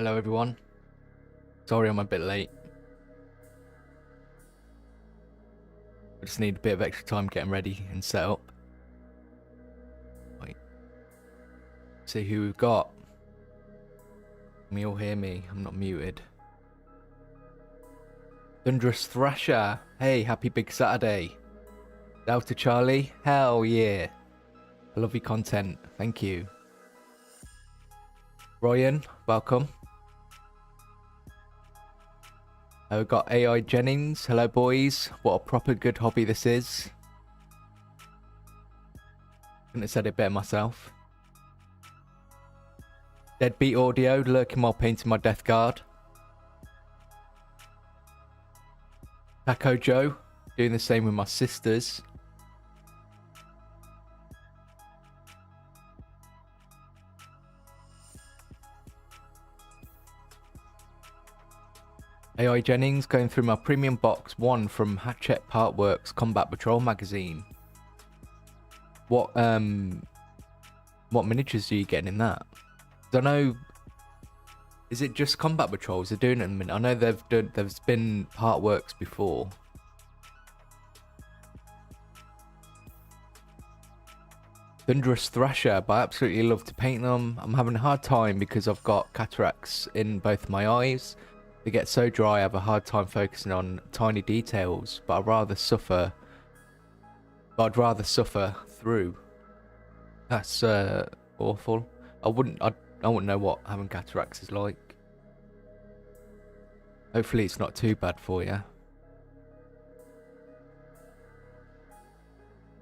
Hello everyone. Sorry I'm a bit late. I just need a bit of extra time getting ready and set up. Wait. See who we've got. Can you all hear me? I'm not muted. Thunderous Thrasher. Hey, happy big Saturday. Delta Charlie. Hell yeah. I love your content. Thank you. Ryan, welcome. We've got AI Jennings. Hello boys. What a proper good hobby this is. Couldn't have said it better myself. Deadbeat Audio, lurking while painting my Death Guard. Taco Joe, doing the same with my sisters. AI Jennings, going through my premium box 1 from Hatchet Partworks Combat Patrol magazine. What miniatures are you getting in that? Don't know. Is it just Combat Patrols they're doing it at the minute? I know there's been Partworks before. Thunderous Thrasher, but I absolutely love to paint them. I'm having a hard time because I've got cataracts in both my eyes. They get so dry I have a hard time focusing on tiny details, but I'd rather suffer through. That's awful. I wouldn't know what having cataracts is like. Hopefully it's not too bad for you.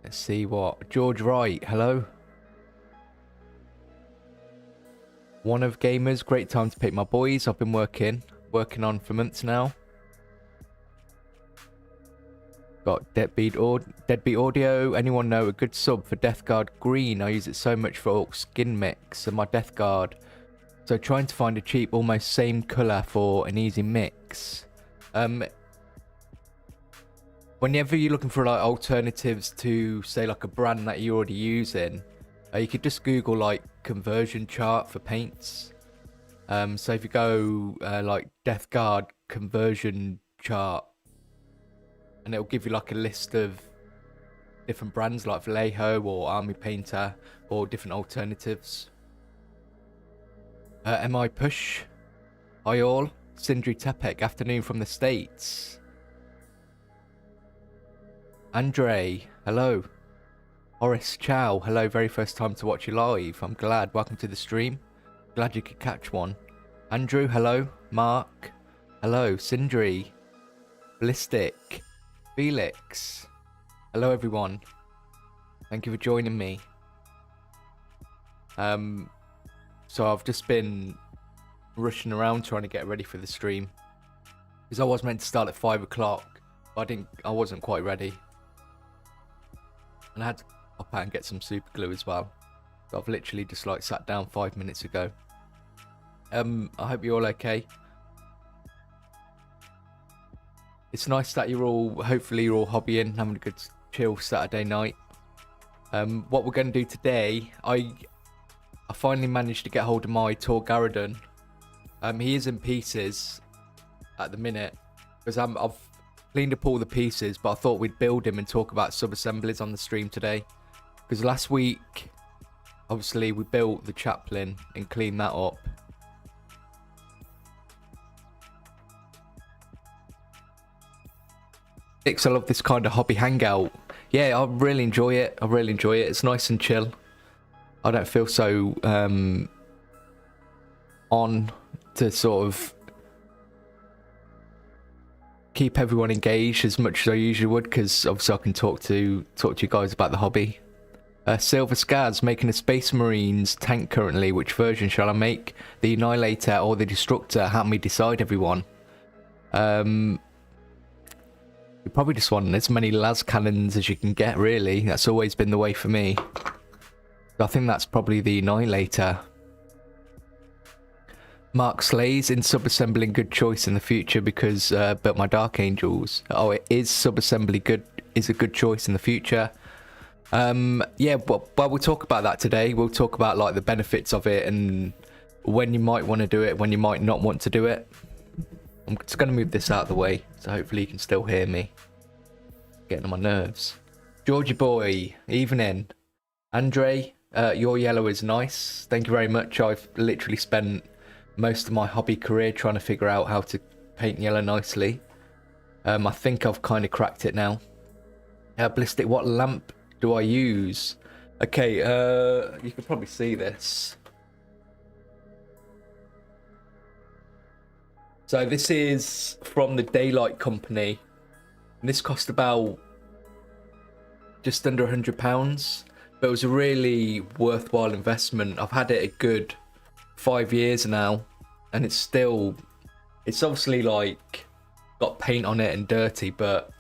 Let's see what George Wright, hello. One of Gamers, great time to pick my boys. I've been working on for months now. Got Deadbeat Audio. Anyone know a good sub for Death Guard Green? I use it so much for Orc Skin Mix and my Death Guard. So trying to find a cheap, almost same colour for an easy mix. Whenever you're looking for like alternatives to say like a brand that you're already using, you could just Google like conversion chart for paints. So if you go like Death Guard conversion chart, and it'll give you like a list of different brands like Vallejo or Army Painter or different alternatives. MI Push, hi all. Sindri Tepek, afternoon from the States. Andre, hello. Horace Chow, hello, very first time to watch you live. I'm glad, welcome to the stream. Glad you could catch one. Andrew, hello. Mark, hello. Sindri, Ballistic, Felix, hello everyone. Thank you for joining me. So I've just been rushing around trying to get ready for the stream because I was meant to start at 5 o'clock, but I wasn't quite ready, and I had to pop out and get some super glue as well. So I've literally just like sat down 5 minutes ago. I hope you're all okay. It's nice that hopefully you're all hobbying, having a good chill Saturday night. What we're going to do today, I finally managed to get hold of my Tor Garadon. He is in pieces at the minute because I've cleaned up all the pieces, but I thought we'd build him and talk about sub-assemblies on the stream today. Because last week, obviously, we built the chaplain and cleaned that up. I love this kind of hobby hangout. Yeah, I really enjoy it. It's nice and chill. I don't feel so on to sort of keep everyone engaged as much as I usually would, because obviously I can talk to you guys about the hobby. Silver Scars, making a Space Marines tank currently. Which version shall I make? The Annihilator or the Destructor? Help me decide, everyone. You probably just want as many las cannons as you can get, really. That's always been the way for me. I think that's probably the Annihilator. Mark Slays, in sub-assembling, good choice in the future because built my Dark Angels. Oh, it is sub-assembly good, is a good choice in the future. Yeah, well, we'll talk about that today. We'll talk about like the benefits of it and when you might want to do it, when you might not want to do it. I'm just going to move this out of the way, so hopefully you can still hear me. Getting on my nerves. Georgie boy, evening. Andre, your yellow is nice. Thank you very much. I've literally spent most of my hobby career trying to figure out how to paint yellow nicely. I think I've kind of cracked it now. Ballistic, what lamp do I use? Okay, you can probably see this. So this is from the Daylight Company. And this cost about just under £100. But it was a really worthwhile investment. I've had it a good 5 years now. And it's obviously like got paint on it and dirty, but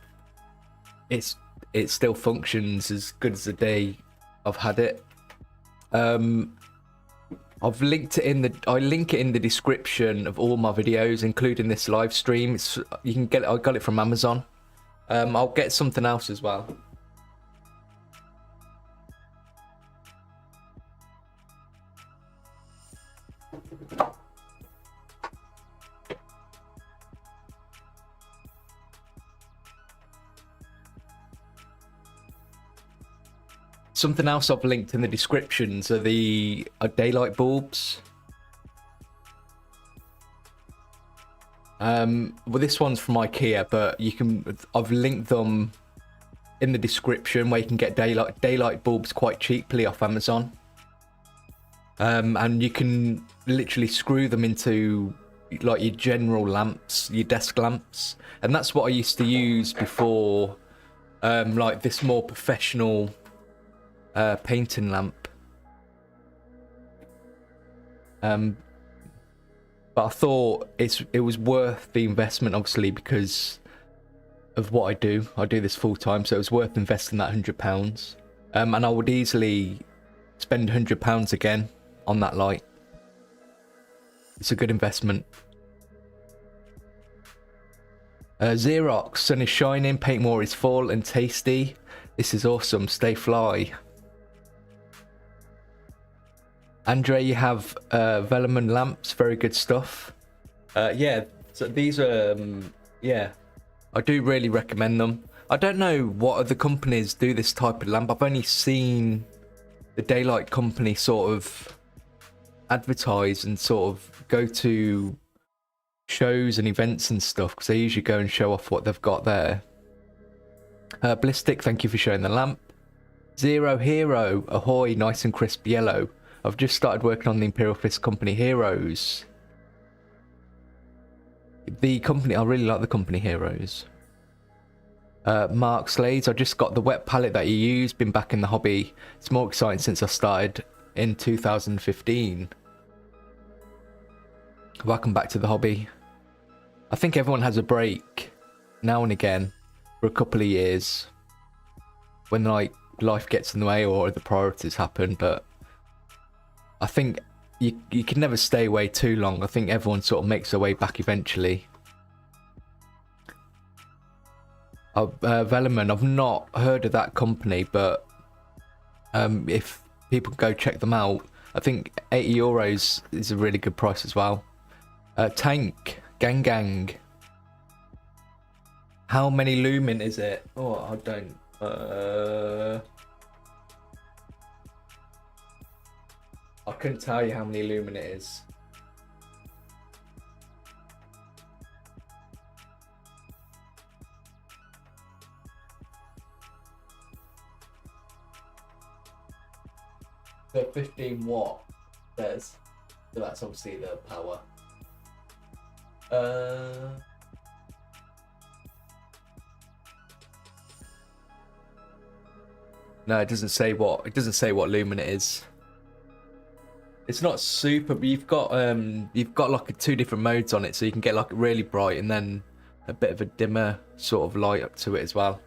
it still functions as good as the day I've had it. I've linked it I link it in the description of all my videos, including this live stream. You can get it. I got it from Amazon. I'll get something else as well. Something else I've linked in the descriptions are the daylight bulbs. Well, this one's from IKEA, but I've linked them in the description where you can get daylight bulbs quite cheaply off Amazon. And you can literally screw them into like your general lamps, your desk lamps, and that's what I used to use before, like this more professional painting lamp. But I thought it was worth the investment, obviously, because of what I do. I do this full time, so it was worth investing that £100. And I would easily spend £100 again on that light. It's a good investment. Xerox, sun is shining, paint more is full and tasty. This is awesome. Stay fly. Andre, you have Velleman lamps, very good stuff. Yeah, so these are, yeah, I do really recommend them. I don't know what other companies do this type of lamp. I've only seen the Daylight Company sort of advertise and sort of go to shows and events and stuff, because they usually go and show off what they've got there. Ballistic, thank you for showing the lamp. Zero Hero, ahoy, nice and crisp yellow. I've just started working on the Imperial Fist Company Heroes. The company, I really like the company Heroes. Mark Slades, I just got the wet palette that you use, been back in the hobby. It's more exciting since I started in 2015. Welcome back to the hobby. I think everyone has a break now and again for a couple of years when like life gets in the way or the priorities happen, but I think you can never stay away too long. I think everyone sort of makes their way back eventually. Velleman, I've not heard of that company, but if people go check them out, I think €80 is a really good price as well. Tank, Gang. How many lumen is it? Oh, I don't... I couldn't tell you how many lumen it is. The 15 watt says. So that's obviously the power. No, it doesn't say what lumen it is. It's not super, but you've got like two different modes on it, so you can get like really bright and then a bit of a dimmer sort of light up to it as well.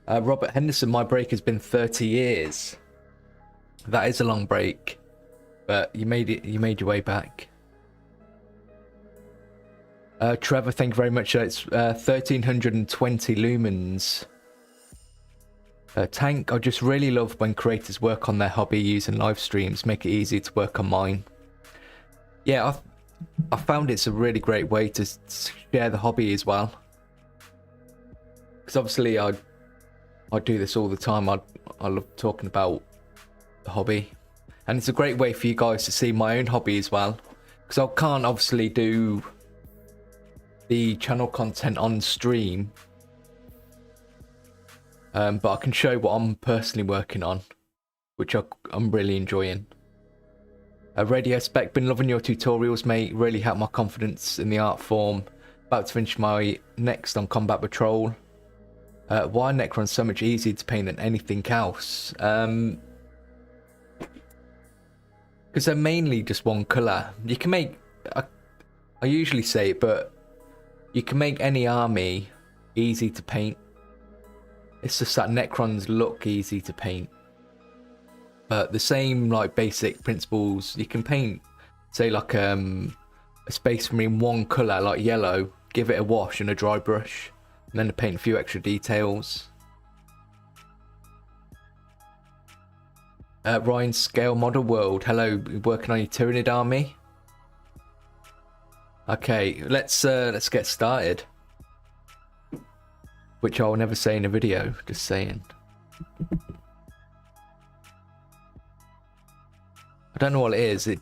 Robert Henderson, my break has been 30 years. That is a long break, but you made your way back. Trevor, thank you very much. It's 1320 lumens. Tank, I just really love when creators work on their hobby using live streams, make it easy to work on mine. yeah, I found it's a really great way to share the hobby as well. Because obviously I do this all the time. I love talking about the hobby, and it's a great way for you guys to see my own hobby as well. Because I can't obviously do the channel content on stream, but I can show what I'm personally working on, which I'm really enjoying. Radio Spec, been loving your tutorials, mate. Really helped my confidence in the art form. About to finish my next on Combat Patrol. Why Necron's so much easier to paint than anything else? Because they're mainly just one colour. You can make... I usually say it, but you can make any army easy to paint. It's just that Necrons look easy to paint. But the same like basic principles, you can paint, say like a Space Marine one colour, like yellow, give it a wash and a dry brush, and then paint a few extra details. Ryan Scale Model World, hello, working on your Tyranid army? Okay, let's get started. Which I'll never say in a video, just saying. I don't know what it is. It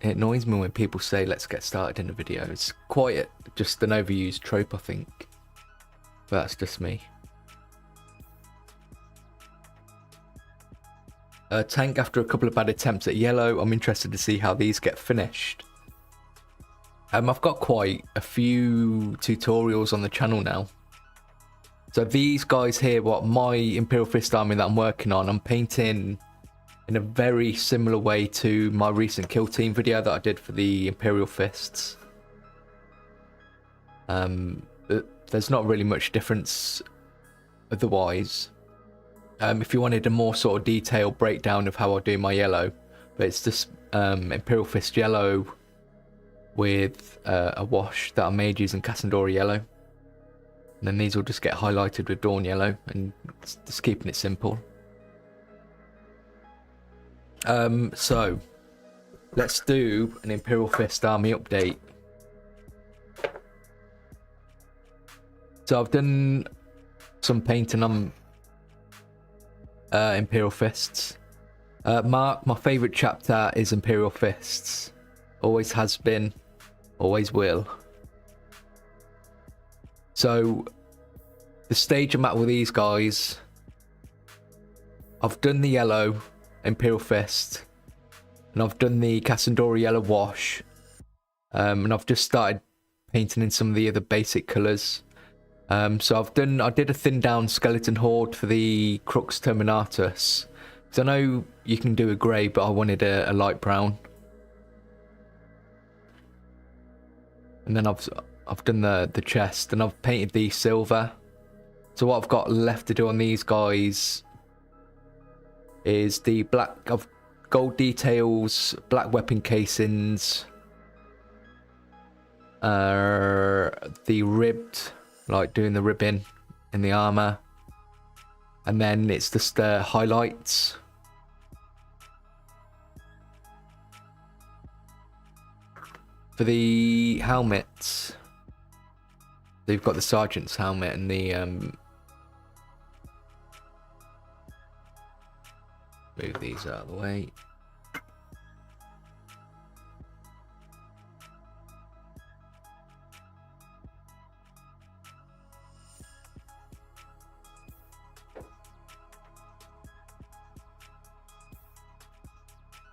annoys me when people say let's get started in a video. It's quite just an overused trope, I think. But that's just me. Tank after a couple of bad attempts at yellow. I'm interested to see how these get finished. I've got quite a few tutorials on the channel now. So these guys here, what my Imperial Fist army that I'm working on, I'm painting in a very similar way to my recent Kill Team video that I did for the Imperial Fists. There's not really much difference otherwise. If you wanted a more sort of detailed breakdown of how I do my yellow, but it's just Imperial Fist yellow with a wash that I made using Cassandora yellow. And then these will just get highlighted with Dawn yellow, and just keeping it simple. So let's do an Imperial Fist army update. So I've done some painting on Imperial Fists. Mark, my favourite chapter is Imperial Fists. Always has been, always will. So the stage I'm at with these guys, I've done the yellow Imperial Fist, and I've done the Cassandora yellow wash, and I've just started painting in some of the other basic colours. So I did a thin down skeleton horde for the Crux Terminatus, because I know you can do a grey, but I wanted a light brown. And then I've done the chest, and I've painted the silver. So what I've got left to do on these guys is the black of gold details, black weapon casings, the ribbed, like doing the ribbing in the armor, and then it's just highlights. For the helmets, they've got the sergeant's helmet and the move these out of the way.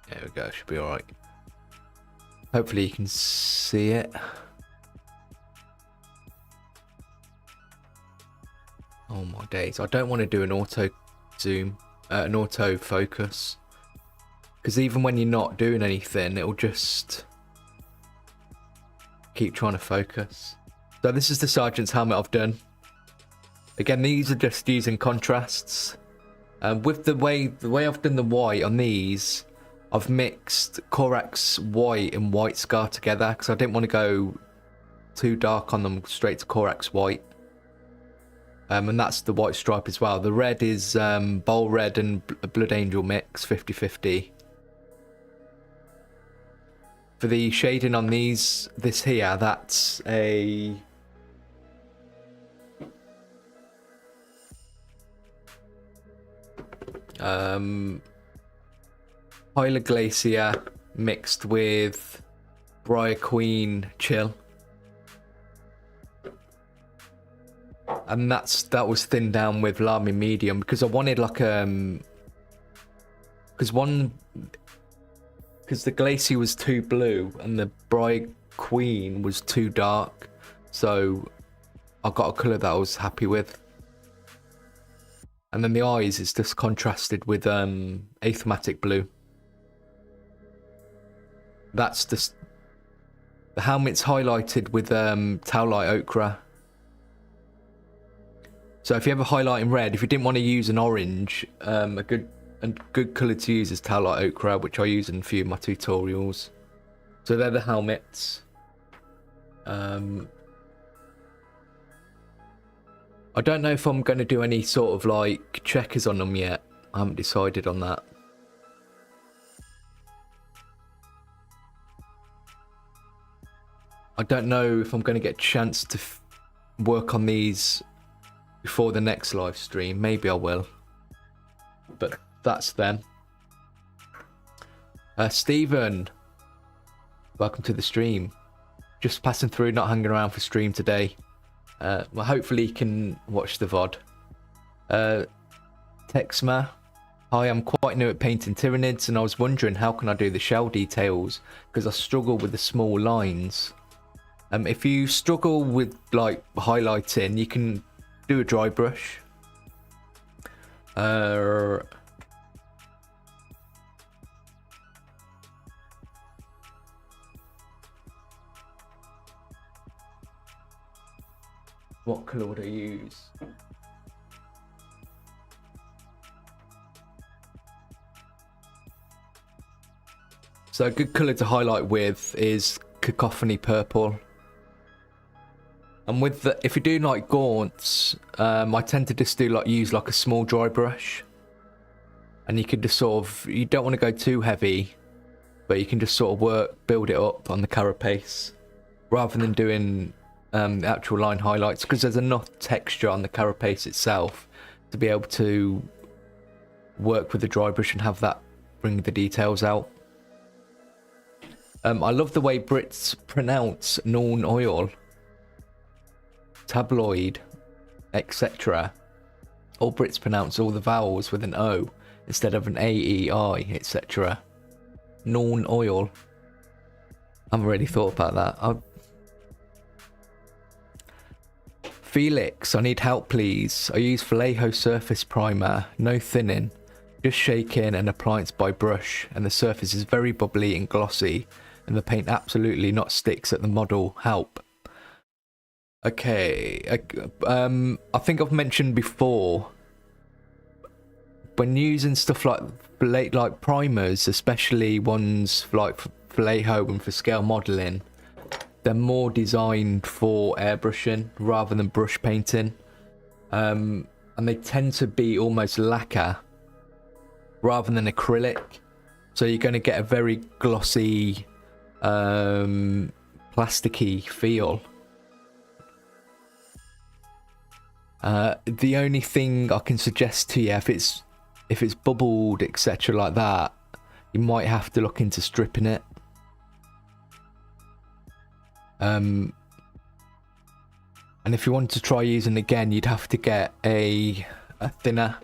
There we go, should be alright. Hopefully you can see it. Oh my days, I don't want to do an auto zoom, an auto focus, because even when you're not doing anything, it'll just keep trying to focus. So this is the sergeant's helmet I've done. Again, these are just using contrasts. With the way I've done the white on these, I've mixed Korax white and white scar together, because I didn't want to go too dark on them, straight to Korax white. And that's the white stripe as well. The red is Bowl Red and Blood Angel mix, 50-50. For the shading on this here, that's a Hyla Glacier mixed with Briar Queen Chill. And that was thinned down with Lamy Medium because I wanted like because the Glacier was too blue and the Briar Queen was too dark, so I got a colour that I was happy with. And then the eyes is just contrasted with Athematic Blue. That's just the helmet's highlighted with Towlight Ochre. So if you have a highlight in red, if you didn't want to use an orange, a good colour to use is Towlight Ochre, which I use in a few of my tutorials. So they're the helmets. I don't know if I'm going to do any sort of like checkers on them yet. I haven't decided on that. I don't know if I'm going to get a chance to work on these before the next live stream. Maybe I will. But that's them. Stephen, welcome to the stream. Just passing through, not hanging around for stream today. Well, hopefully you can watch the VOD. Texma, hi, I'm quite new at painting Tyranids and I was wondering how can I do the shell details because I struggle with the small lines. If you struggle with like highlighting, you can do a dry brush. What colour would I use? So a good colour to highlight with is Cacophony Purple. And with the, if you do like gaunts, I tend to just do like use like a small dry brush, and you can just sort of, you don't want to go too heavy, but you can just sort of build it up on the carapace rather than doing the actual line highlights, because there's enough texture on the carapace itself to be able to work with the dry brush and have that bring the details out. I love the way Brits pronounce Norn Oil, Tabloid, etc. All Brits pronounce all the vowels with an O instead of an A-E-I, etc. Norn Oil. I haven't really thought about that. Felix, I need help please. I use Vallejo surface primer, no thinning, just shake in and apply it by brush, and the surface is very bubbly and glossy, and the paint absolutely not sticks at the model. Help. Okay, I think I've mentioned before, when using stuff like primers, especially ones like Vallejo and for scale modelling, they're more designed for airbrushing rather than brush painting, and they tend to be almost lacquer rather than acrylic, so you're going to get a very glossy, plasticky feel. The only thing I can suggest to you, if it's bubbled etc like that, you might have to look into stripping it. And if you want to try using it again, you'd have to get a thinner.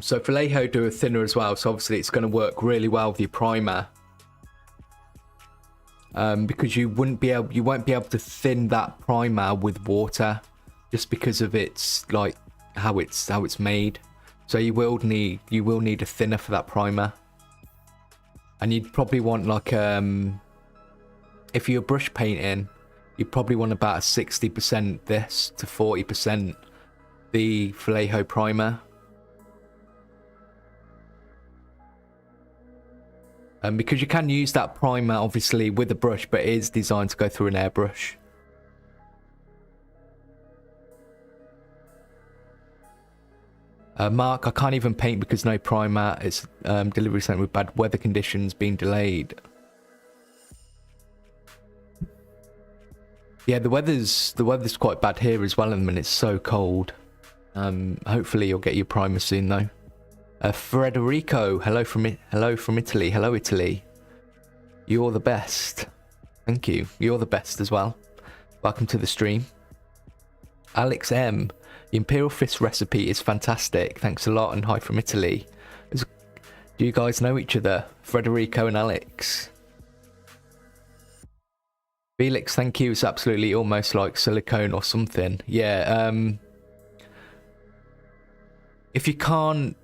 So Vallejo do a thinner as well, so obviously it's going to work really well with your primer, because you won't be able to thin that primer with water, just because of its like how it's made. So you will need a thinner for that primer, and you'd probably want like if you're brush painting, you probably want about a 60% this to 40% the Vallejo primer. Because you can use that primer obviously with a brush, but it is designed to go through an airbrush. Mark, I can't even paint because no primer. It's delivery center with bad weather conditions being delayed. Yeah, the weather's quite bad here as well, and it's so cold. Hopefully you'll get your primer soon though. Federico, hello from Italy. Hello Italy. You're the best. Thank you. You're the best as well. Welcome to the stream. Alex M. The Imperial Fist recipe is fantastic. Thanks a lot, and hi from Italy. Do you guys know each other? Federico and Alex. Felix, thank you. It's absolutely almost like silicone or something. Yeah. If you can't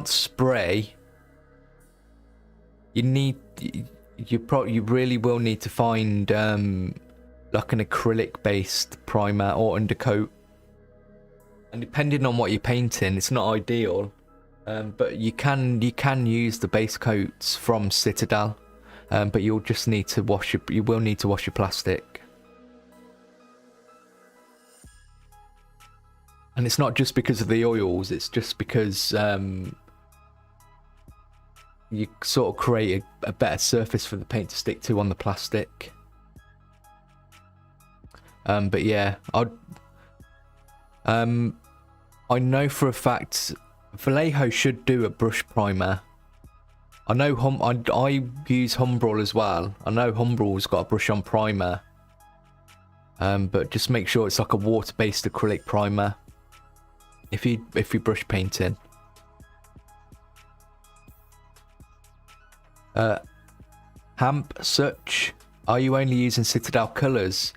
spray, you really will need to find like an acrylic based primer or undercoat. And depending on what you're painting, it's not ideal, but you can use the base coats from Citadel, but you'll just need to wash you will need to wash your plastic. And it's not just because of the oils; it's just because you sort of create a better surface for the paint to stick to on the plastic. But yeah, I know for a fact Vallejo should do a brush primer. I know I use Humbrol as well. I know Humbrol's got a brush on primer. But just make sure it's like a water-based acrylic primer if you brush painting. Hamp Such, are you only using Citadel colours?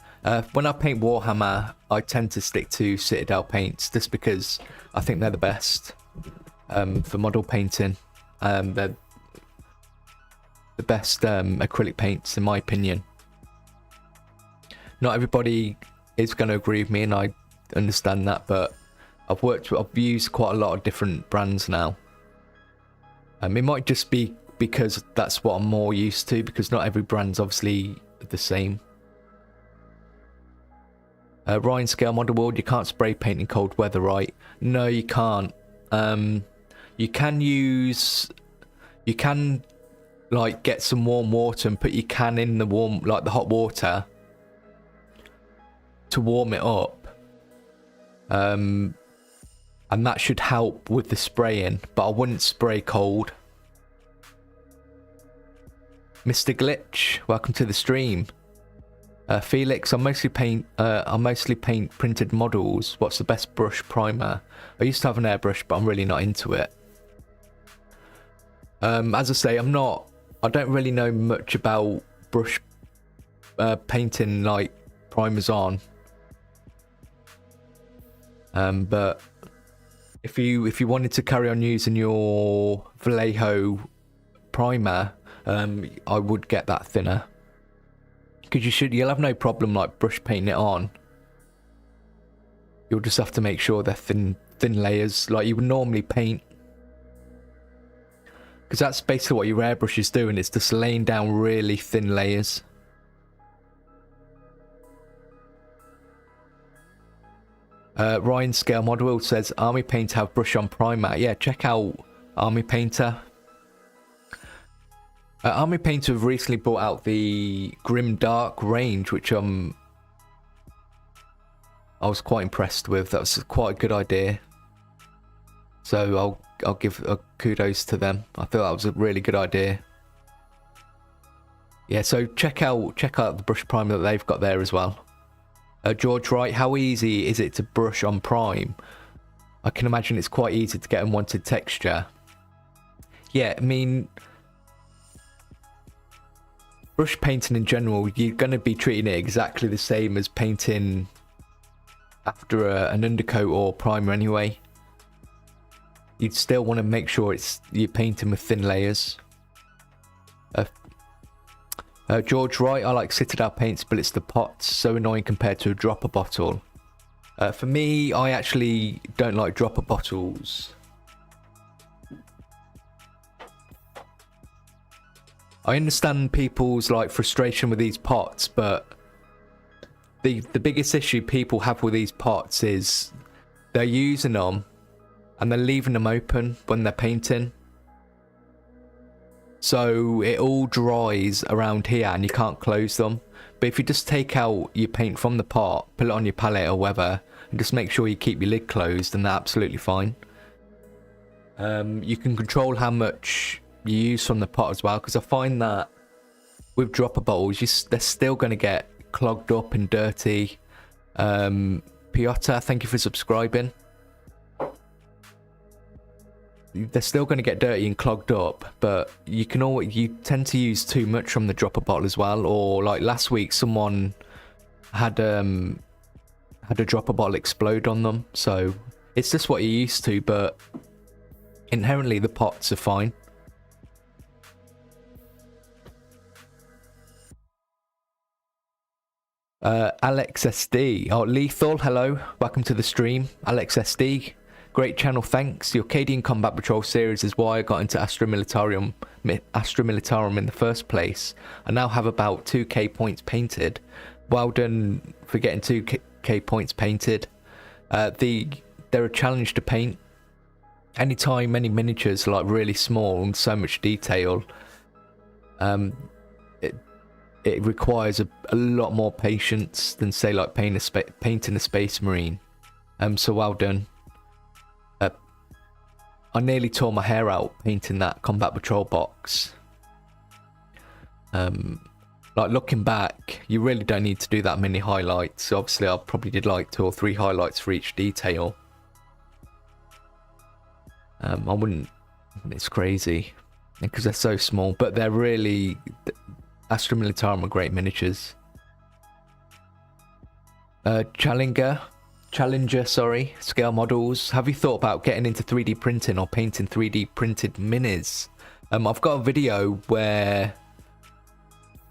When I paint Warhammer, I tend to stick to Citadel Paints just because I think they're the best for model painting. They're the best acrylic paints in my opinion. Not everybody is going to agree with me, and I understand that, but I've used quite a lot of different brands now. It might just be because that's what I'm more used to, because not every brand's obviously the same. Ryan Scale Model World, you can't spray paint in cold weather, right? No, you can't. You can like get some warm water and put your can in the the hot water to warm it up. And that should help with the spraying, but I wouldn't spray cold. Mr. Glitch, welcome to the stream. Felix, I mostly paint printed models. What's the best brush primer? I used to have an airbrush, but I'm really not into it. As I say, I don't really know much about brush painting like primers on. But if you wanted to carry on using your Vallejo primer, I would get that thinner. Because you'll have no problem like brush painting it on. You'll just have to make sure they're thin layers like you would normally paint. Because that's basically what your airbrush is doing. It's just laying down really thin layers. Ryan Scale Model says Army Painter have brush on primer. Yeah, check out Army Painter. Army Painter have recently brought out the Grim Dark range, which I was quite impressed with. That was quite a good idea. So I'll give kudos to them. I thought that was a really good idea. Yeah, so check out the brush primer that they've got there as well. George Wright, how easy is it to brush on prime? I can imagine it's quite easy to get unwanted texture. Yeah, I mean, brush painting in general, you're going to be treating it exactly the same as painting after an undercoat or primer anyway. You'd still want to make sure you're painting with thin layers. George Wright, I like Citadel Paints, but it's the pots, so annoying compared to a dropper bottle. For me, I actually don't like dropper bottles. I understand people's like frustration with these pots, but the biggest issue people have with these pots is they're using them and they're leaving them open when they're painting. So it all dries around here and you can't close them. But if you just take out your paint from the pot, put it on your palette or whatever, and just make sure you keep your lid closed, and they're absolutely fine. You can control how much you use from the pot as well, because I find that with dropper bottles, they're still going to get clogged up and dirty. Piotr, thank you for subscribing. They're still going to get dirty and clogged up, but you tend to use too much from the dropper bottle as well. Or like last week, someone had a dropper bottle explode on them. So it's just what you're used to, but inherently the pots are fine. Alex SD. Oh, Lethal, hello. Welcome to the stream. Alex SD. Great channel, thanks. The Arcadian Combat Patrol series is why I got into Astra Militarum in the first place. I now have about 2k points painted. Well done for getting 2k points painted. They're a challenge to paint. Anytime any miniatures are like really small and so much detail, it requires a lot more patience than say like painting a Space Marine. So well done. I nearly tore my hair out painting that Combat Patrol box. Like looking back, you really don't need to do that many highlights. Obviously, I probably did like 2 or 3 highlights for each detail. I wouldn't. It's crazy because they're so small, but they're really. Astra Militarum are great miniatures. Challenger, sorry, scale models. Have you thought about getting into 3D printing or painting 3D printed minis? I've got a video where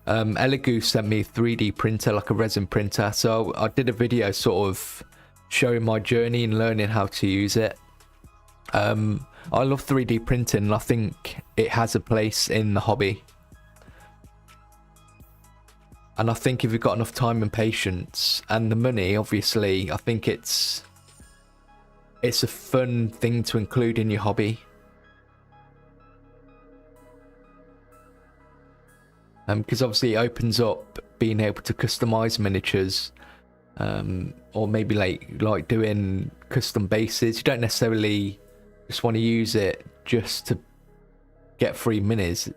Elegoo sent me a 3D printer, like a resin printer. So I did a video sort of showing my journey and learning how to use it. I love 3D printing and I think it has a place in the hobby. And I think if you've got enough time and patience and the money, obviously, I think it's a fun thing to include in your hobby. Because obviously it opens up being able to customize miniatures, or maybe like doing custom bases. You don't necessarily just want to use it just to get free minis.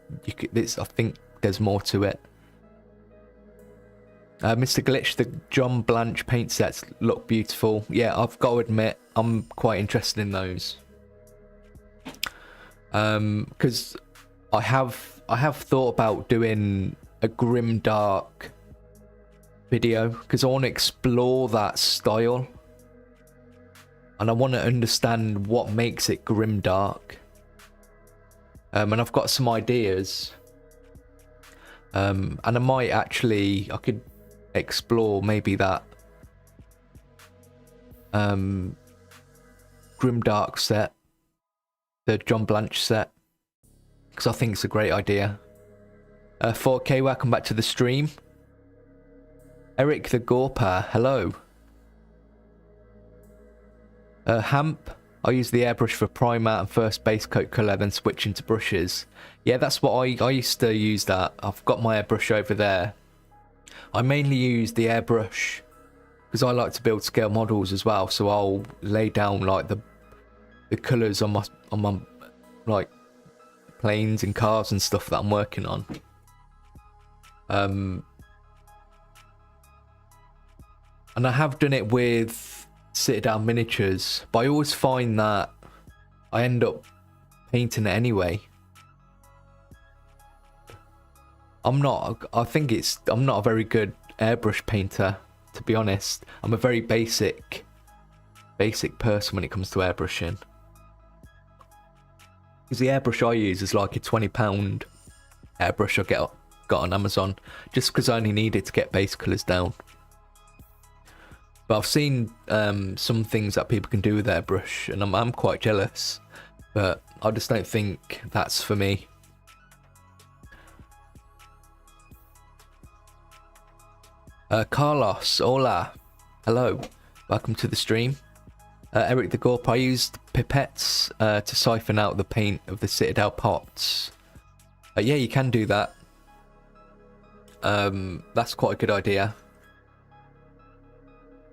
I think there's more to it. Mr. Glitch, the John Blanche paint sets look beautiful. Yeah, I've got to admit, I'm quite interested in those. Because I have thought about doing a grim dark video because I want to explore that style. And I want to understand what makes it grim dark. And I've got some ideas. And I could explore maybe that grimdark set, the John Blanche set, because I think it's a great idea. 4K, welcome back to the stream. Eric the Gorper, hello. Hamp, I use the airbrush for primer and first base coat colour, then switch into brushes. Yeah, that's what I used to use that. I've got my airbrush over there. I mainly use the airbrush because I like to build scale models as well, so I'll lay down like the colours on my like planes and cars and stuff that I'm working on. And I have done it with Citadel miniatures, but I always find that I end up painting it anyway. I'm not a very good airbrush painter, to be honest. I'm a very basic person when it comes to airbrushing. Because the airbrush I use is like a £20 airbrush I got on Amazon, just because I only need it to get base colours down. But I've seen some things that people can do with their brush, and I'm quite jealous. But I just don't think that's for me. Carlos, hola, hello, welcome to the stream. Eric the Gorp, I used pipettes to siphon out the paint of the Citadel pots. Yeah, you can do that. That's quite a good idea.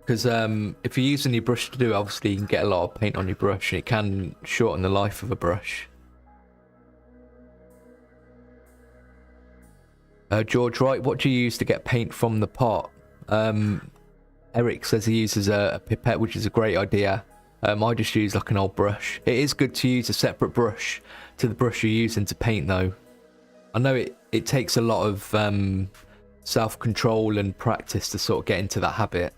Because if you're using your brush to do it, obviously you can get a lot of paint on your brush, and it can shorten the life of a brush. George Wright, what do you use to get paint from the pot? Eric says he uses a pipette, which is a great idea. I just use like an old brush. It is good to use a separate brush to the brush you're using to paint though. I know it takes a lot of self-control and practice to sort of get into that habit.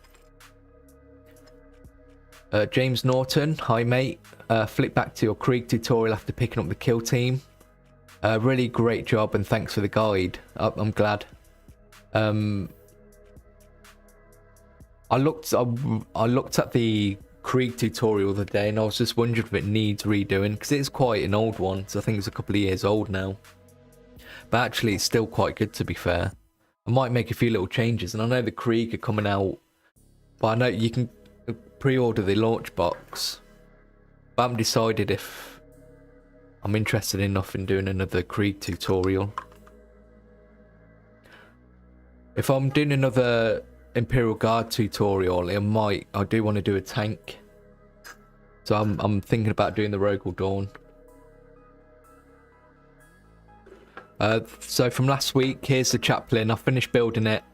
James Norton, hi mate. Flip back to your Krieg tutorial after picking up the kill team. Really great job, and thanks for the guide. I'm glad. I looked at the Krieg tutorial the other day, and I was just wondering if it needs redoing, because it is quite an old one. So I think it's a couple of years old now. But actually, it's still quite good, to be fair. I might make a few little changes, and I know the Krieg are coming out, but I know you can pre-order the launch box. But I haven't decided if I'm interested enough in doing another Krieg tutorial. If I'm doing another Imperial Guard tutorial, I do want to do a tank. So I'm thinking about doing the Rogal Dawn. So from last week, here's the chaplain. I finished building it.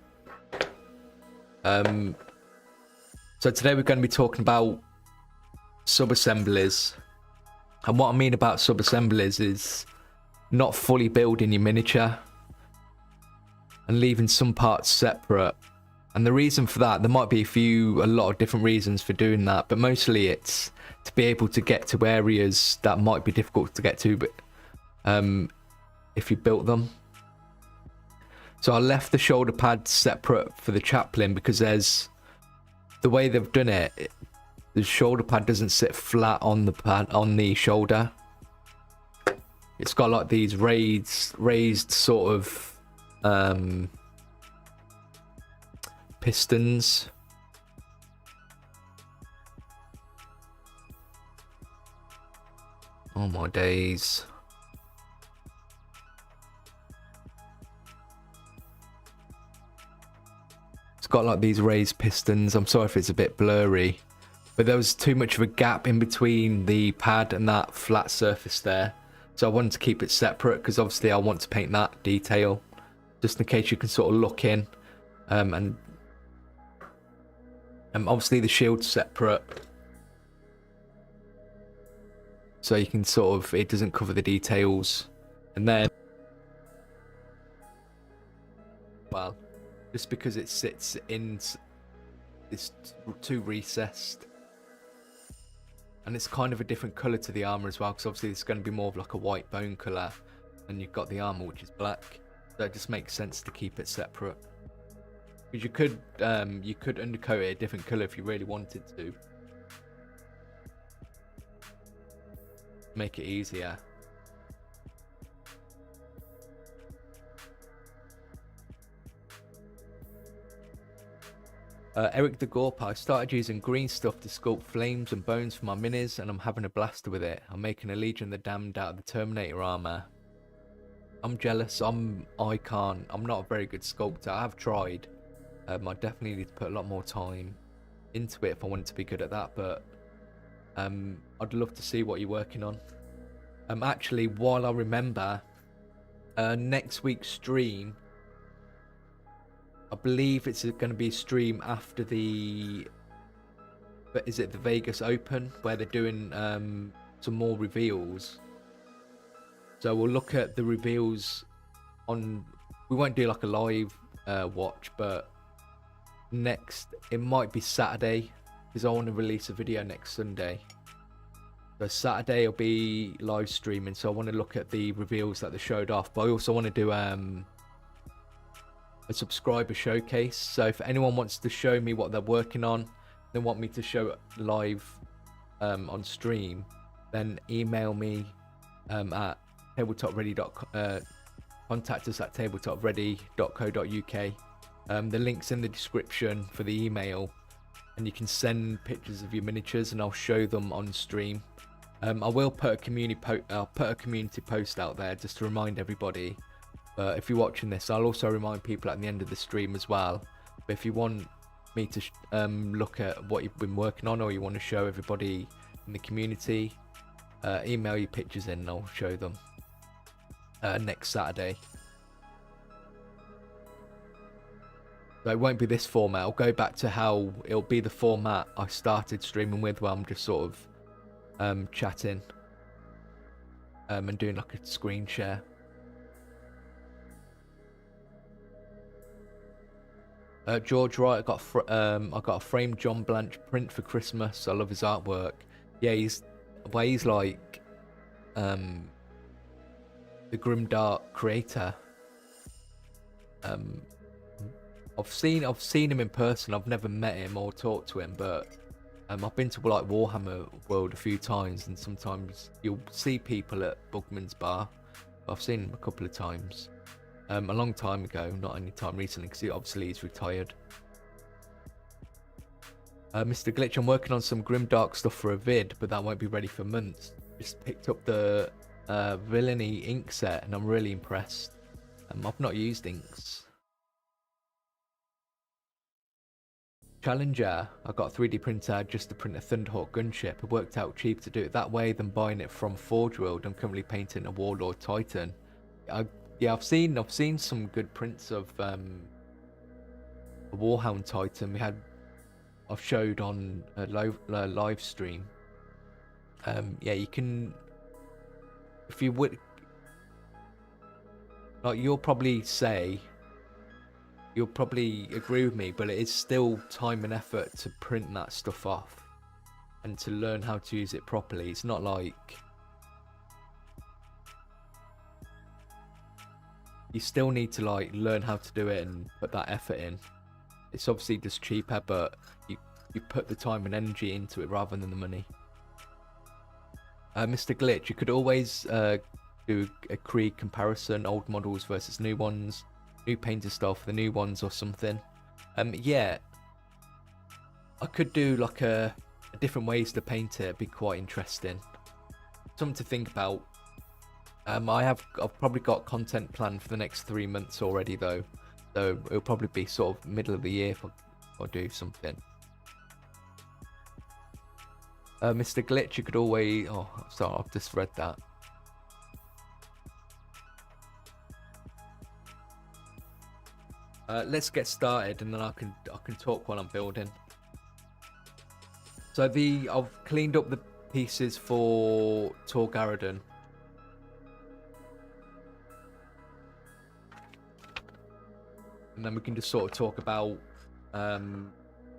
So today we're going to be talking about sub-assemblies. And what I mean about sub-assemblies is not fully building your miniature and leaving some parts separate. And the reason for that, there might be a lot of different reasons for doing that, but mostly it's to be able to get to areas that might be difficult to get to, but if you built them. So I left the shoulder pads separate for the chaplain because the way they've done it, the shoulder pad doesn't sit flat on the pad on the shoulder. It's got like these raised sort of pistons. Oh my days. It's got like these raised pistons. I'm sorry if it's a bit blurry, but there was too much of a gap in between the pad and that flat surface there. So I wanted to keep it separate because obviously I want to paint that detail just in case you can sort of look in. And obviously the shield's separate, so you can sort of, it doesn't cover the details. And then, well, just because it sits in, it's too recessed. And it's kind of a different colour to the armour as well, because obviously it's going to be more of like a white bone colour, and you've got the armour which is black. So it just makes sense to keep it separate. Because you could undercoat it a different colour if you really wanted to. Make it easier. Eric the Gorp, I started using green stuff to sculpt flames and bones for my minis, and I'm having a blast with it. I'm making a Legion of the Damned out of the Terminator armour. I'm jealous. I'm not a very good sculptor. I have tried. I definitely need to put a lot more time into it if I wanted to be good at that, but I'd love to see what you're working on. Actually, while I remember, next week's stream, I believe it's going to be a stream after the Vegas Open, where they're doing some more reveals. So we'll look at the reveals on, we won't do like a live watch, but it might be Saturday, because I want to release a video next Sunday. So Saturday will be live streaming, so I want to look at the reveals that they showed off, but I also want to do a subscriber showcase. So if anyone wants to show me what they're working on, they want me to show it live on stream, then email me at tabletop.ready. Contact us at tabletop.ready.co.uk. The link's in the description for the email, and you can send pictures of your miniatures and I'll show them on stream. I will put a community post out there just to remind everybody. But if you're watching this, I'll also remind people at the end of the stream as well. But if you want me to look at what you've been working on, or you want to show everybody in the community, email your pictures in and I'll show them next Saturday. So it won't be this format. I'll go back to how it'll be the format I started streaming with, where I'm just sort of chatting and doing like a screen share. George Wright, I got a framed John Blanche print for Christmas. I love his artwork. Yeah, he's like the grimdark creator. I've seen him in person. I've never met him or talked to him, but I've been to like Warhammer World a few times, and sometimes you'll see people at Bugman's Bar. I've seen him a couple of times. A long time ago, not any time recently, because obviously he's retired. Mr. Glitch, I'm working on some grimdark stuff for a vid, but that won't be ready for months. Just picked up the Villainy ink set, and I'm really impressed. I've not used inks. Challenger, I got a 3D printer just to print a Thunderhawk gunship. It worked out cheap to do it that way than buying it from Forge World. I'm currently painting a Warlord Titan. Yeah, I've seen some good prints of a Warhound Titan. I've showed on a live stream. Yeah, you can, if you would, like, you'll probably agree with me, but it is still time and effort to print that stuff off and to learn how to use it properly. It's not like, you still need to like learn how to do it and put that effort in. It's obviously just cheaper, but you put the time and energy into it rather than the money. Mr. Glitch, you could always do a Krieg comparison, old models versus new ones, new painted style for the new ones or something. Yeah, I could do like a different ways to paint it. It'd be quite interesting. Something to think about. I've probably got content planned for the next 3 months already though, so it'll probably be sort of middle of the year if I do something. Mr. Glitch, you could always, oh sorry, I've just read that. Let's get started, and then I can talk while I'm building. So I've cleaned up the pieces for Tor Garadon. And then we can just sort of talk about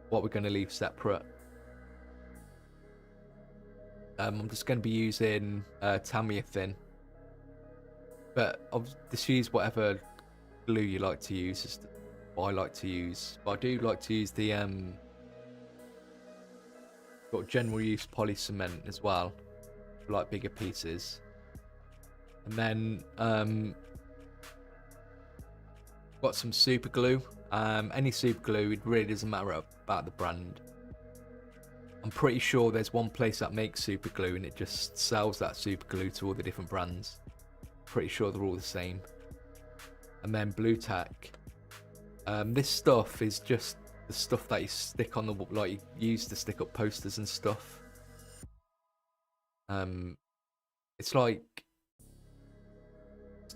what we're going to leave separate. I'm just going to be using Tamiya thin, but I'll just use whatever glue you like to use. Is what I like to use, but I do like to use the got general use poly cement as well for like bigger pieces. And then got some super glue. Any super glue, it really doesn't matter about the brand. I'm pretty sure there's one place that makes super glue and it just sells that super glue to all the different brands. Pretty sure they're all the same. And then blue tack. This stuff is just the stuff that you stick on the, like you use to stick up posters and stuff. It's like,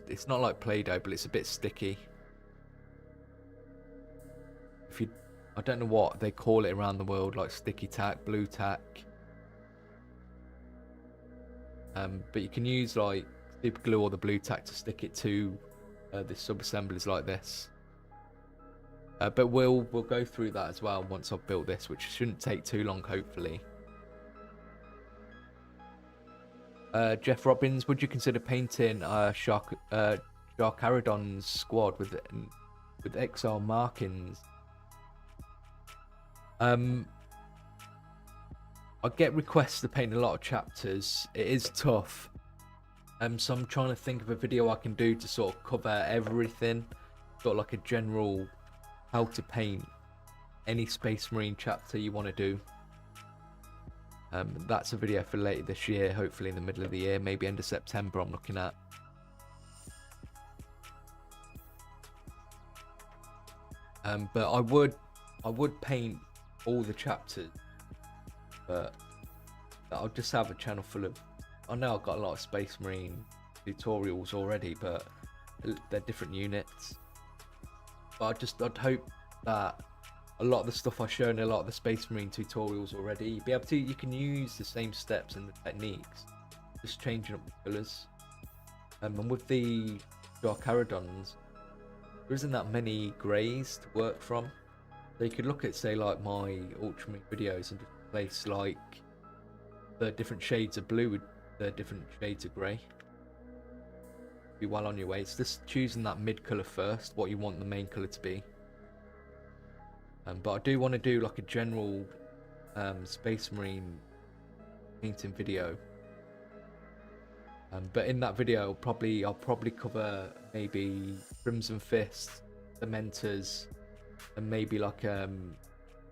it's not like Play-Doh, but it's a bit sticky. I don't know what they call it around the world, like sticky tack, blue tack. But you can use like super glue or the blue tack to stick it to the sub-assemblies like this. But we'll go through that as well once I've built this, which shouldn't take too long, hopefully. Jeff Robbins, would you consider painting Garadon's squad with XR markings? I get requests to paint a lot of chapters. It is tough. So I'm trying to think of a video I can do to sort of cover everything. Got like a general how to paint any Space Marine chapter you want to do. That's a video for later this year, hopefully in the middle of the year, maybe end of September I'm looking at. But I would paint all the chapters, but I'll just have a channel full of, I know I've got a lot of Space Marine tutorials already, but they're different units. But I'd hope that a lot of the stuff I show in a lot of the Space Marine tutorials already, you can use the same steps and the techniques, just changing up the colours. And with the Tor Garadons, there isn't that many greys to work from. So you could look at, say, like my Ultramarine videos and just replace like the different shades of blue with the different shades of grey. Be well on your way. It's just choosing that mid colour first, what you want the main colour to be. But I do want to do like a general Space Marine painting video. But in that video, I'll probably cover maybe Crimson Fists, Dementors, and maybe like the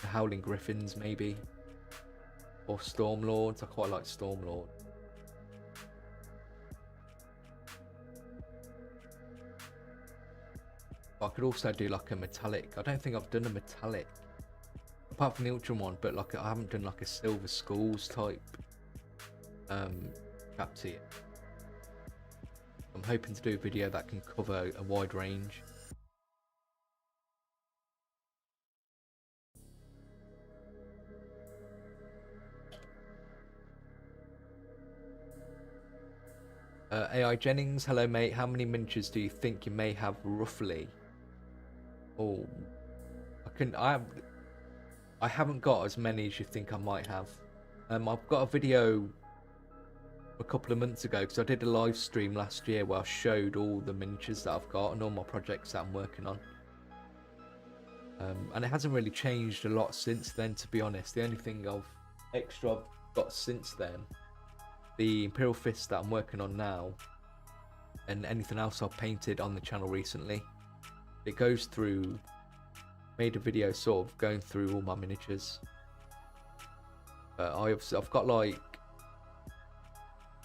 Howling Griffins, maybe, or Stormlords. I quite like Stormlord. I could also do like a metallic. I don't think I've done a metallic, apart from the Ultra one, but like I haven't done like a Silver Skulls type chapter yet. I'm hoping to do a video that can cover a wide range. AI Jennings, hello mate, how many miniatures do you think you may have roughly? Oh, I haven't got as many as you think I might have. I've got a video a couple of months ago because I did a live stream last year where I showed all the miniatures that I've got and all my projects that I'm working on. And it hasn't really changed a lot since then, to be honest. The only thing extra I've got since then, the Imperial Fist that I'm working on now, and anything else I've painted on the channel recently. It goes through, made a video sort of going through all my miniatures. I've got like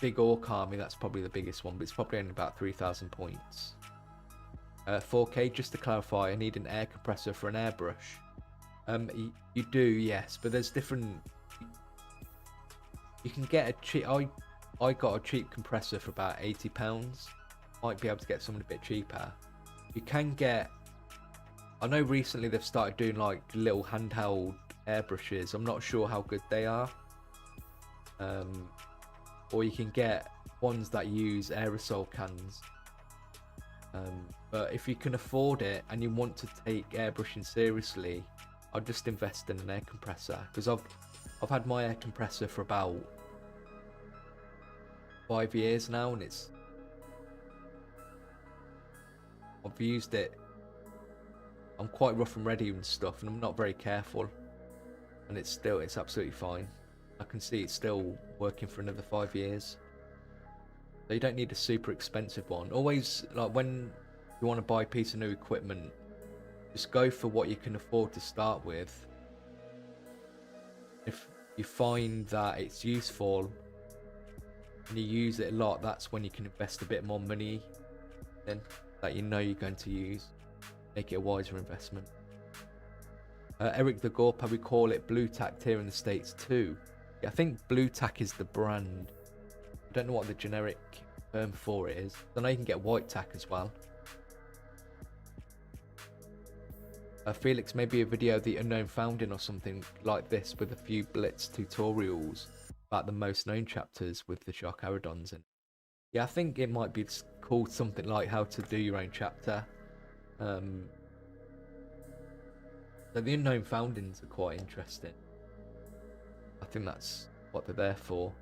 big Orc Army, that's probably the biggest one, but it's probably only about 3,000 points. 4K, just to clarify, I need an air compressor for an airbrush. You do, yes, but there's different. You can get a cheap. I got a cheap compressor for about £80. Might be able to get something a bit cheaper. You can get. I know recently they've started doing like little handheld airbrushes. I'm not sure how good they are. Or you can get ones that use aerosol cans. But if you can afford it and you want to take airbrushing seriously, I'd just invest in an air compressor, because I've had my air compressor for about 5 years now, and I've used it. I'm quite rough and ready and stuff, and I'm not very careful, and it's absolutely fine. I can see it's still working for another 5 years. So you don't need a super expensive one. Always, like, when you want to buy a piece of new equipment, just go for what you can afford to start with. If you find that it's useful and you use it a lot, that's when you can invest a bit more money in that you know you're going to use. Make it a wiser investment. Eric the Gore probably call it blue tack here in the States too. Yeah, I think blue tack is the brand. I don't know what the generic term for it is. I know you can get white tack as well. Felix, maybe a video of the Unknown Founding or something like this with a few blitz tutorials about the most known chapters with the Tor Garadons in. Yeah, I think it might be called something like how to do your own chapter. So the Unknown Foundings are quite interesting. I think that's what they're there for.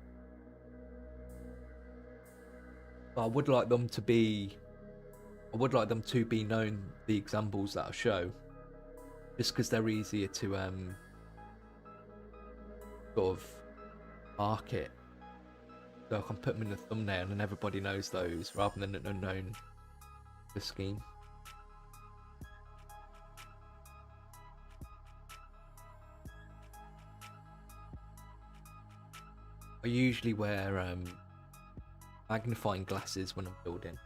But I would like them to be known, the examples that I show, just because they're easier to sort of mark it. So I can put them in the thumbnail and everybody knows those rather than an unknown scheme. I usually wear magnifying glasses when I'm building.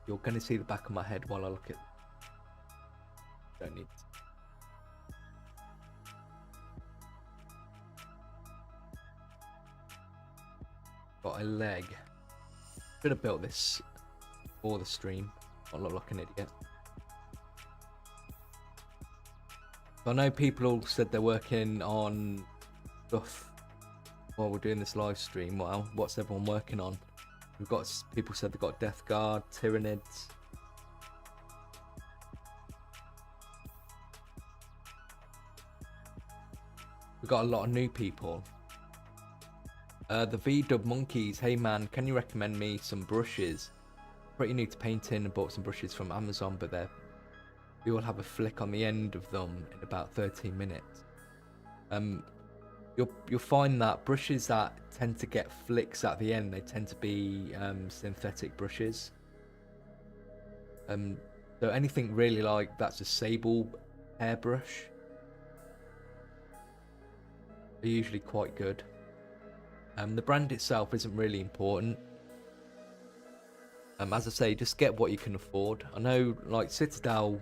You're going to see the back of my head while I look at them. Don't need to. Got a leg. Should have built this for the stream. I look like an idiot. I know people all said they're working on stuff while we're doing this live stream. Well, what's everyone working on? We've got people said they've got Death Guard, Tyranids. We've got a lot of new people. The V-Dub Monkeys, hey man, can you recommend me some brushes? Pretty new to painting and bought some brushes from Amazon, but they will have a flick on the end of them in about 13 minutes. You'll find that brushes that tend to get flicks at the end, they tend to be synthetic brushes. So anything really like that's a sable hairbrush are usually quite good. The brand itself isn't really important. As I say, just get what you can afford. I know like Citadel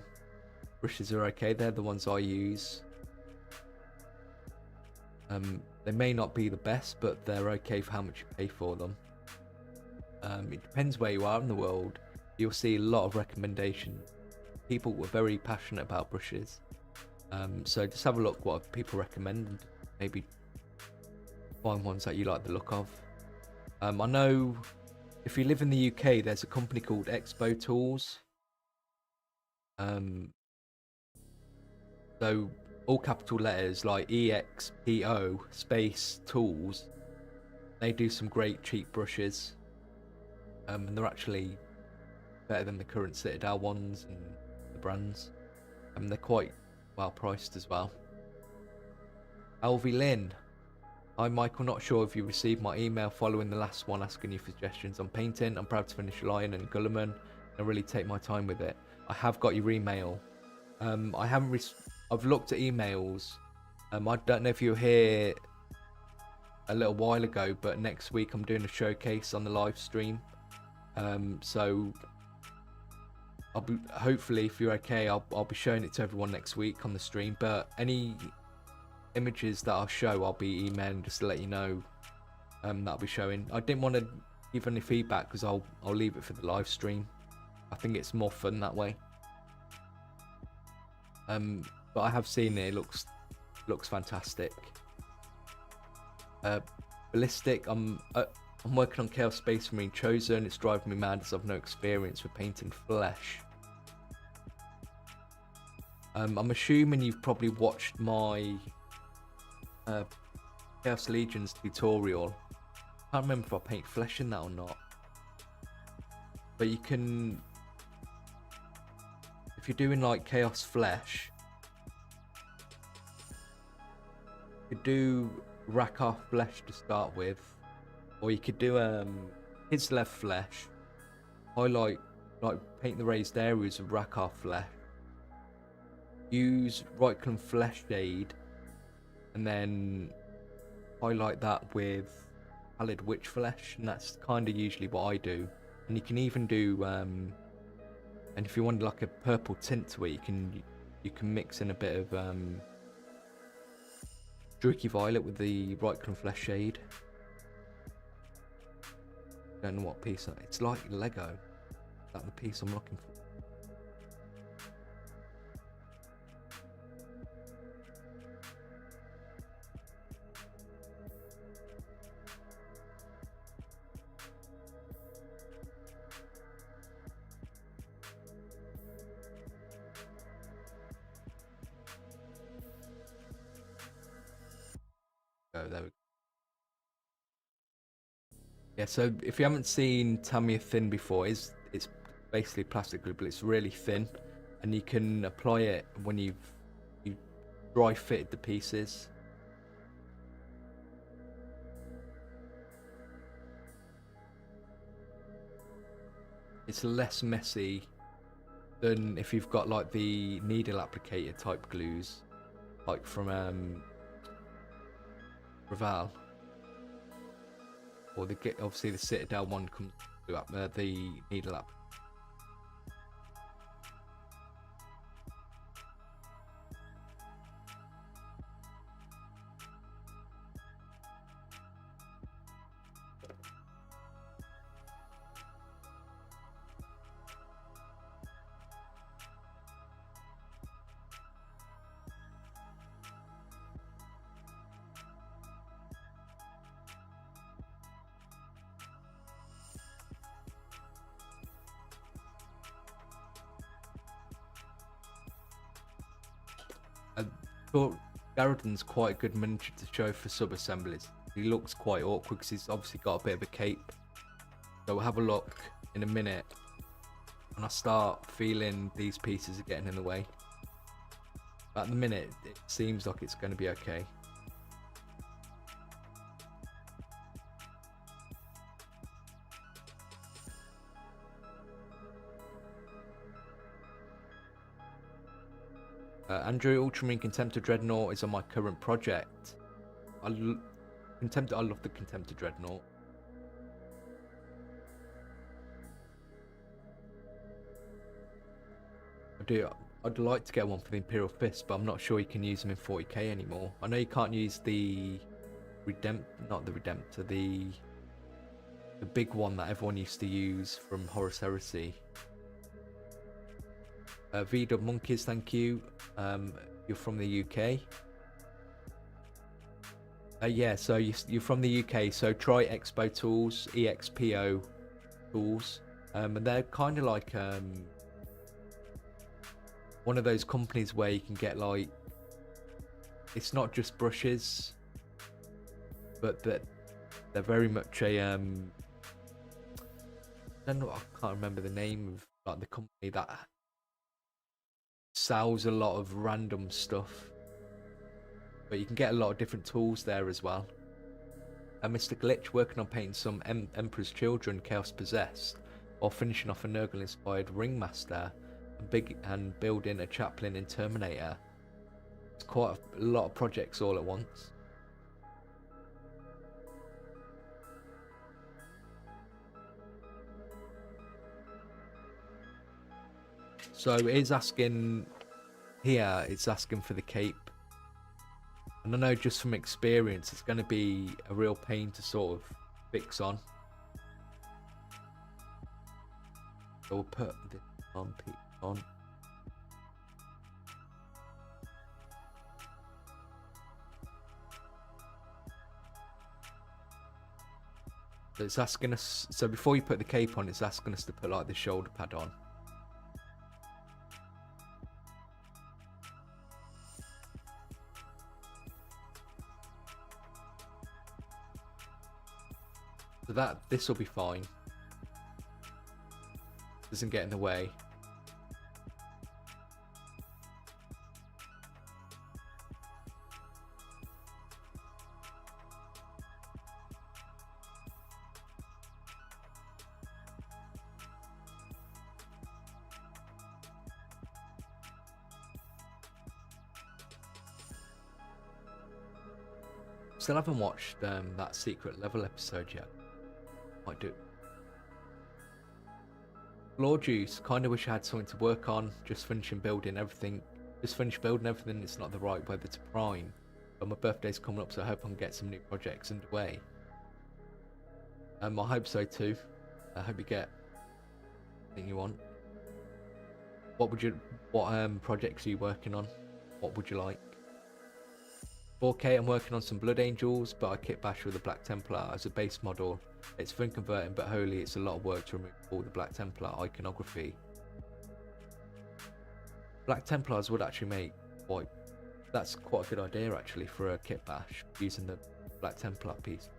brushes are okay, they're the ones I use. They may not be the best, but they're okay for how much you pay for them. It depends where you are in the world. You'll see a lot of recommendations. People were very passionate about brushes. So just have a look what people recommend. Maybe find ones that you like the look of. I know if you live in the UK, there's a company called Expo Tools. So all capital letters like EXPO space tools. They do some great cheap brushes. And they're actually better than the current Citadel ones and the brands. And they're quite well priced as well. LV Lynn. Hi Michael, not sure if you received my email following the last one asking you for suggestions on painting. I'm proud to finish Lion and Gulliman and really take my time with it. I have got your email. I've looked at emails. I don't know if you were here a little while ago, but next week I'm doing a showcase on the live stream. So I'll be, hopefully if you're okay, I'll be showing it to everyone next week on the stream. But any images that I'll show, I'll be emailing just to let you know that I'll be showing. I didn't want to give any feedback because I'll leave it for the live stream. I think it's more fun that way. But I have seen it. It looks fantastic. Ballistic. I'm working on Chaos Space Marine Chosen. It's driving me mad as I've no experience with painting flesh. I'm assuming you've probably watched my Chaos Legions tutorial. I can't remember if I paint flesh in that or not. But you can, if you're doing like Chaos Flesh, you could do Rakar Flesh to start with, or you could do Kislev Flesh, highlight, like paint the raised areas of Rakar Flesh, use Reikland Flesh Shade, and then highlight that with Pallid Witch Flesh, and that's kind of usually what I do. And you can even do, and if you want like a purple tint to it, you can mix in a bit of Druiky Violet with the Reikland Flesh Shade. Don't know what piece it's like Lego. Is that the piece I'm looking for? Oh, there we go. Yeah, so if you haven't seen Tamiya Thin before, it's basically plastic glue, but it's really thin, and you can apply it when you dry fitted the pieces. it's less messy than if you've got like the needle applicator type glues, like from Raval, or obviously the Citadel one comes with the needle app. Tor Garadon's quite a good miniature to show for sub-assemblies. He looks quite awkward because he's obviously got a bit of a cape. So we'll have a look in a minute when I start feeling these pieces are getting in the way. But at the minute, it seems like it's going to be okay. Andrew, Ultramarine Contemptor Dreadnought is on my current project. I love the Contemptor Dreadnought. I'd like to get one for the Imperial Fist, but I'm not sure you can use them in 40k anymore. I know you can't use the the big one that everyone used to use from Horus Heresy. V-Dub Monkeys, thank you. You're from the UK. Yeah, so you're from the UK, so try Expo Tools, EXPO Tools. And they're kind of like one of those companies where you can get like, it's not just brushes, but that they're very much a I can't remember the name of like the company that sells a lot of random stuff, but you can get a lot of different tools there as well. Mr. Glitch working on painting some Emperor's Children Chaos Possessed, while finishing off a Nurgle inspired Ringmaster and building a Chaplain in Terminator. It's quite a lot of projects all at once. So it is asking here, it's asking for the cape. And I know just from experience, it's going to be a real pain to sort of fix on. So we'll put this on, on. So it's asking us, so before you put the cape on, it's asking us to put like the shoulder pad on. So this will be fine. Doesn't get in the way. Still haven't watched that secret level episode yet. Might do. Lord Juice, kind of wish I had something to work on. Just finished building everything. It's not the right weather to prime. But my birthday's coming up, so I hope I can get some new projects underway. I hope so too. I hope you get everything you want. What projects are you working on? What would you like? 4K, I'm working on some Blood Angels, but I kit bash with the Black Templar as a base model. It's fun converting, but holy, it's a lot of work to remove all the Black Templar iconography. Black Templars would actually make that's quite a good idea actually for a kit bash, using the Black Templar piece.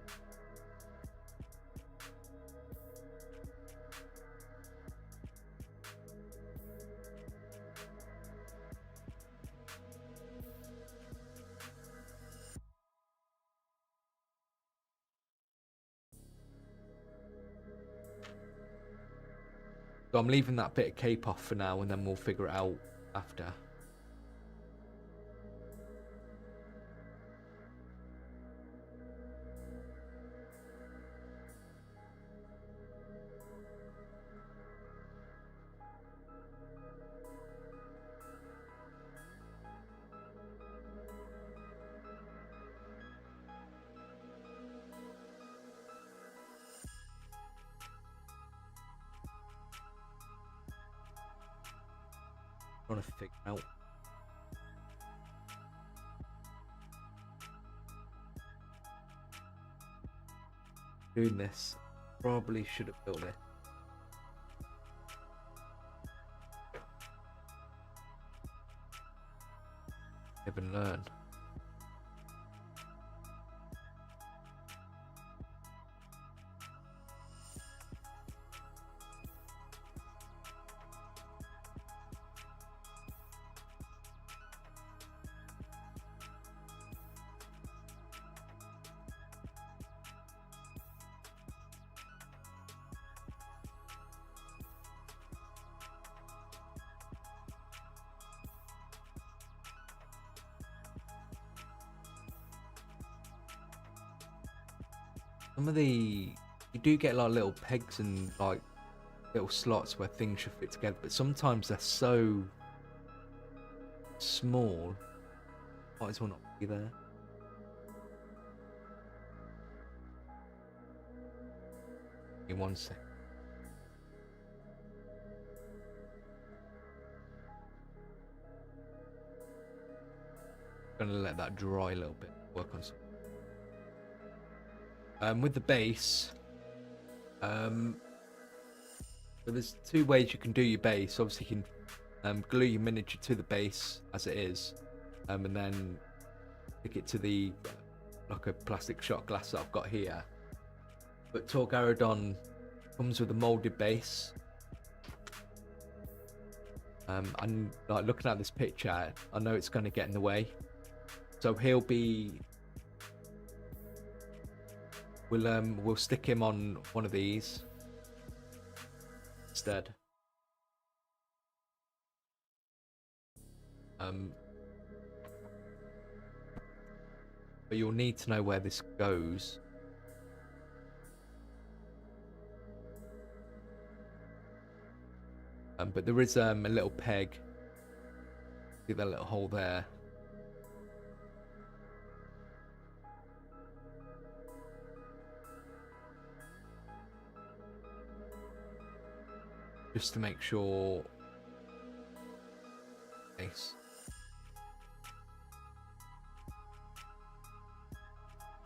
So I'm leaving that bit of cape off for now, and then we'll figure it out after. Trying to figure out. Doing this, probably should have built it. Live and learn. Some of the, you do get like little pegs and like little slots where things should fit together, but sometimes they're so small, might as well not be there. Give me 1 sec. Gonna let that dry a little bit, work on some. With the base, so there's 2 ways you can do your base. Obviously you can glue your miniature to the base as it is, and then stick it to the like a plastic shot glass that I've got here. But Tor Garadon comes with a molded base, and like looking at this picture, I know it's going to get in the way, so he'll be. We'll stick him on one of these instead. But you'll need to know where this goes. But there is a little peg. See that little hole there? Just to make sure. Nice.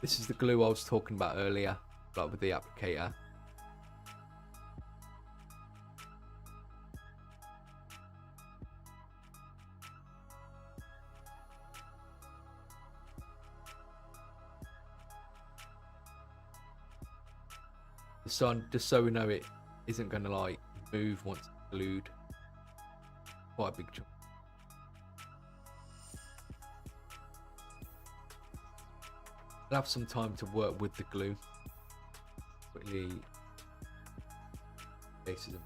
This is the glue I was talking about earlier, like with the applicator. Just so we know it isn't going to like move once it's glued. Quite a big chunk. I'll have some time to work with the glue. Quickly bases them.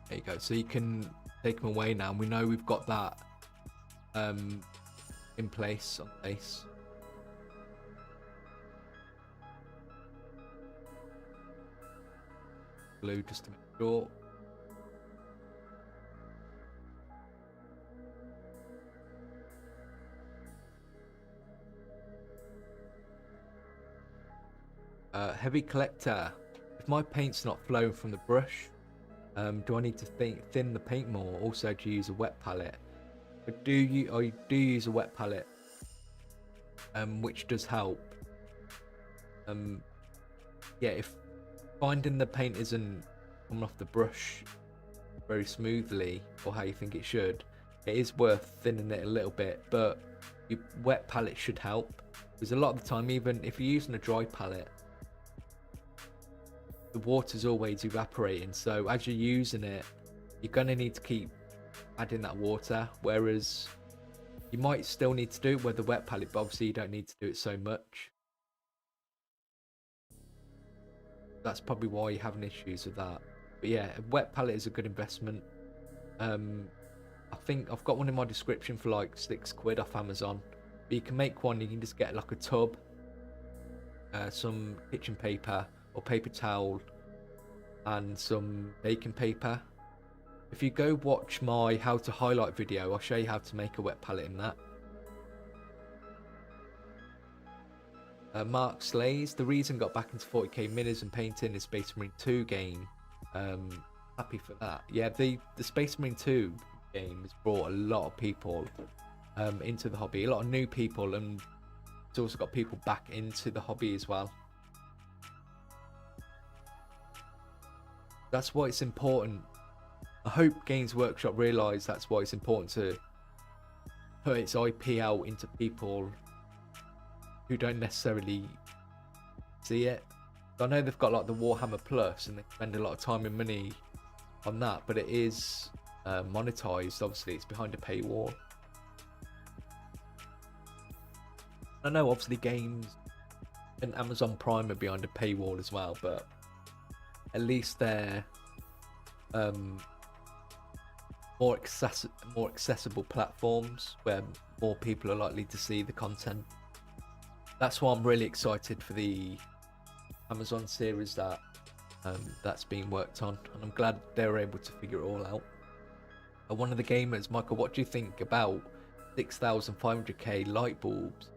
There you go. So you can take them away now. We know we've got that in place on the base. Glue just to make sure. Heavy collector. If my paint's not flowing from the brush, do I need to thin the paint more? Also, do you use a wet palette? But I do use a wet palette, which does help. Yeah, if finding the paint isn't coming off the brush very smoothly or how you think it should, it is worth thinning it a little bit, but your wet palette should help, because a lot of the time, even if you're using a dry palette, the water's always evaporating, so as you're using it, you're going to need to keep adding that water, whereas you might still need to do it with the wet palette, but obviously you don't need to do it so much. That's probably why you're having issues with that. But yeah, a wet palette is a good investment. I think I've got one in my description for like £6 off Amazon. But you can make one, you can just get like a tub, some kitchen paper or paper towel, and some baking paper. If you go watch my how to highlight video, I'll show you how to make a wet palette in that. Mark Slays, the reason got back into 40k minis and painting is Space Marine 2 game. Happy for that. Yeah, the Space Marine 2 game has brought a lot of people into the hobby, a lot of new people, and it's also got people back into the hobby as well. That's why it's important. I hope Games Workshop realise that's why it's important to put its IP out into people who don't necessarily see it. I know they've got like the Warhammer Plus and they spend a lot of time and money on that, but it is monetized. Obviously it's behind a paywall. I know obviously games and Amazon Prime are behind a paywall as well, but at least they're more accessible platforms where more people are likely to see the content. That's why I'm really excited for the Amazon series that that's being worked on, and I'm glad they were able to figure it all out. One of the gamers, Michael, what do you think about 6,500k light bulbs?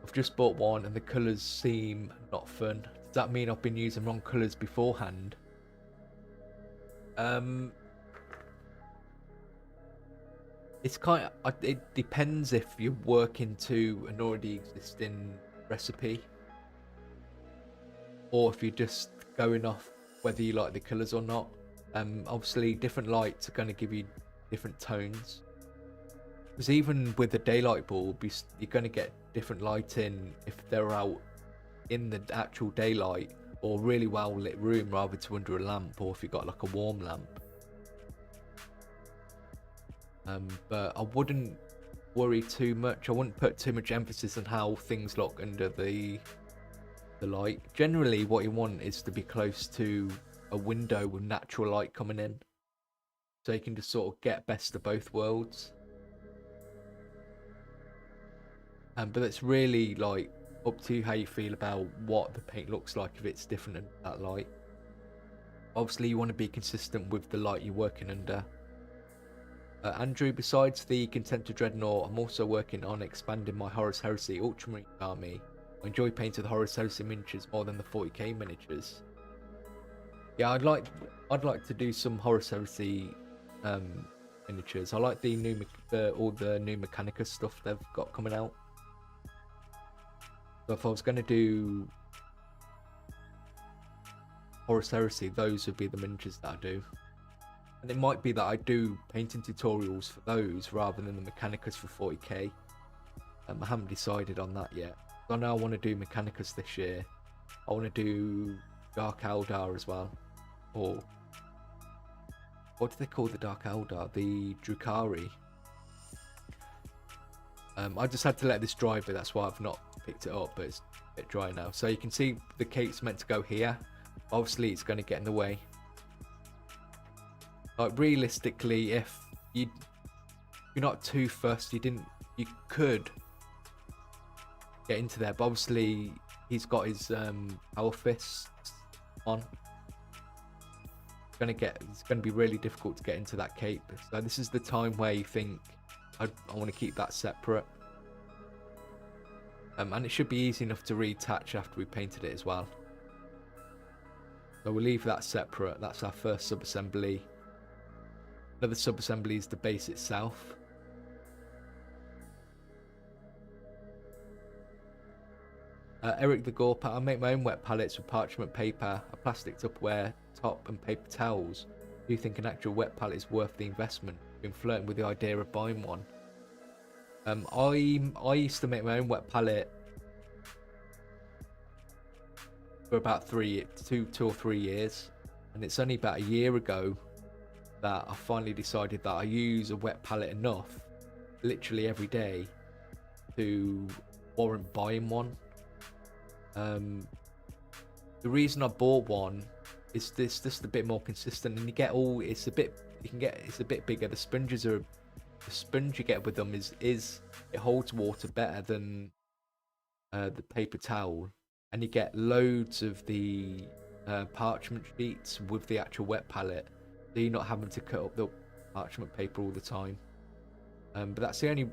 I've just bought one and the colours seem not fun. Does that mean I've been using wrong colours beforehand? It's kind of, it depends if you're working to an already existing recipe, or if you're just going off whether you like the colours or not. Obviously different lights are going to give you different tones, because even with the daylight bulb you're going to get different lighting if they're out in the actual daylight or really well lit room rather to under a lamp, or if you've got like a warm lamp. But I wouldn't worry too much. I wouldn't put too much emphasis on how things look under the light. Generally what you want is to be close to a window with natural light coming in, so you can just sort of get best of both worlds. But it's really like up to you how you feel about what the paint looks like if it's different in that light. Obviously you want to be consistent with the light you're working under. Andrew, besides the Contemptor Dreadnought, I'm also working on expanding my Horus Heresy Ultramarine army. I enjoy painting the Horus Heresy miniatures more than the 40k miniatures. Yeah, I'd like to do some Horus Heresy miniatures. I like the new all the new Mechanicus stuff they've got coming out. So if I was going to do Horus Heresy, those would be the miniatures that I do. And it might be that I do painting tutorials for those rather than the Mechanicus for 40k. I haven't decided on that yet. I know I want to do Mechanicus this year. I want to do Dark Eldar as well. Or what do they call the Dark Eldar? The Drukhari. I just had to let this dry, but that's why I've not picked it up, but it's a bit dry now. So you can see the cape's meant to go here. Obviously it's going to get in the way. Like realistically, if you're not too fussed, you could get into there, but obviously he's got his power fists on. It's gonna be really difficult to get into that cape. So this is the time where you think I want to keep that separate, and it should be easy enough to reattach after we painted it as well. So we'll leave that separate. That's our first sub-assembly. Another sub-assembly is the base itself. Eric the Gorpa, I make my own wet palettes with parchment paper, a plastic Tupperware top and paper towels. Do you think an actual wet palette is worth the investment? I've been flirting with the idea of buying one. I used to make my own wet palette for about 2 or 3 years, and it's only about a year ago that I finally decided that I use a wet palette enough, literally every day, to warrant buying one. The reason I bought one is this just a bit more consistent, and it's a bit bigger. The sponge you get with them is it holds water better than the paper towel, and you get loads of the parchment sheets with the actual wet palette, so you're not having to cut up the parchment paper all the time. But that's the only.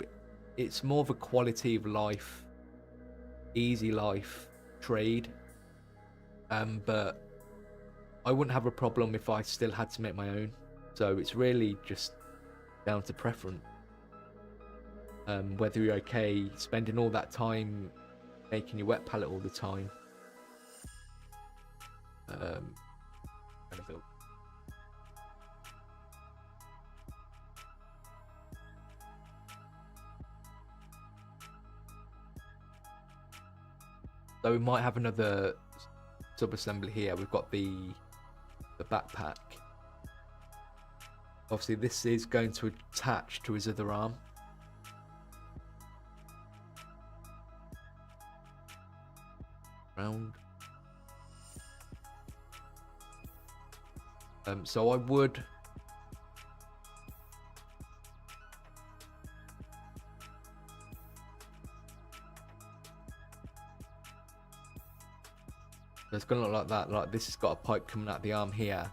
It's more of a quality of life, easy life trade. But I wouldn't have a problem if I still had to make my own. So it's really just down to preference. Whether you're okay spending all that time making your wet palette all the time. So we might have another sub-assembly here. We've got the backpack. Obviously this is going to attach to his other arm. Round. So I would it's going to look like that. Like this has got a pipe coming out the arm here,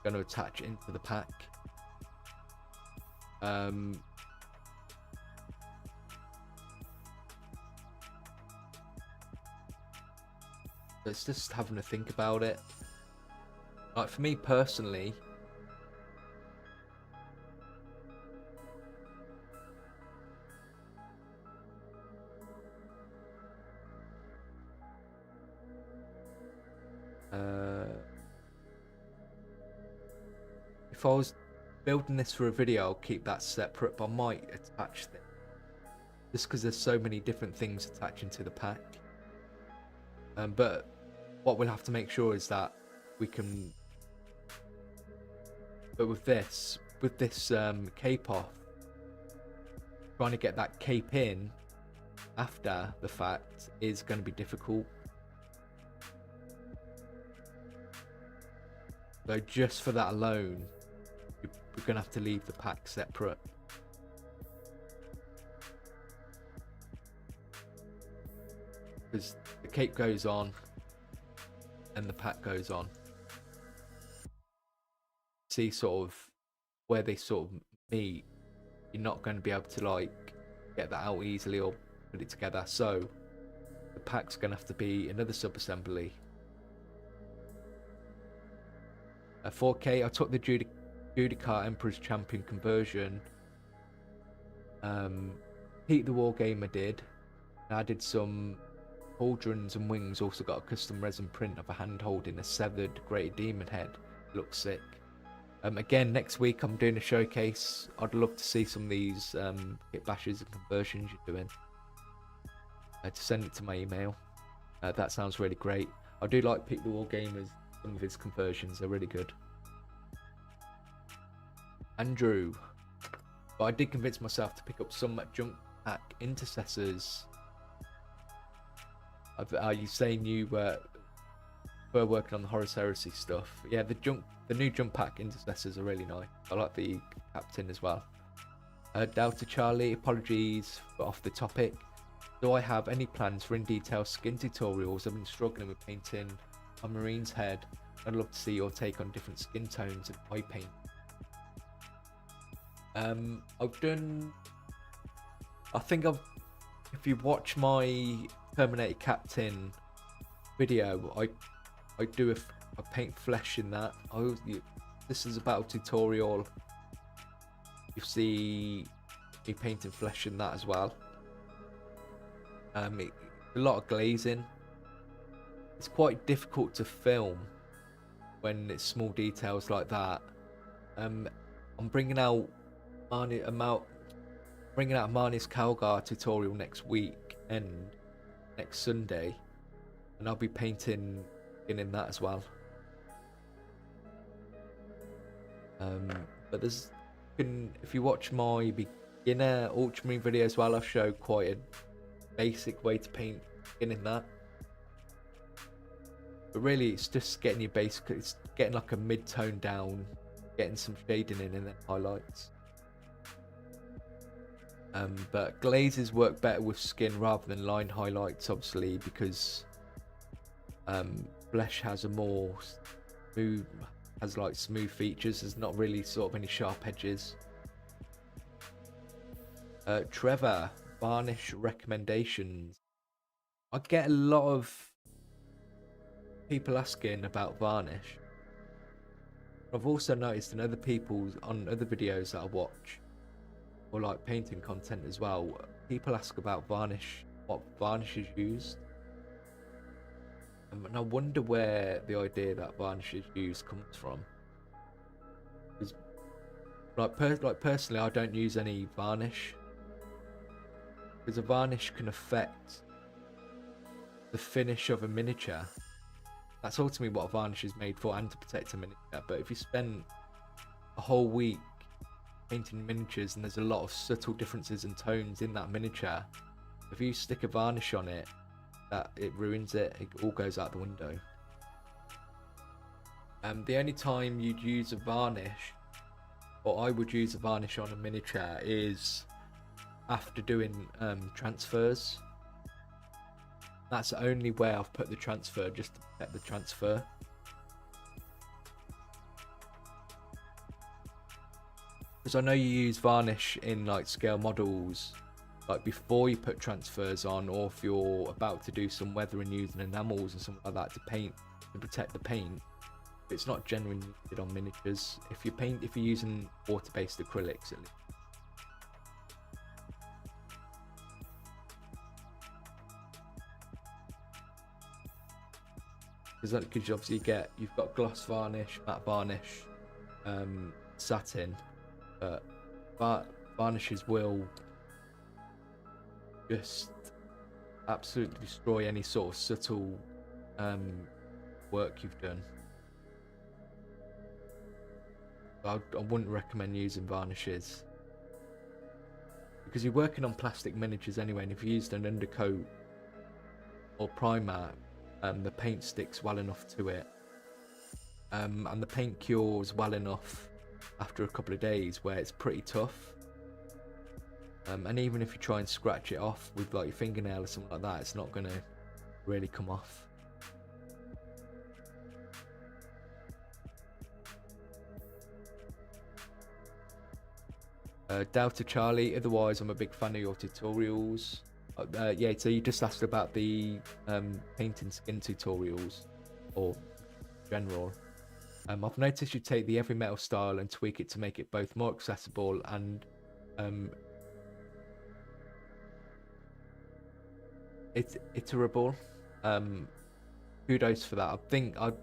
going to attach into the pack. It's just having to think about it. Like for me personally, if I was building this for a video, I'll keep that separate, but I might attach them just because there's so many different things attaching to the pack. But what we'll have to make sure is that we can. But with this cape off, trying to get that cape in after the fact is going to be difficult. So just for that alone, we're going to have to leave the pack separate. Because the cape goes on and the pack goes on. See sort of where they sort of meet, you're not going to be able to like get that out easily or put it together. So the pack's going to have to be another sub-assembly. 4K, I took the Judicar Emperor's Champion conversion. Pete the Wargamer did. And I did some pauldrons and wings. Also got a custom resin print of a hand holding a severed Great Demon head. Looks sick. Again, next week I'm doing a showcase. I'd love to see some of these kit bashes and conversions you're doing. To send it to my email. That sounds really great. I do like Pete the Wargamer's. Some of his conversions are really good. Andrew. But I did convince myself to pick up some junk pack intercessors. Are you saying you were working on the Horus Heresy stuff? Yeah, the new jump pack intercessors are really nice. I like the captain as well. Delta Charlie, apologies for off the topic. Do I have any plans for in detail skin tutorials? I've been struggling with painting a marine's head. I'd love to see your take on different skin tones and eye paint. If you watch my Terminator Captain video, I paint flesh in that. This is a battle tutorial. You see me painting flesh in that as well. A lot of glazing. It's quite difficult to film when it's small details like that. I'm bringing out Marnie's Calgar tutorial next week and next Sunday, and I'll be painting skinning that as well. But there's, if you watch my beginner ultramarine video as well, I've showed quite a basic way to paint skinning that. But really, it's just getting your base, it's getting like a mid-tone down, getting some shading in, and then highlights. But glazes work better with skin rather than line highlights, obviously, because flesh has a more smooth, has like smooth features. There's not really sort of any sharp edges. Trevor, varnish recommendations. I get a lot of people asking about varnish. I've also noticed in other people's, on other videos that I watch, or like painting content as well, people ask about varnish, what varnish is used. And I wonder where the idea that varnish is used comes from. Because like personally, I don't use any varnish, because a varnish can affect the finish of a miniature. That's ultimately what a varnish is made for, and to protect a miniature. But if you spend a whole week painting miniatures and there's a lot of subtle differences in tones in that miniature, if you stick a varnish on it, it ruins it. It all goes out the window. The only time you'd use a varnish, or I would use a varnish on a miniature, is after doing transfers. That's the only way I've put the transfer, just to protect the transfer. Because I know you use varnish in like scale models, like before you put transfers on, or if you're about to do some weathering using enamels and something like that to paint, to protect the paint. But it's not generally needed on miniatures. If you're using water-based acrylics at least. Because obviously you've got gloss varnish, matte varnish, satin, but varnishes will just absolutely destroy any sort of subtle work you've done. I wouldn't recommend using varnishes, because you're working on plastic miniatures anyway, and if you used an undercoat or primer, the paint sticks well enough to it, and the paint cures well enough after a couple of days where it's pretty tough, and even if you try and scratch it off with like your fingernail or something like that, it's not going to really come off. Delta Charlie, otherwise I'm a big fan of your tutorials. Yeah, so you just asked about the painting skin tutorials, or general. I've noticed you take the heavy metal style and tweak it to make it both more accessible and it's iterable. Kudos for that. I think I'm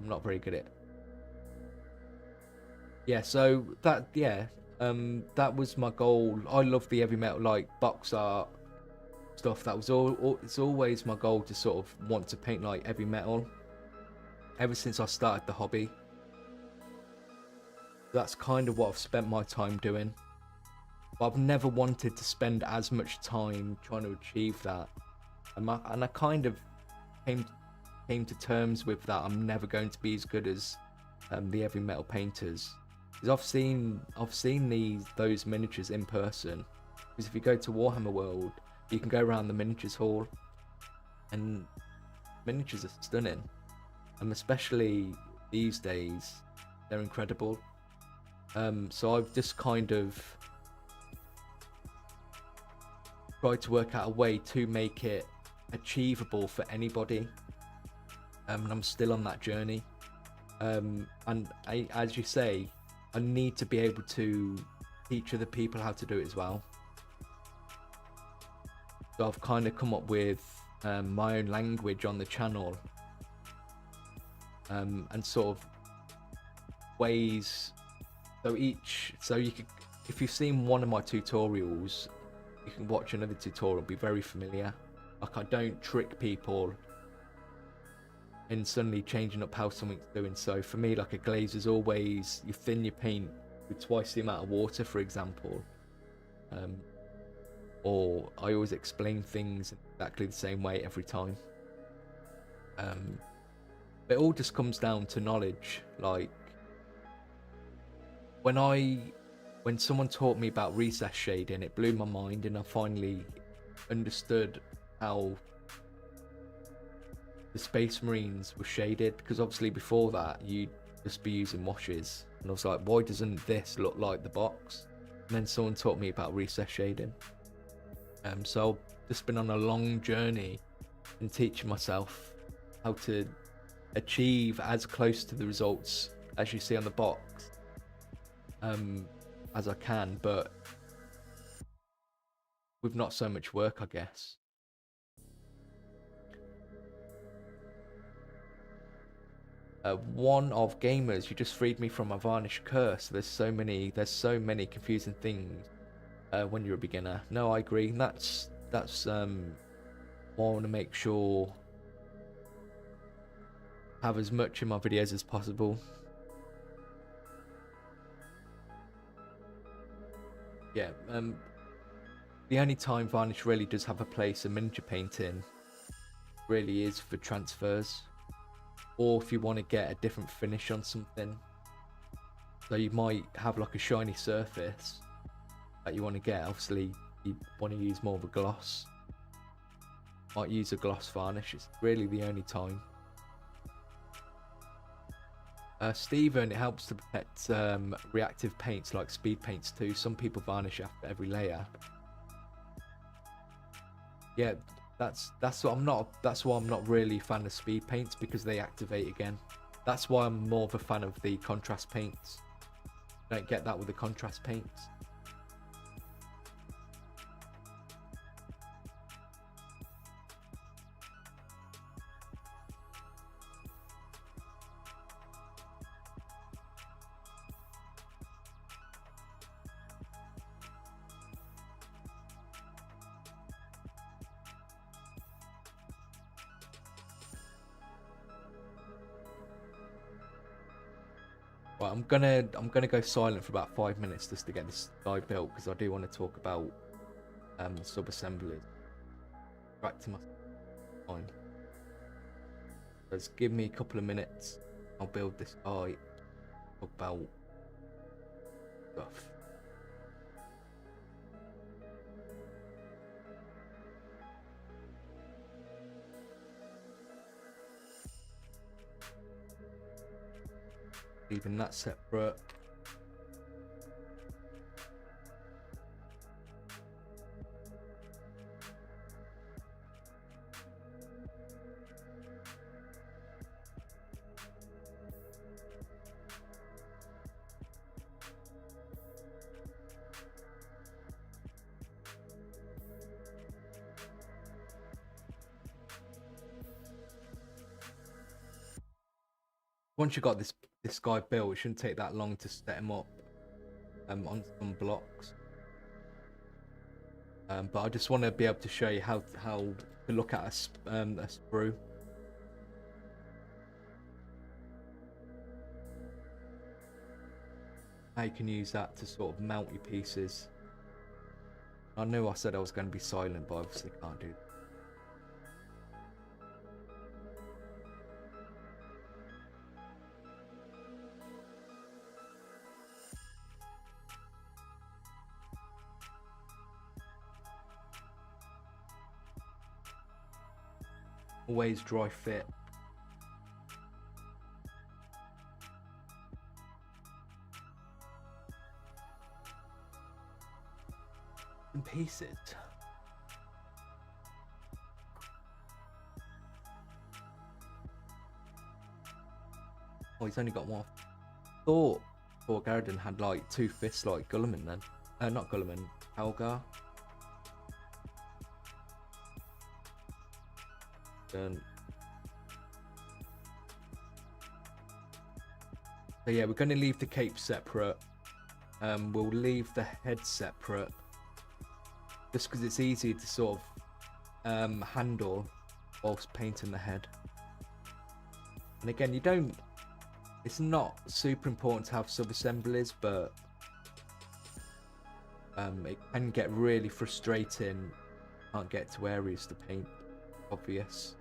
not very good at it. Yeah, so that that was my goal. I love the heavy metal, like box art stuff. That was it's always my goal to sort of want to paint like heavy metal ever since I started the hobby. That's kind of what I've spent my time doing, but I've never wanted to spend as much time trying to achieve that, and I kind of came to terms with that. I'm never going to be as good as the heavy metal painters. Because I've seen those miniatures in person. Because if you go to Warhammer World, you can go around the miniatures hall, and miniatures are stunning. And especially these days, they're incredible. So I've just kind of tried to work out a way to make it achievable for anybody. And I'm still on that journey. And as you say, I need to be able to teach other people how to do it as well. So I've kind of come up with my own language on the channel, and sort of ways. So you could, if you've seen one of my tutorials, you can watch another tutorial, be very familiar. Like, I don't trick people and suddenly changing up how something's doing. So for me, like a glaze is always, you thin your paint with twice the amount of water, for example. Or I always explain things exactly the same way every time. It all just comes down to knowledge. Like when someone taught me about recess shading, it blew my mind, and I finally understood how the Space Marines were shaded, because obviously before that you'd just be using washes, and I was like, why doesn't this look like the box? And then someone taught me about recess shading. So I've just been on a long journey in teaching myself how to achieve as close to the results as you see on the box as I can, but with not so much work, I guess. One of gamers, you just freed me from a Varnish curse. There's so many confusing things when you're a beginner. No, I agree. That's why I want to make sure have as much in my videos as possible. Yeah, the only time Varnish really does have a place in miniature painting really is for transfers, or if you want to get a different finish on something. So you might have like a shiny surface that you want to get. Obviously you want to use more of a gloss, might use a gloss varnish. It's really the only time. Stephen, it helps to protect reactive paints like speed paints too. Some people varnish after every layer. Yeah, that's what I'm not. That's why I'm not really a fan of speed paints, because they activate again. That's why I'm more of a fan of the contrast paints. Don't get that with the contrast paints. Right, I'm gonna go silent for about 5 minutes just to get this guy built, because I do want to talk about sub-assemblies. Back to my mind. Just give me a couple of minutes. I'll build this guy. Talk about stuff. Leaving that separate. Once you've got this guy built, it shouldn't take that long to set him up on some blocks. But I just want to be able to show you how to look at a sprue. How you can use that to sort of mount your pieces. I know I said I was going to be silent, but obviously can't do that. Always dry fit. In pieces. Oh, he's only got one. Thought Tor Garadon had like 2 fists like Gulliman then. Not Gulliman, Algar. So yeah, we're going to leave the cape separate. We'll leave the head separate, just because it's easier to sort of handle whilst painting the head. And again, it's not super important to have sub-assemblies, but it can get really frustrating. Can't get to areas to paint. Obvious.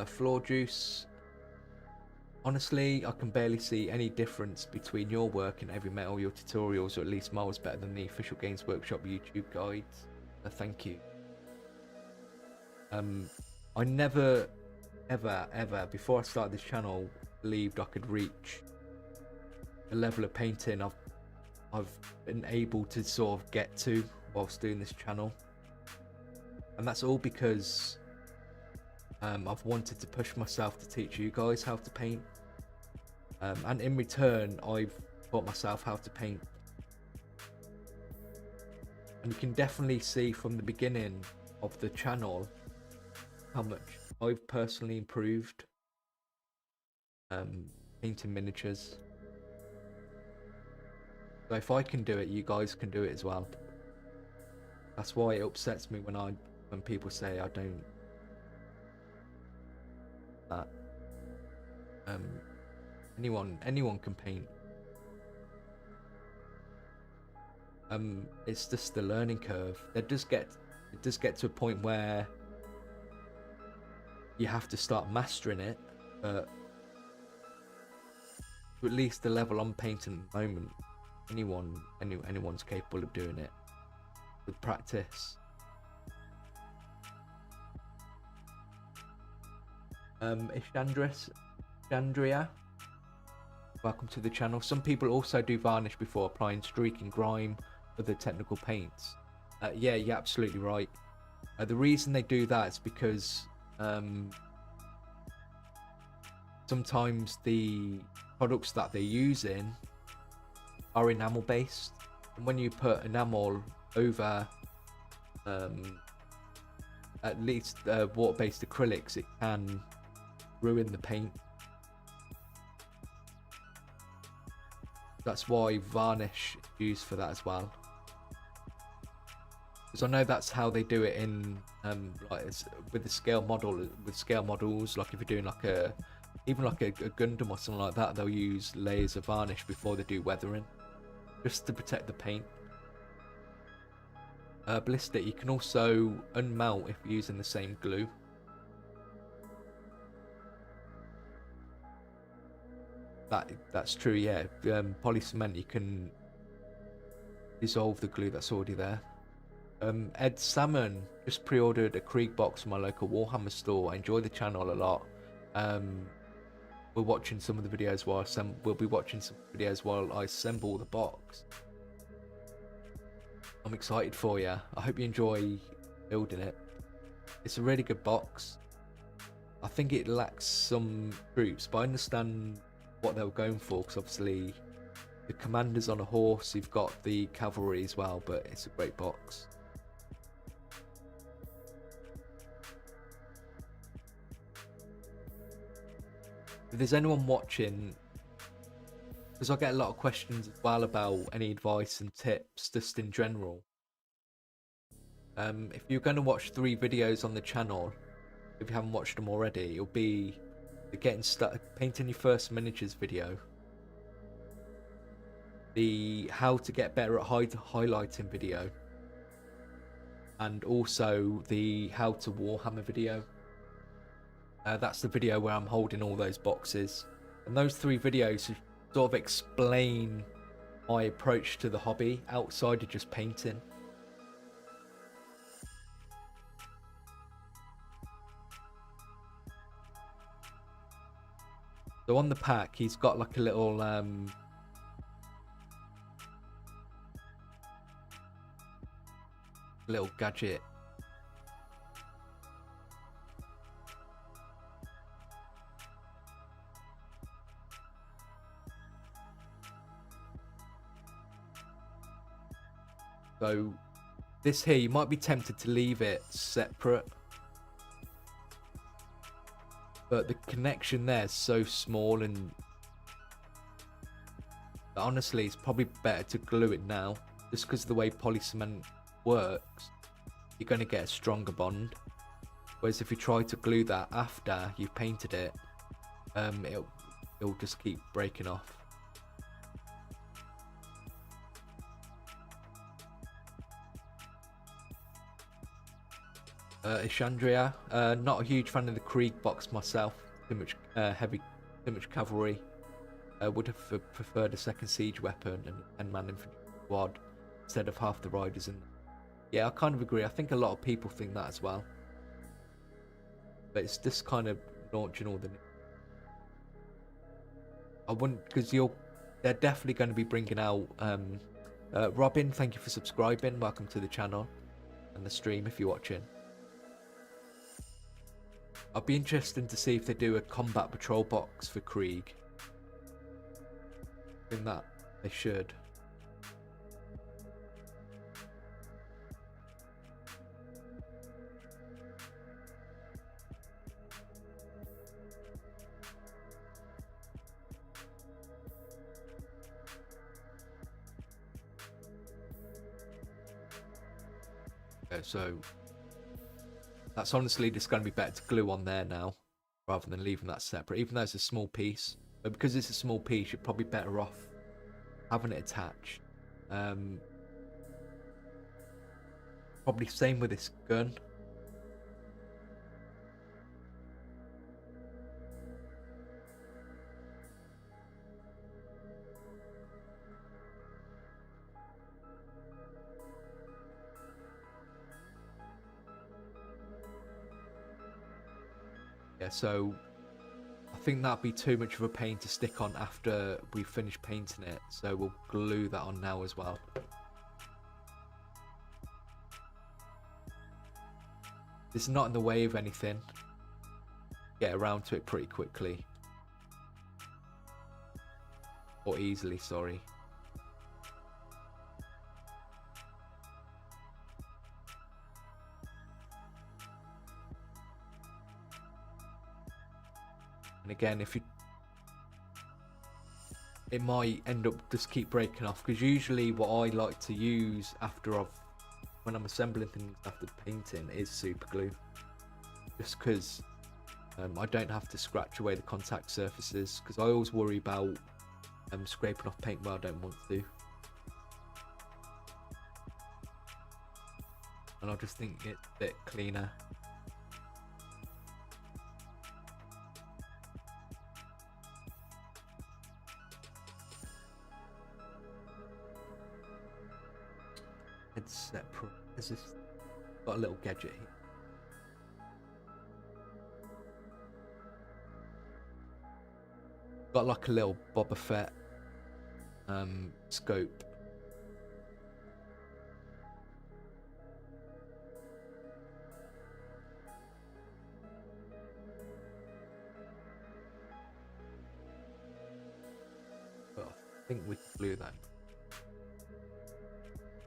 Floor juice. Honestly, I can barely see any difference between your work in Heavy Metal. Your tutorials are at least miles better than the official Games Workshop YouTube guides. Thank you. I never, ever, before I started this channel, believed I could reach the level of painting I've been able to sort of get to whilst doing this channel. And that's all because I've wanted to push myself to teach you guys how to paint, and in return I've taught myself how to paint. And you can definitely see from the beginning of the channel how much I've personally improved painting miniatures. So if I can do it, you guys can do it as well. That's why it upsets me when people say I don't. That anyone can paint. It's just the learning curve. It does get to a point where you have to start mastering it, but to at least the level I'm painting at the moment, anyone's capable of doing it with practice. Ishandria, welcome to the channel. Some people also do varnish before applying streak and grime or the technical paints. Yeah, you're absolutely right. The reason they do that is because sometimes the products that they're using are enamel based, and when you put enamel over at least water based acrylics, it can ruin the paint. That's why varnish is used for that as well, because I know that's how they do it in like with the scale models. Like if you're doing like even like a Gundam or something like that, they'll use layers of varnish before they do weathering, just to protect the paint. Ballistic, you can also unmelt if you're using the same glue. That's true, yeah. Poly cement, you can dissolve the glue that's already there. Ed Salmon just pre-ordered a Krieg box from my local Warhammer store. I enjoy the channel a lot. We're watching some of the videos while we'll be watching some videos while I assemble the box. I'm excited for you. I hope you enjoy building it. It's a really good box. I think it lacks some troops, but I understand what they were going for, because obviously the commander's on a horse, you've got the cavalry as well, but it's a great box. If there's anyone watching, because I get a lot of questions as well about any advice and tips just in general. If you're going to watch 3 videos on the channel, if you haven't watched them already, it'll be the getting started painting your first miniatures video, the how to get better at highlighting video, and also the how to Warhammer video. That's the video where I'm holding all those boxes, and those 3 videos sort of explain my approach to the hobby outside of just painting. So on the pack, he's got like a little gadget. So this here, you might be tempted to leave it separate, but the connection there is so small, and But honestly, it's probably better to glue it now, just because of the way poly cement works. You're going to get a stronger bond. Whereas if you try to glue that after you've painted it, it'll just keep breaking off. Ishandria, not a huge fan of the Krieg box myself. Too much too much cavalry. Would have preferred a second siege weapon and 10-man infantry squad instead of half the riders. And yeah, I kind of agree. I think a lot of people think that as well. But it's just kind of launching all the. I wouldn't, because they're definitely going to be bringing out. Robin, thank you for subscribing. Welcome to the channel and the stream if you're watching. I'd be interested to see if they do a combat patrol box for Krieg. I think that they should. Okay, so that's honestly just going to be better to glue on there now rather than leaving that separate, even though it's a small piece. But because it's a small piece, you're probably better off having it attached. Probably same with this gun. Yeah, so I think that'd be too much of a pain to stick on after we finish painting it, so we'll glue that on now as well. This is not in the way of anything. Get around to it pretty quickly. Or easily, sorry. And again, it might end up just keep breaking off, because usually what I like to use when I'm assembling things after painting is super glue, just because I don't have to scratch away the contact surfaces, because I always worry about scraping off paint where I don't want to, and I just think it's a bit cleaner. Headset pro. Is this got a little gadget here? Got like a little Boba Fett scope. But I think we can glue that.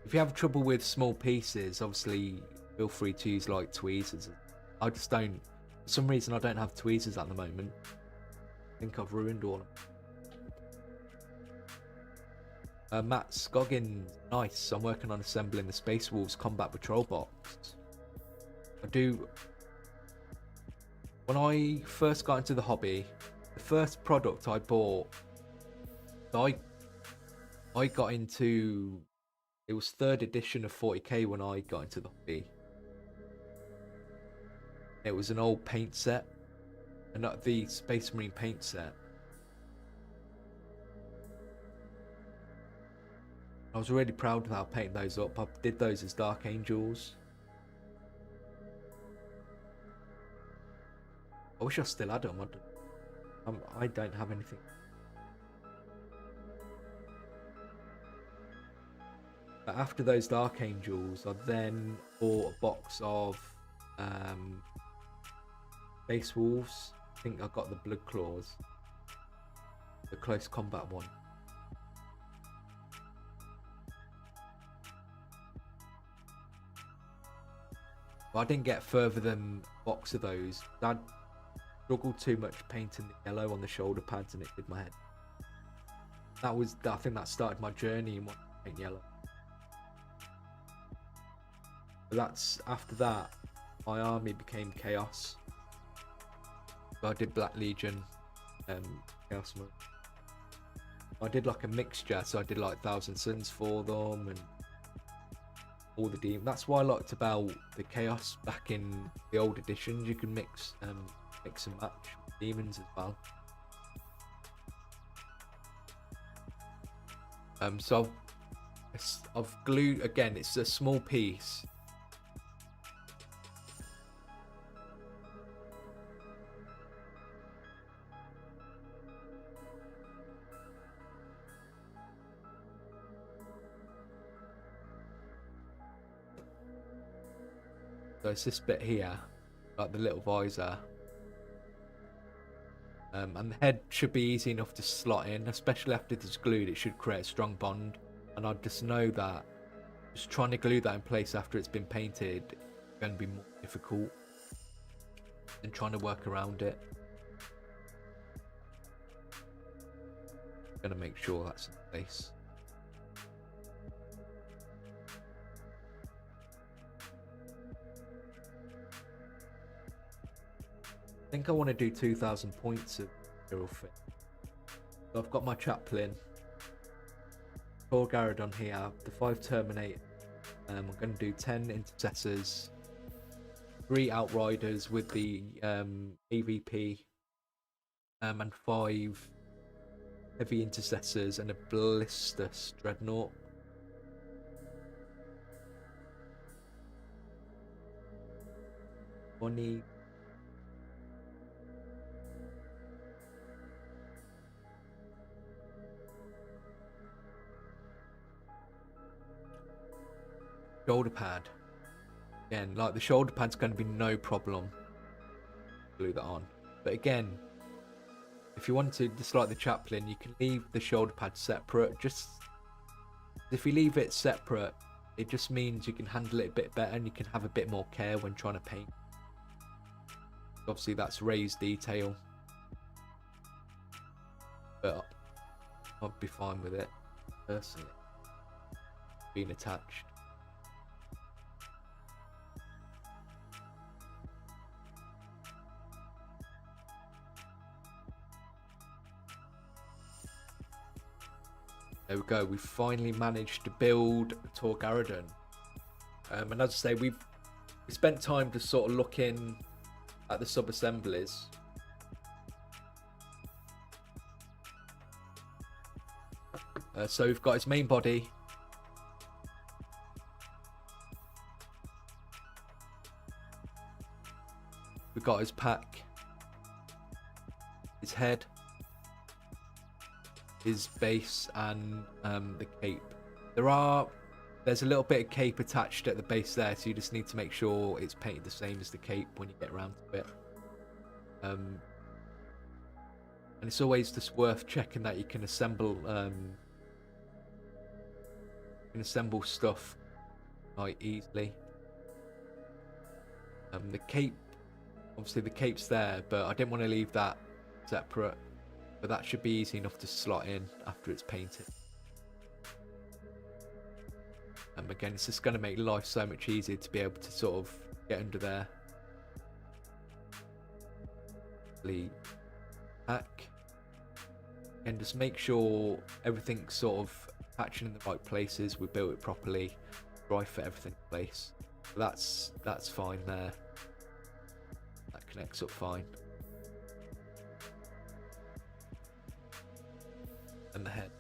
If you have trouble with small pieces, obviously feel free to use like tweezers. I just don't, for some reason I don't have tweezers at the moment. I think I've ruined all of them. Matt Scoggins, nice. I'm working on assembling the Space Wolves combat patrol box. When I first got into the hobby, the first product I bought, I got into, it was 3rd edition of 40k when I got into the hobby. It was an old paint set, and not the Space Marine paint set. I was really proud of how I painted those up. I did those as Dark Angels. I wish I still had them. I don't have anything. But after those Dark Angels, I then bought a box of Space Wolves. I think I got the Blood Claws, the close combat one. But I didn't get further than a box of those. I struggled too much painting the yellow on the shoulder pads and it did my head. I think that started my journey in paint yellow. But that's after that, my army became chaos. So I did Black Legion, Chaos Mode. I did like a mixture, so I did like Thousand Suns for them and all the demons. That's what I liked about the Chaos back in the old editions. You can mix and match demons as well. So I've glued again. It's a small piece. So it's this bit here, like the little visor. And the head should be easy enough to slot in, especially after it's glued. It should create a strong bond. And I just know that just trying to glue that in place after it's been painted is going to be more difficult than trying to work around it. I'm going to make sure that's in place. I think I want to do 2,000 points of Imperial fit. So I've got my chaplain, Tor Garadon here, the 5 Terminator. I'm going to do 10 intercessors, 3 outriders with the AVP, and 5 heavy intercessors and a ballistus dreadnought. Bonnie. Shoulder pad. Again, like the shoulder pad's going to be no problem. Glue that on. But again, if you want to, just like the chaplain, you can leave the shoulder pad separate. Just if you leave it separate, it just means you can handle it a bit better and you can have a bit more care when trying to paint. Obviously, that's raised detail, but I'll be fine with it personally. Being attached. There we go, we finally managed to build Tor Garadon. And as I say, we spent time to sort of look in at the sub-assemblies. So we've got his main body. We've got his pack. His head. His base and the cape. There's a little bit of cape attached at the base there, so you just need to make sure it's painted the same as the cape when you get around to it. And it's always just worth checking that you can assemble stuff quite easily. The cape, obviously the cape's there, but I didn't want to leave that separate. But that should be easy enough to slot in after it's painted. And again, it's just going to make life so much easier to be able to sort of get under there. Pack. And just make sure everything's sort of patching in the right places. We built it properly. Dry fit everything in place. So that's fine there. That connects up fine. And the head.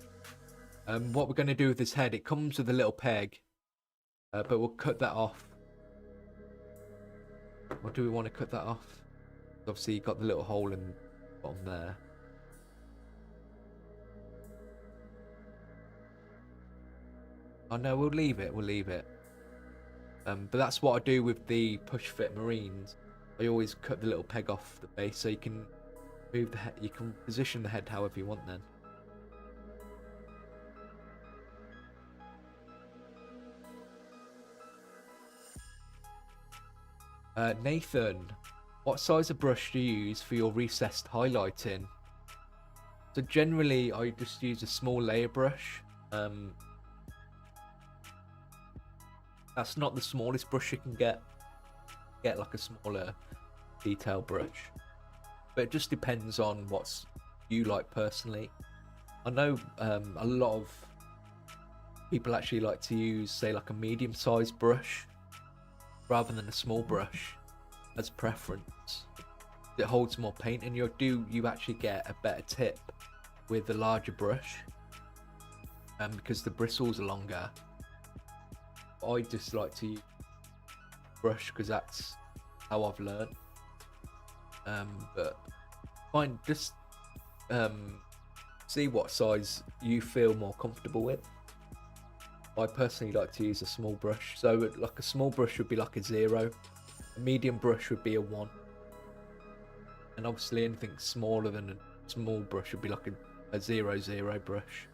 What we're going to do with this head, it comes with a little peg, but we'll cut that off. Or do we want to cut that off? Obviously you've got the little hole in the bottom there. Oh no, we'll leave it, but that's what I do with the push fit marines. I always cut the little peg off the base, so you can move the head, you can position the head however you want then. Nathan, what size of brush do you use for your recessed highlighting? So generally I just use a small layer brush. That's not the smallest brush you can get like a smaller detail brush, but it just depends on what's you like personally. I know a lot of people actually like to use, say, like a medium-sized brush rather than a small brush as preference. It holds more paint, and you actually get a better tip with the larger brush, because the bristles are longer. I just like to use brush because that's how I've learned. But fine, just see what size you feel more comfortable with. I personally like to use a small brush, so like a small brush would be like a 0, a medium brush would be a 1, and obviously anything smaller than a small brush would be like a 0 brush.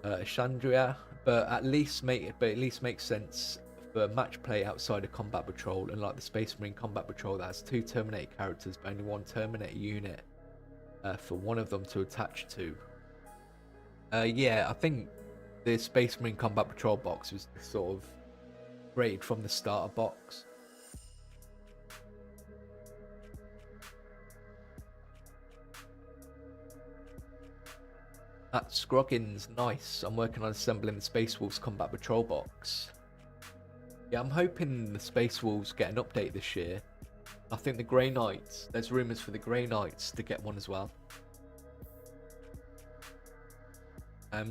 Chandria, but at least makes sense for match play outside of Combat Patrol, and like the Space Marine Combat Patrol that has 2 Terminator characters but only 1 Terminator unit for one of them to attach to. Yeah, I think the Space Marine Combat Patrol box was sort of created from the starter box. That Scroggin's nice. I'm working on assembling the Space Wolves Combat Patrol box. Yeah, I'm hoping the Space Wolves get an update this year. I think the Grey Knights, there's rumours for the Grey Knights to get one as well.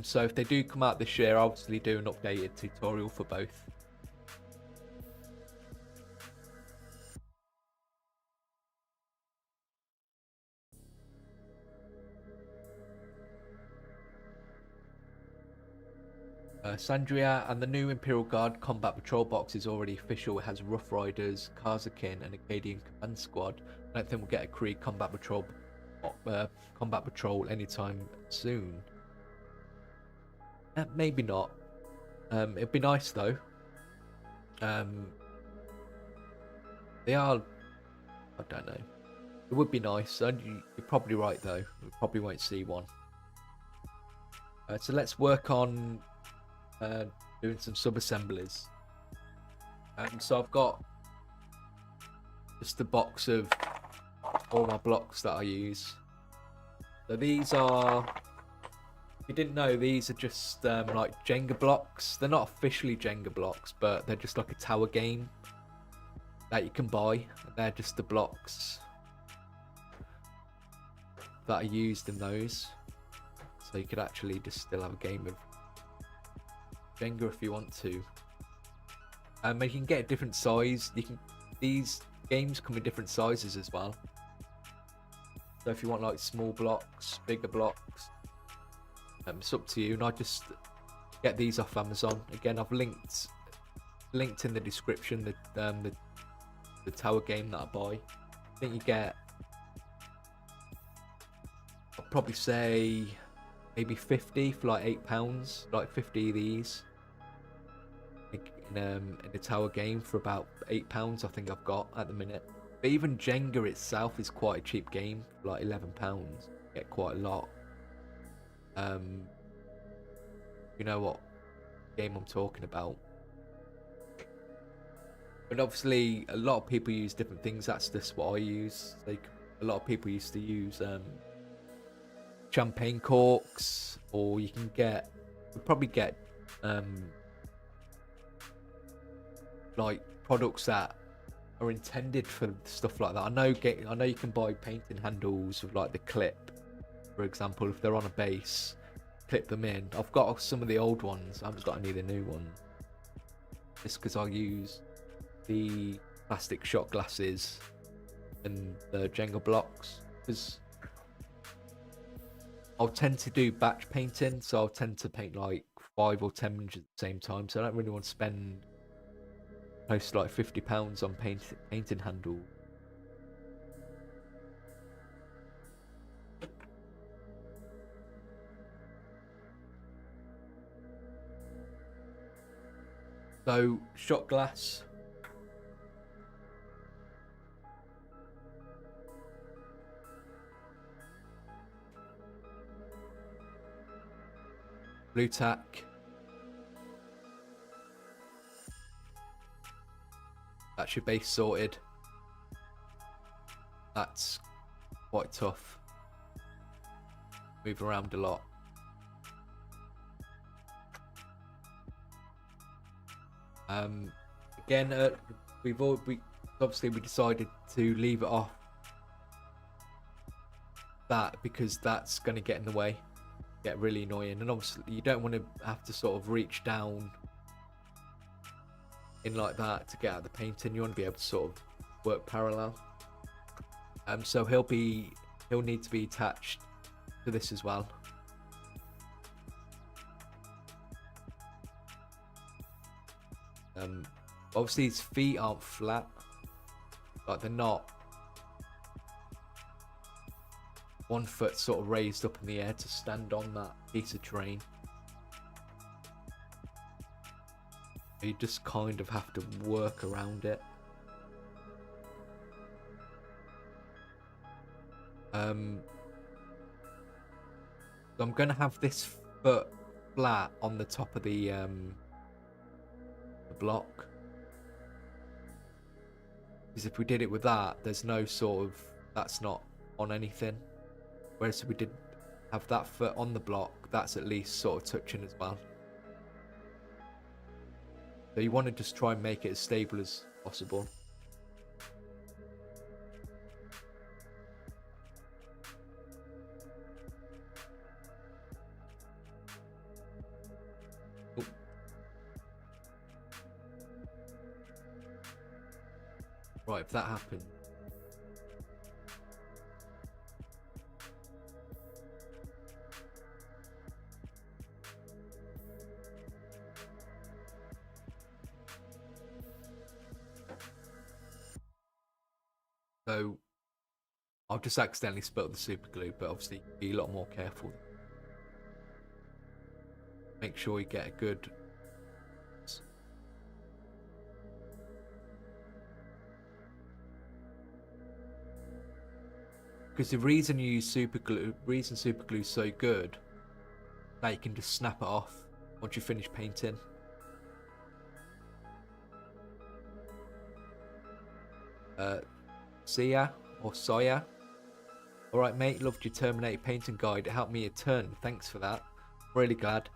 So if they do come out this year, I'll obviously do an updated tutorial for both. Sandria, and the new Imperial Guard Combat Patrol box is already official. It has Rough Riders, Karzakin, and Acadian Command Squad. I don't think we'll get a Kree Combat Patrol anytime soon. Maybe not. It'd be nice though. They are. I don't know. It would be nice. You're probably right though. We probably won't see one. So let's work on doing some sub-assemblies. So I've got just a box of all my blocks that I use. So these are, if you didn't know, these are just like Jenga blocks. They're not officially Jenga blocks, but they're just like a tower game that you can buy. They're just the blocks that are used in those. So you could actually just still have a game of Jenga if you want to. And you can get a different size. These games come in different sizes as well. So if you want like small blocks, bigger blocks, it's up to you. And I just get these off Amazon. Again, I've linked in the description the tower game that I buy. I think you get, I'll probably say maybe 50 for like £8, like 50 of these in the tower game for about £8. I think I've got at the minute. But even Jenga itself is quite a cheap game, like £11. You get quite a lot. You know what game I'm talking about. But obviously a lot of people use different things. That's just what I use. Like a lot of people used to use champagne corks, or you can probably get like products that are intended for stuff like that. I know you can buy painting handles with like the clip, for example. If they're on a base, clip them in. I've got some of the old ones. I haven't got any of the new ones, just because I use the plastic shot glasses and the Jenga blocks, because I'll tend to do batch painting, so I'll tend to paint like 5 or 10 images at the same time, so I don't really want to spend close to like £50 on painting handle. So shot glass. Blue tack. That's your base sorted. That's quite tough. Move around a lot. Again, we obviously decided to leave it off that because that's going to get in the way, get really annoying, and obviously you don't want to have to sort of reach down in like that to get out the painting. You want to be able to sort of work parallel. So he'll need to be attached to this as well. Obviously his feet aren't flat, like they're not. One foot sort of raised up in the air to stand on that piece of terrain. You just kind of have to work around it. So I'm gonna have this foot flat on the top of the block, because if we did it with that, there's no sort of, that's not on anything. Whereas if we did have that foot on the block, that's at least sort of touching as well. So you want to just try and make it as stable as possible. Ooh. Right, if that happened. So I've just accidentally spilt the super glue, but obviously be a lot more careful. Make sure you get a good because the reason you use super glue, super glue is so good, that you can just snap it off once you finish painting. Sia or Soya. Alright mate, loved your Terminator painting guide. It helped me a ton. Thanks for that. Really glad.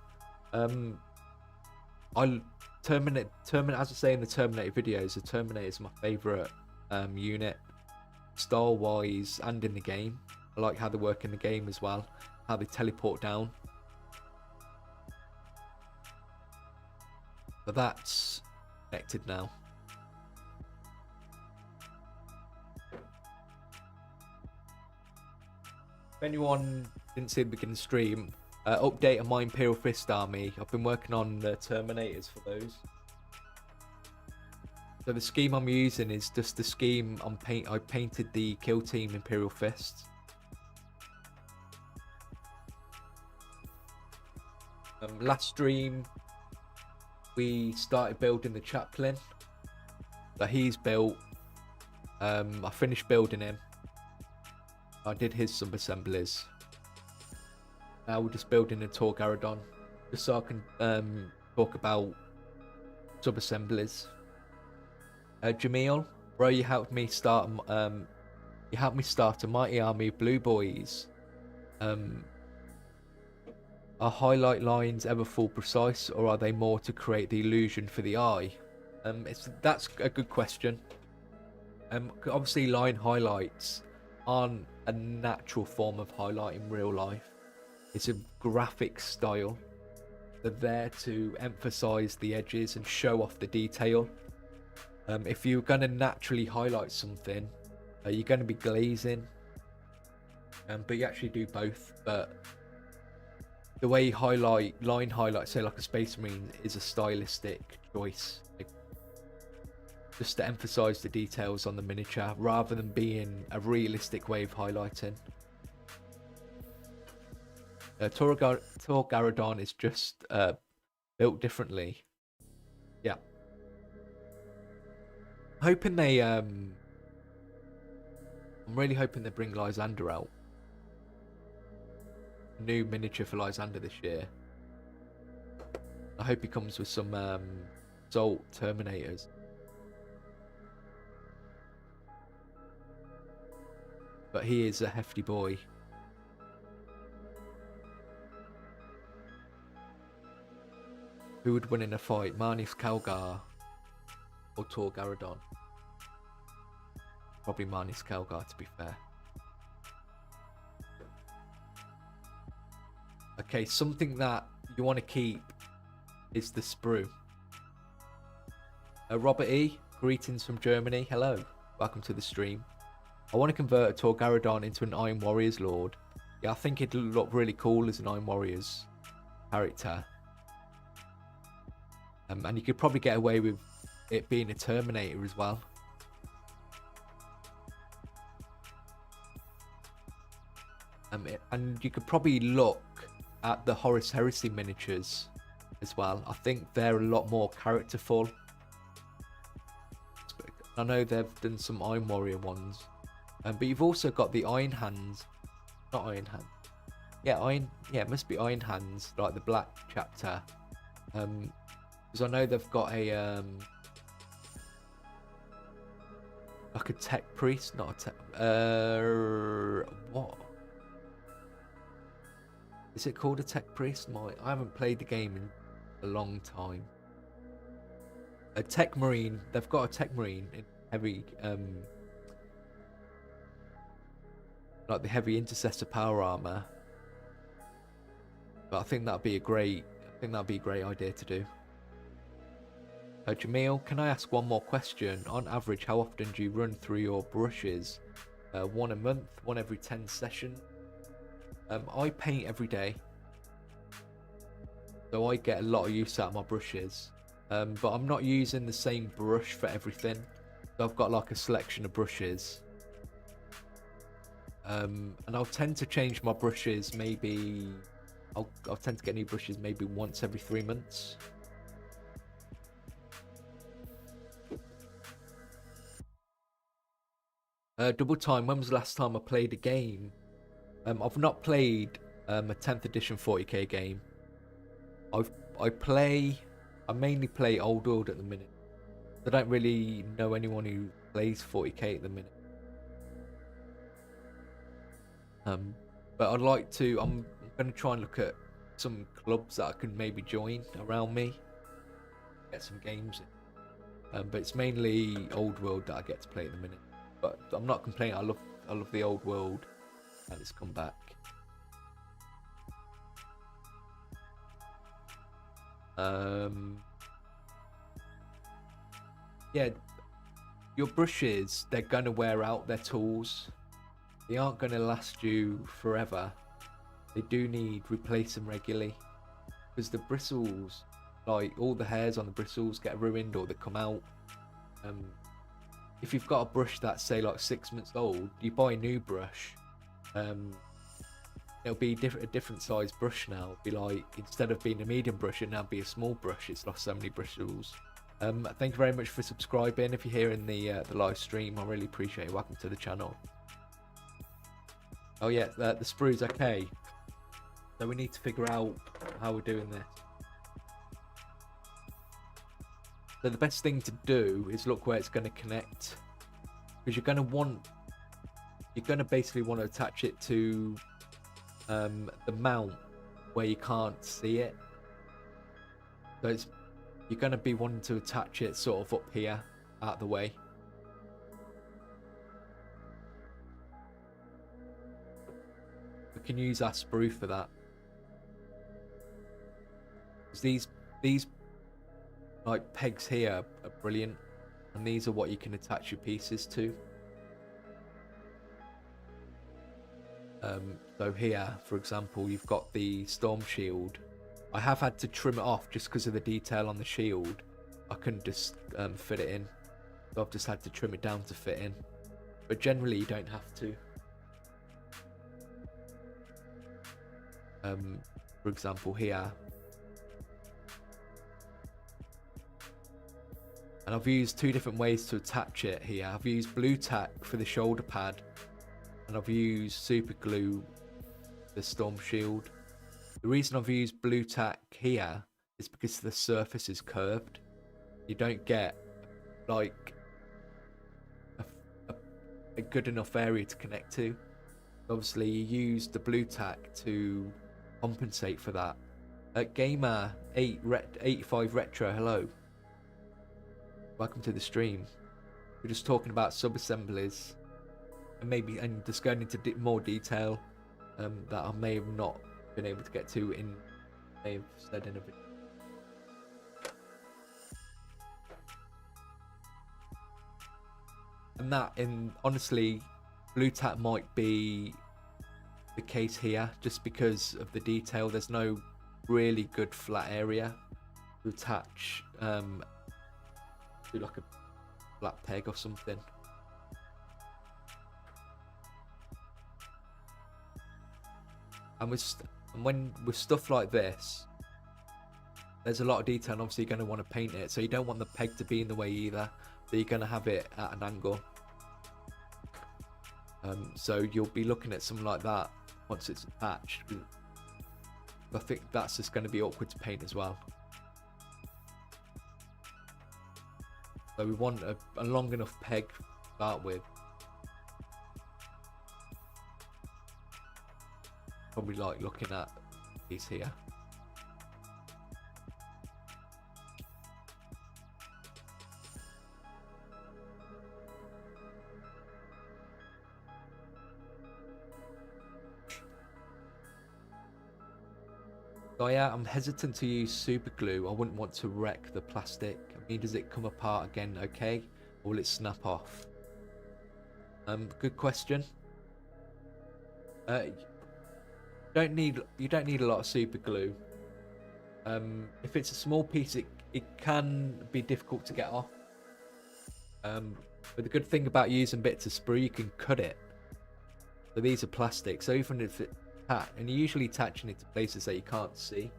Terminator, as I say in the Terminator videos, the Terminator is my favourite unit, style wise and in the game. I like how they work in the game as well, how they teleport down. But that's connected now. If anyone didn't see the beginning stream, update on my Imperial Fist army. I've been working on the Terminators for those. So the scheme I'm using is just the scheme I painted the kill team Imperial Fists. Last stream we started building the chaplain. So he's built. I finished building him. I did his sub-assemblies. Now we're just building a Tor Garadon, just so I can talk about sub-assemblies. Jamil, bro, you helped me start. You helped me start a mighty army of blue boys. Are highlight lines ever full precise, or are they more to create the illusion for the eye? That's a good question. Obviously, line highlights aren't a natural form of highlight in real life. It's a graphic style. They're there to emphasize the edges and show off the detail. If you're going to naturally highlight something, you're going to be glazing, but you actually do both. But the way you highlight, line highlight, say like a Space Marine, is a stylistic choice, just to emphasize the details on the miniature rather than being a realistic way of highlighting. Tor Garadon is just built differently. Yeah. Hoping they I'm really hoping they bring Lysander out. New miniature for Lysander this year. I hope he comes with some Zolt Terminators. But he is a hefty boy. Who would win in a fight, Varnish Calgar or Tor Garadon? Probably Varnish Calgar, to be fair. Okay, something that you want to keep is the sprue. Robert E, greetings from Germany. Hello, welcome to the stream. I want to convert a Tor Garadon into an Iron Warriors Lord. Yeah, I think it'd look really cool as an Iron Warriors character. And you could probably get away with it being a Terminator as well. And you could probably look at the Horus Heresy miniatures as well. I think they're a lot more characterful. I know they've done some Iron Warrior ones. But you've also got the Iron Hands. Not Iron Hands. Yeah, it must be Iron Hands, like the black chapter. Because I know they've got a like a tech priest, not a tech. What is it called? A tech priest? I haven't played the game in a long time. A tech marine. They've got a tech marine in heavy, like the heavy intercessor power armor. But I think that'd be a great. I think that'd be a great idea to do. Jamil, can I ask one more question? On average, how often do you run through your brushes? One a month, one every 10 sessions. I paint every day, so I get a lot of use out of my brushes. But I'm not using the same brush for everything. So I've got like a selection of brushes. And I'll tend to change my brushes maybe... I'll tend to get new brushes maybe once every 3 months. Double Time, when was the last time I played a game? I've not played a 10th edition 40k game. I mainly play Old World at the minute. I don't really know anyone who plays 40k at the minute. But I'd like to, I'm going to try and look at some clubs that I can maybe join around me. Get some games in. But it's mainly Old World that I get to play at the minute. But I'm not complaining. I love the Old World, and it's come back. Yeah, your brushes, they're gonna wear out, their tools. They aren't gonna last you forever. They do need replacing regularly, because the bristles, like all the hairs on the bristles, get ruined or they come out. If you've got a brush that's say like 6 months old, you buy a new brush, it'll be a different size brush now. It'll be like, instead of being a medium brush, it'll now be a small brush. It's lost so many bristles. Thank you very much for subscribing. If you're here in the live stream, I really appreciate it. Welcome to the channel. Oh yeah, the sprues, okay. So we need to figure out how we're doing this. So the best thing to do is look where it's going to connect, because you're going to basically want to attach it to the mount where you can't see it. So you're going to be wanting to attach it sort of up here, out of the way. We can use our sprue for that. These like pegs here are brilliant, and these are what you can attach your pieces to. So here, for example, you've got the storm shield. I have had to trim it off just because of the detail on the shield. I couldn't just fit it in, so I've just had to trim it down to fit in. But generally, you don't have to. For example, here. And I've used two different ways to attach it here. I've used blue tack for the shoulder pad, and I've used super glue, the storm shield. The reason I've used blue tack here is because the surface is curved. You don't get like a good enough area to connect to. Obviously, you use the blue tack to compensate for that. Gamer 85 Retro, hello. Welcome to the stream. We're just talking about sub-assemblies and just going into more detail that I may have not been able to get to may have said in a video. And honestly, blue tack might be the case here just because of the detail. There's no really good flat area to attach to like a flat peg or something. And with stuff like this, there's a lot of detail, and obviously you're going to want to paint it, so you don't want the peg to be in the way either, but you're going to have it at an angle. So you'll be looking at something like that once it's attached. I think that's just going to be awkward to paint as well. So we want a long enough peg to start with. Probably like looking at these here. So yeah, I'm hesitant to use super glue. I wouldn't want to wreck the plastic. I mean, does it come apart again okay? Or will it snap off? Good question. You don't need a lot of super glue. If it's a small piece, it can be difficult to get off. But the good thing about using bits of sprue, you can cut it. So these are plastic, so even if it and you're usually attaching it to places that you can't see.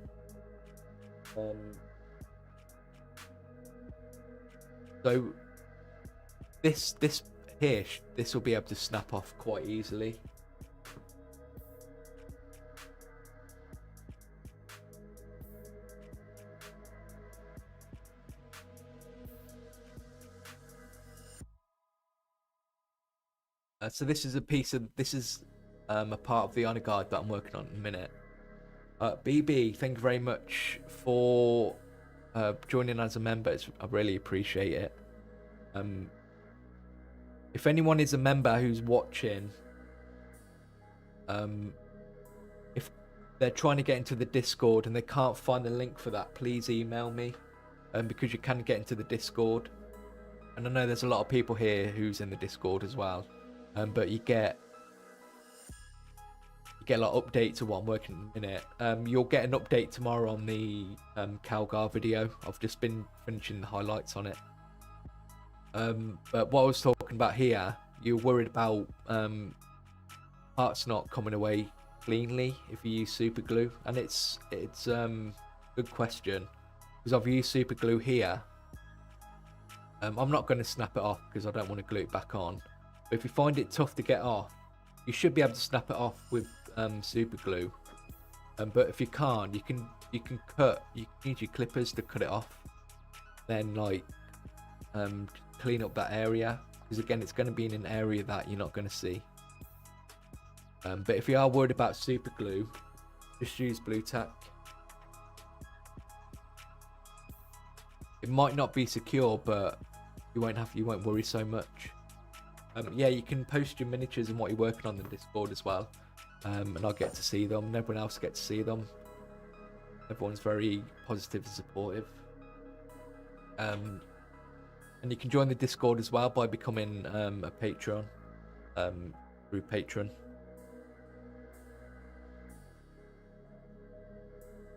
So this will be able to snap off quite easily. So this is a part of the honor guard that I'm working on in a minute. BB, thank you very much for joining as a member. I really appreciate it. If anyone is a member who's watching, if they're trying to get into the Discord and they can't find the link for that, please email me, because you can get into the Discord. And I know there's a lot of people here who's in the Discord as well, but you get a lot of updates of what I'm working on in a minute. You'll get an update tomorrow on the Calgar video. I've just been finishing the highlights on it. But what I was talking about here, you're worried about parts not coming away cleanly if you use super glue, and it's good question, because I've used super glue here. I'm not going to snap it off because I don't want to glue it back on, but if you find it tough to get off, you should be able to snap it off with super glue. But if you can't, you can use your clippers to cut it off, then like clean up that area, because again it's going to be in an area that you're not going to see. But if you are worried about super glue, just use blue tack. It might not be secure, but you won't worry so much. Yeah, you can post your miniatures and what you're working on in the Discord as well, and I'll get to see them, and everyone else gets to see them. Everyone's very positive and supportive. And you can join the Discord as well by becoming a patron through Patreon.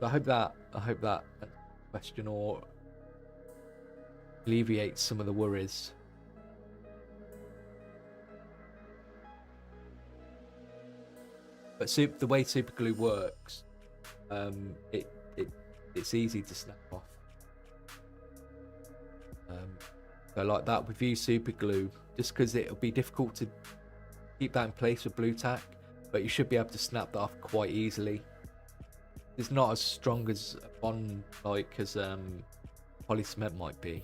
So I hope that question or alleviates some of the worries. But the way super glue works, it's easy to snap off. So like that, with you super glue, just because it'll be difficult to keep that in place with blue tack, but you should be able to snap that off quite easily. It's not as strong as a bond like as poly cement might be.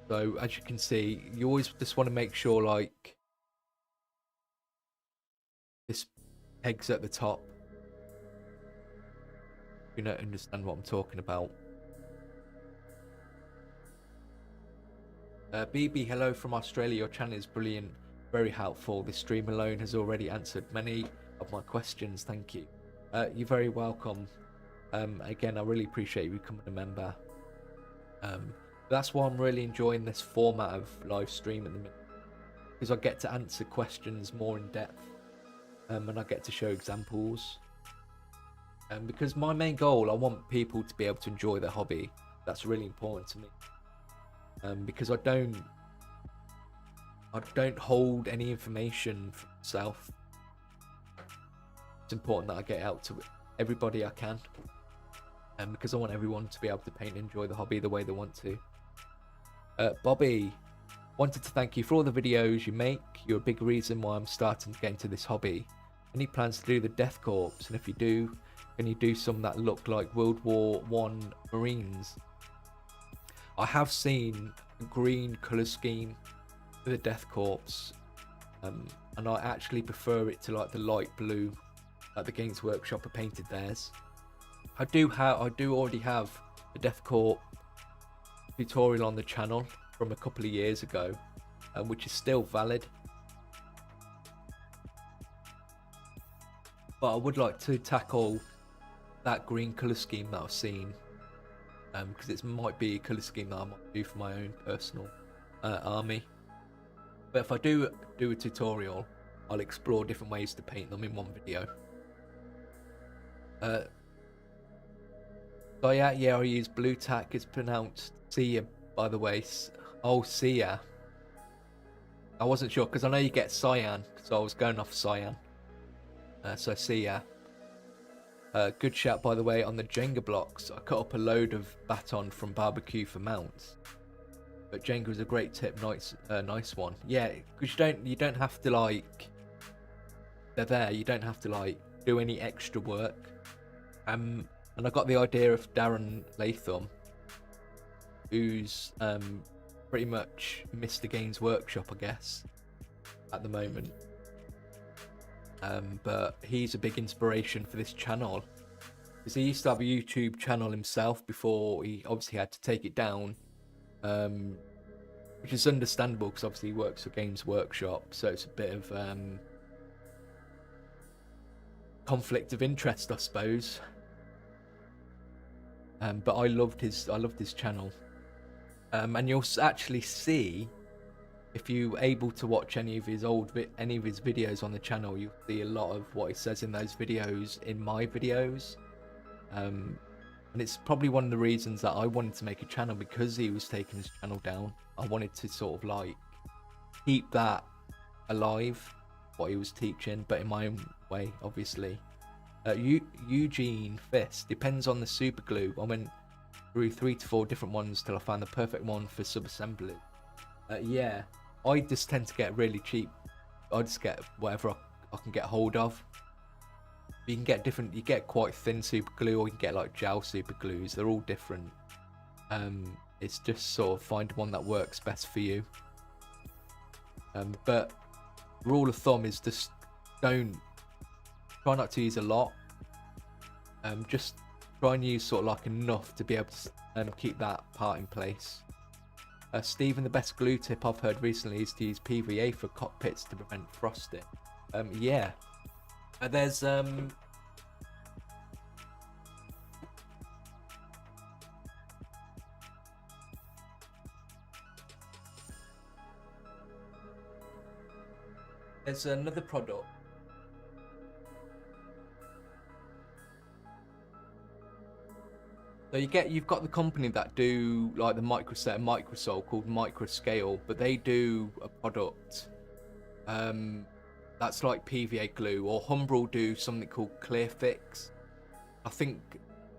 So as you can see, you always just want to make sure like this peg's at the top. You don't understand what I'm talking about. BB, hello from Australia. Your channel is brilliant, very helpful. This stream alone has already answered many of my questions. Thank you. You're very welcome. Again, I really appreciate you becoming a member. That's why I'm really enjoying this format of live stream at the minute, because I get to answer questions more in depth, and I get to show examples. Because my main goal, I want people to be able to enjoy their hobby. That's really important to me. Because I don't hold any information for myself. It's important that I get out to everybody I can, because I want everyone to be able to paint and enjoy the hobby the way they want to. Bobby, wanted to thank you for all the videos you make. You're a big reason why I'm starting to get into this hobby. Any plans to do the Death Corps? And if you do, can you do some that look like World War I Marines? I have seen a green colour scheme for the Death Corps, and I actually prefer it to like the light blue that the Games Workshop have painted theirs. I do already have the Death Corps tutorial on the channel from a couple of years ago, which is still valid. But I would like to tackle that green colour scheme that I've seen, because it might be a colour scheme that I might do for my own personal army. But if I do a tutorial, I'll explore different ways to paint them in one video. So yeah, I use blue tack. It's pronounced Sia, by the way. Oh, Sia. I wasn't sure because I know you get cyan, so I was going off cyan. So Sia. Good shout, by the way, on the Jenga blocks. I cut up a load of baton from barbecue for mounts. But Jenga was a great tip, nice one. Yeah, because you don't have to like. They're there. You don't have to like do any extra work. And I got the idea of Darren Latham, who's pretty much Mr. Games Workshop, I guess, at the moment. But he's a big inspiration for this channel, because he used to have a YouTube channel himself before he obviously had to take it down, which is understandable because obviously he works for Games Workshop, so it's a bit of conflict of interest, I suppose. But I loved his channel, and you'll actually see, if you're able to watch any of his videos on the channel, you'll see a lot of what he says in those videos in my videos. And it's probably one of the reasons that I wanted to make a channel, because he was taking his channel down. I wanted to sort of like keep that alive, what he was teaching, but in my own way, obviously. Eugene Fist, depends on the super glue. I went through 3 to 4 different ones till I found the perfect one for sub-assembly. Yeah, I just tend to get really cheap. I just get whatever I can get hold of. You can get different. You get quite thin super glue, or you can get like gel super glues. They're all different. It's just sort of find one that works best for you. But rule of thumb is just try not to use a lot. Just try and use sort of like enough to be able to keep that part in place. Stephen, the best glue tip I've heard recently is to use PVA for cockpits to prevent frosting. Yeah. There's another product. So you've got the company that do like the microset and microsol called Microscale, but they do a product that's like PVA glue, or Humbrol do something called Clearfix. I think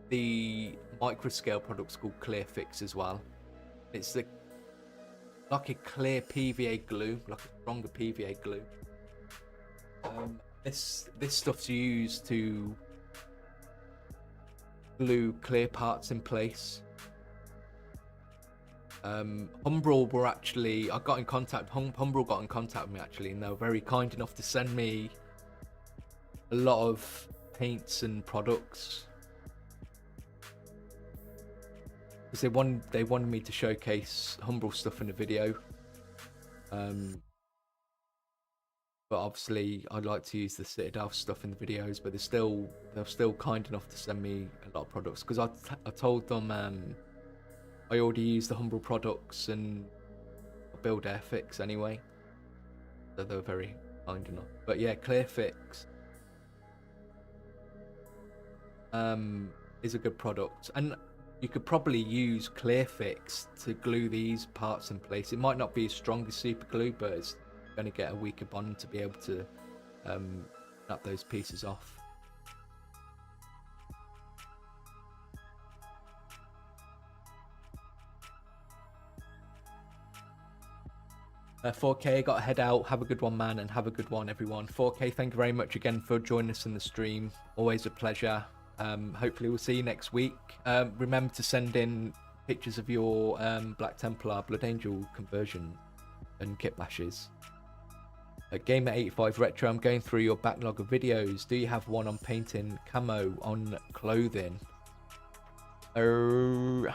the Microscale product's called Clearfix as well. It's like a clear PVA glue, like a stronger PVA glue. This stuff's used to glue clear parts in place. Humbrol were actually, I got in contact, Humbrol got in contact with me actually, and they were very kind enough to send me a lot of paints and products. Because they wanted me to showcase Humbrol stuff in the video. But obviously I'd like to use the Citadel stuff in the videos, but they're still kind enough to send me a lot of products, because I told them I already use the Humbrol products and build Airfix anyway, so they were very kind enough. But yeah, Clearfix is a good product, and you could probably use Clearfix to glue these parts in place. It might not be as strong as super glue, but it's going to get a weaker bond to be able to snap those pieces off. 4K, got to head out. Have a good one, man, and have a good one, everyone. 4K, thank you very much again for joining us in the stream. Always a pleasure. Hopefully we'll see you next week. Remember to send in pictures of your Black Templar Blood Angel conversion and kit bashes. Gamer85 Retro, I'm going through your backlog of videos. Do you have one on painting camo on clothing? The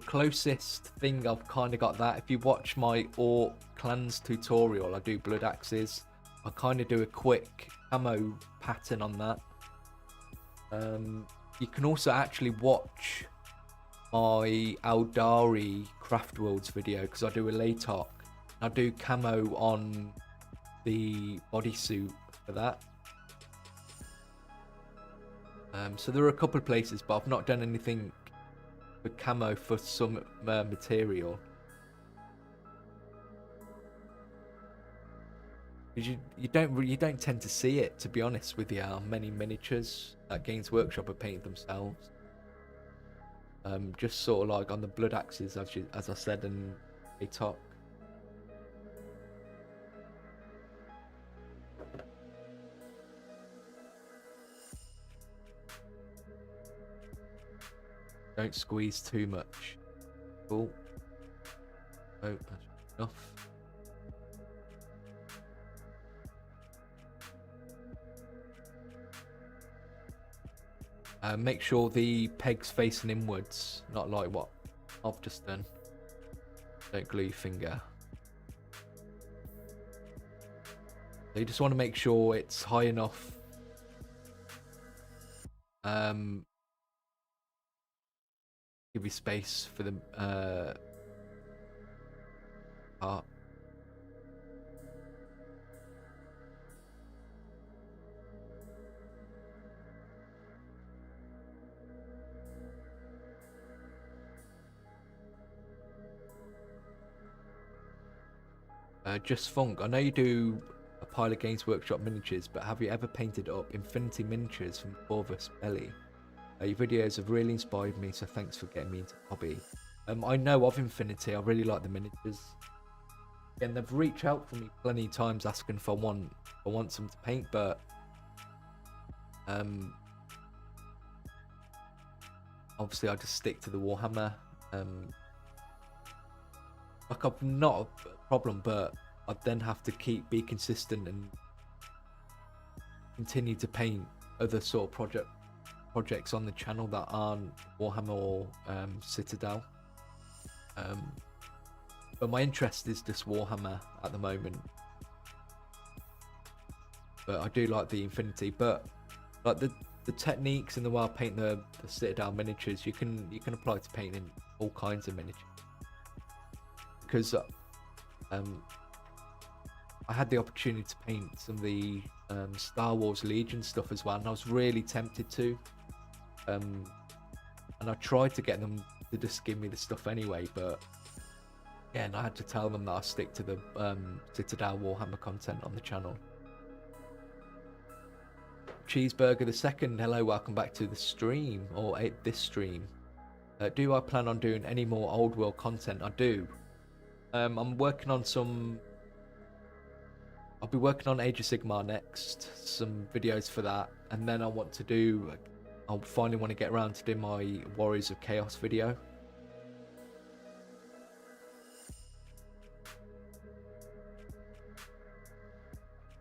closest thing I've kind of got that, if you watch my Orc Clans tutorial, I do blood axes. I kind of do a quick camo pattern on that. You can also actually watch my Aldari Craft Worlds video, because I do a Latok. I do camo on the bodysuit for that. So there are a couple of places, but I've not done anything for camo for some material. You don't tend to see it, to be honest with you. Many miniatures that Games Workshop have painted themselves. Just sort of like on the blood axes, as I said, and they talk. Don't squeeze too much. Cool. Oh, that's enough. Make sure the peg's facing inwards, not like what I've just done. Don't glue your finger. So you just want to make sure it's high enough. Give you space for the part. Just Funk, I know you do a pile of Games Workshop miniatures, but have you ever painted up Infinity miniatures from Corvus Belly? Your videos have really inspired me, so thanks for getting me into the hobby. I know of Infinity, I really like the miniatures. And they've reached out for me plenty of times asking if I want some to paint, but obviously I just stick to the Warhammer. Like, I've not a problem, but I'd then have to be consistent and continue to paint other sort of projects on the channel that aren't Warhammer or Citadel. But my interest is just Warhammer at the moment. But I do like the Infinity. But like the techniques and the way I paint the Citadel miniatures, you can apply to painting all kinds of miniatures. Because I had the opportunity to paint some of the Star Wars Legion stuff as well, and I was really tempted to. And I tried to get them to just give me the stuff anyway, but again, I had to tell them that I stick to the Citadel Warhammer content on the channel. Cheeseburger the second, hello, welcome back to the stream, or this stream. Do I plan on doing any more old world content? I do. I'm working on some. I'll be working on Age of Sigmar next, some videos for that, and then I want to do. I'll finally want to get around to do my Warriors of Chaos video.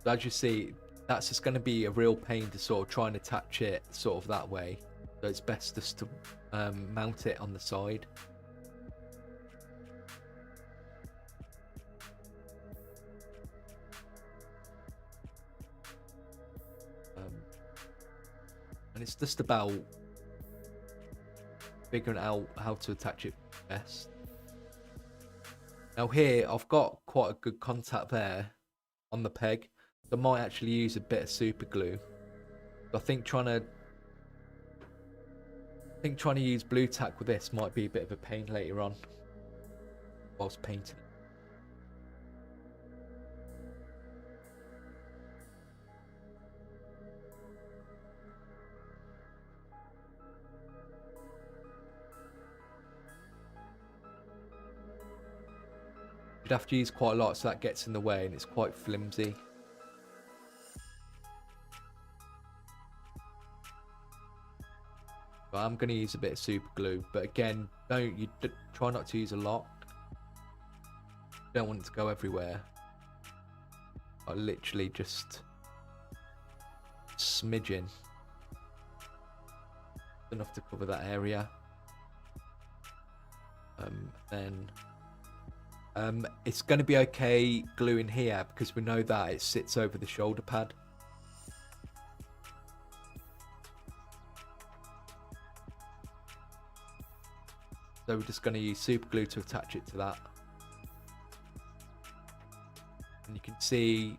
So as you see, that's just going to be a real pain to sort of try and attach it sort of that way. So it's best just to mount it on the side. And it's just about figuring out how to attach it best. Now here, I've got quite a good contact there on the peg. So I might actually use a bit of super glue. I think trying to use blue tack with this might be a bit of a pain later on whilst painting. You'd have to use quite a lot, so that gets in the way and it's quite flimsy. But I'm going to use a bit of super glue, but again, try not to use a lot. Don't want it to go everywhere. I literally just smidgen, enough to cover that area. Then it's going to be okay gluing here because we know that it sits over the shoulder pad. So we're just going to use super glue to attach it to that. And you can see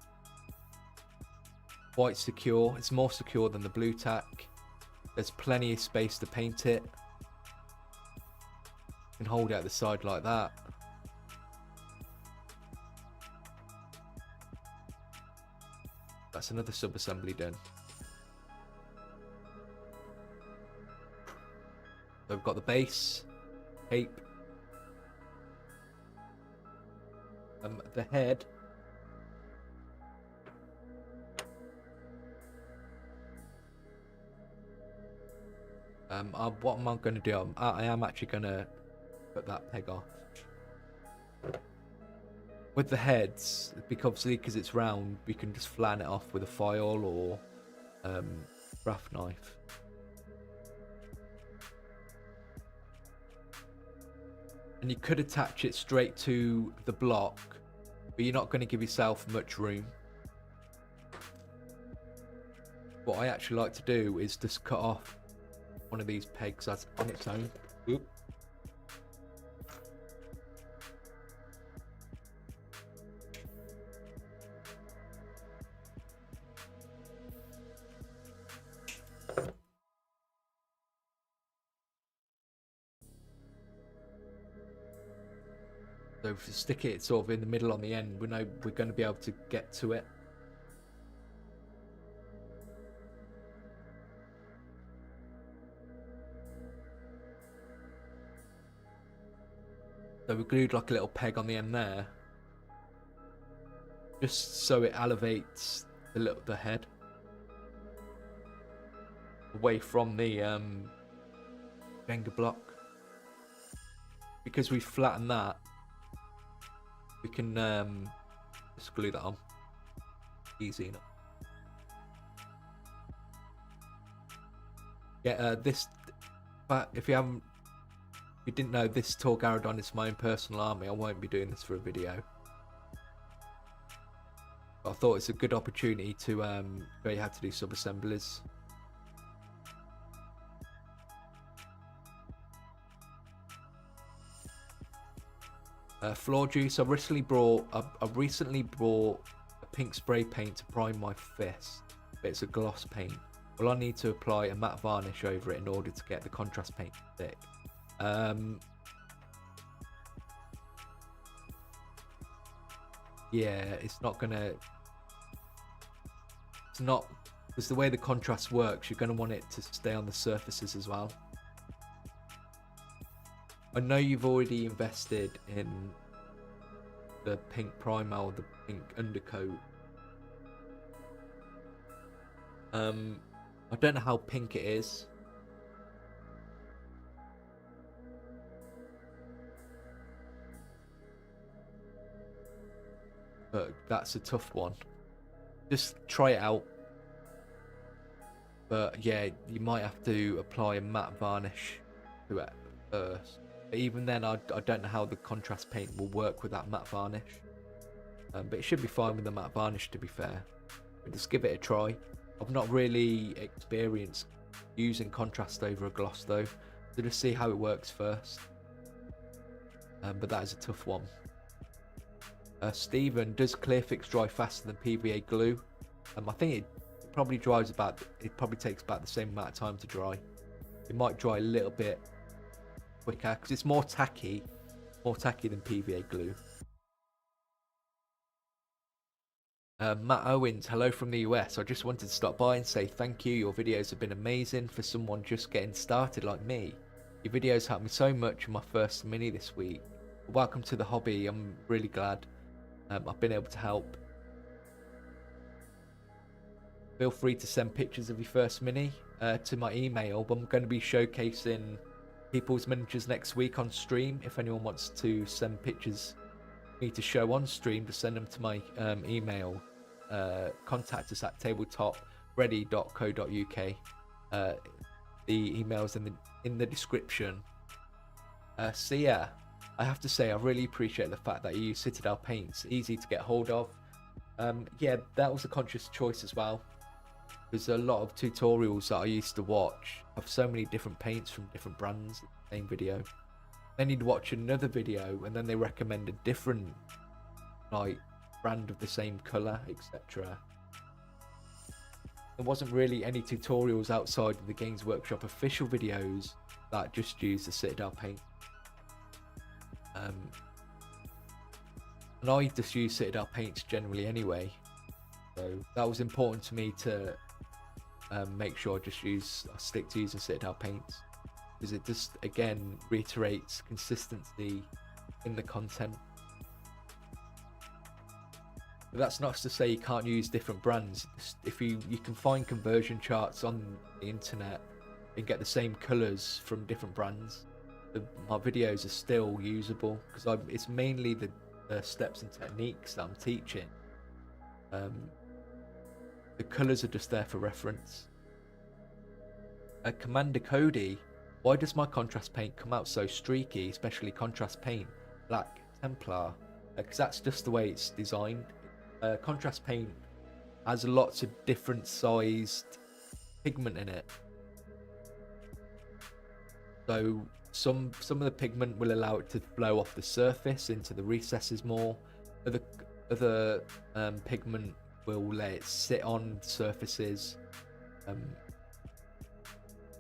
quite secure. It's more secure than the blue tack. There's plenty of space to paint it. You can hold it at the side like that. That's another sub-assembly done. So we've got the base, cape, the head, what am I going to do? I am actually going to put that peg off. With the heads, because it's round, we can just flatten it off with a file or craft knife. And you could attach it straight to the block, but you're not going to give yourself much room. What I actually like to do is just cut off one of these pegs as on its own. Oop. So if you stick it sort of in the middle on the end, we know we're going to be able to get to it. So we glued like a little peg on the end there, just so it elevates the head away from the Jenga block. Because we flattened that, we can just glue that on. Easy enough. Yeah, but if you didn't know, this Tor Garadon is my own personal army. I won't be doing this for a video. But I thought it's a good opportunity to show you how to do sub-assemblies. Floor juice. I recently brought a pink spray paint to prime my fist. It's a gloss paint. Well, I need to apply a matte varnish over it in order to get the contrast paint to stick. Yeah, it's not because the way the contrast works, you're gonna want it to stay on the surfaces as well. I know you've already invested in the pink primer or the pink undercoat. I don't know how pink it is. But that's a tough one. Just try it out. But yeah, you might have to apply a matte varnish to it first. But even then, I don't know how the contrast paint will work with that matte varnish. But it should be fine with the matte varnish, to be fair. But just give it a try. I've not really experienced using contrast over a gloss though, so just see how it works first. But that is a tough one. Stephen, does Clearfix dry faster than PVA glue? I think it probably takes about the same amount of time to dry. It might dry a little bit quicker because it's more tacky than PVA glue. Matt Owens, hello from the US. I just wanted to stop by and say thank you. Your videos have been amazing for someone just getting started like me. Your videos helped me so much in my first mini this week. Welcome to the hobby. I'm really glad I've been able to help. Feel free to send pictures of your first mini to my email. I'm going to be showcasing people's miniatures next week on stream. If anyone wants to send pictures for me to show on stream, to send them to my email. Contact us at tabletopready.co.uk. The email's in the description. So yeah, I have to say I really appreciate the fact that you use Citadel Paints, easy to get hold of. Yeah, that was a conscious choice as well. There's a lot of tutorials that I used to watch of so many different paints from different brands in the same video. Then you'd watch another video and then they recommend a different like brand of the same colour, etc. There wasn't really any tutorials outside of the Games Workshop official videos that just use the Citadel paint. And I just use Citadel paints generally anyway, so that was important to me to make sure I stick to using Citadel paints, because it just again reiterates consistency in the content. But that's not to say you can't use different brands. If you can find conversion charts on the internet and get the same colors from different brands, my videos are still usable, because it's mainly the steps and techniques that I'm teaching. The colors are just there for reference. Commander Cody, why does my contrast paint come out so streaky, especially contrast paint, Black Templar? Because that's just the way it's designed. Contrast paint has lots of different sized pigment in it, so some of the pigment will allow it to flow off the surface into the recesses more. Other pigment will let it sit on surfaces.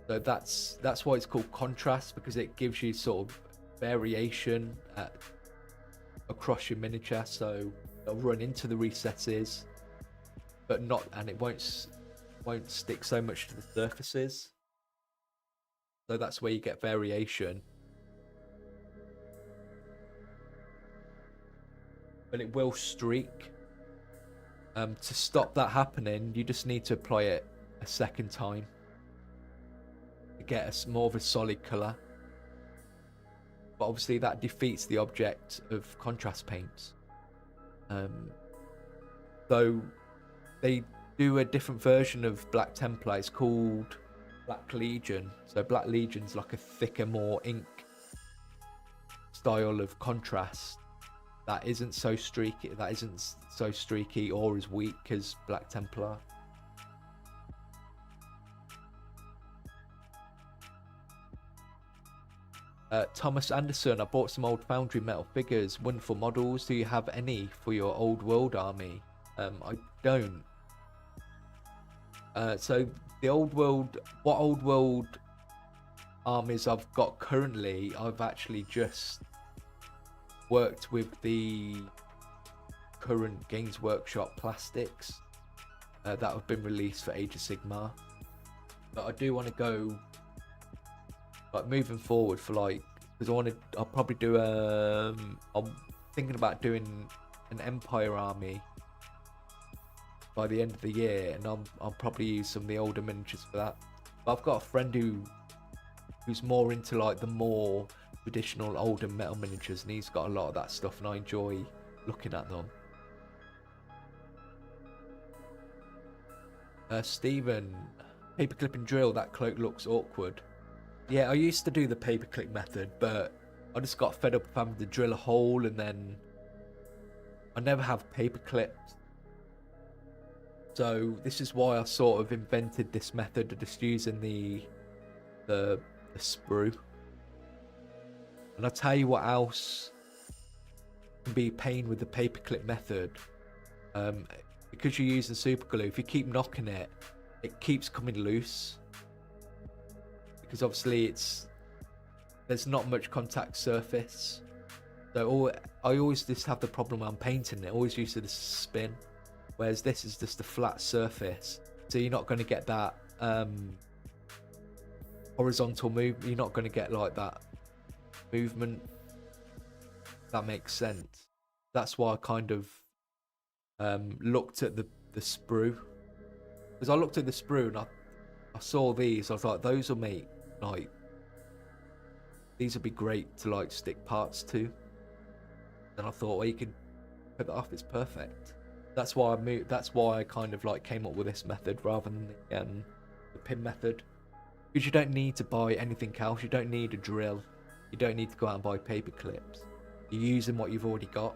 So that's why it's called contrast, because it gives you sort of variation across your miniature. So it'll run into the recesses, but it won't stick so much to the surfaces. So that's where you get variation. But it will streak. To stop that happening, you just need to apply it a second time to get more of a solid colour. But obviously that defeats the object of contrast paints. So they do a different version of Black Templar. It's called Black Legion. So Black Legion's like a thicker, more ink style of contrast that isn't so streaky or as weak as Black Templar. Thomas Anderson, I bought some old Foundry metal figures, wonderful models. Do you have any for your old world army? I don't. So the old world armies I've got currently, I've actually just worked with the current Games Workshop plastics that have been released for Age of Sigmar. But I do want to go, like, moving forward for like because I'll probably do I'm thinking about doing an Empire army by the end of the year, and I'll probably use some of the older miniatures for that. But I've got a friend who's more into like the more traditional older metal miniatures, and he's got a lot of that stuff, and I enjoy looking at them. Stephen, paperclip and drill, that cloak looks awkward. Yeah, I used to do the paperclip method, but I just got fed up with having to drill a hole, and then I never have paper clips. So this is why I sort of invented this method of just using the sprue. And I'll tell you what else can be a pain with the paperclip method. Because you're using super glue, if you keep knocking it, it keeps coming loose. Because obviously there's not much contact surface. So I always just have the problem when I'm painting it. I always use it as spin. Whereas this is just a flat surface. So you're not going to get that horizontal move. You're not going to get like that movement. That makes sense. That's why I kind of looked at the sprue. Because I looked at the sprue and I saw these. I was like, those will make like, these would be great to like stick parts to. And I thought, well, you could put that off. It's perfect. That's why I moved. That's why I kind of like came up with this method rather than the pin method. Because you don't need to buy anything else. You don't need a drill. You don't need to go out and buy paper clips. You're using what you've already got,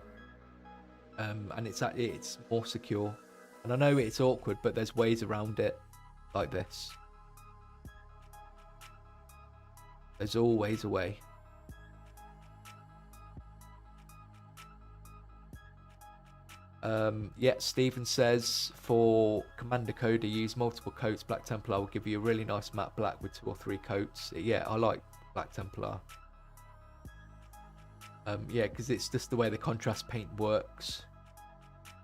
and it's more secure. And I know it's awkward, but there's ways around it, like this. There's always a way. Yeah, Stephen says for Commander Coda, use multiple coats. Black Templar will give you a really nice matte black with 2 or 3 coats. Yeah, I like Black Templar. Yeah, because it's just the way the contrast paint works.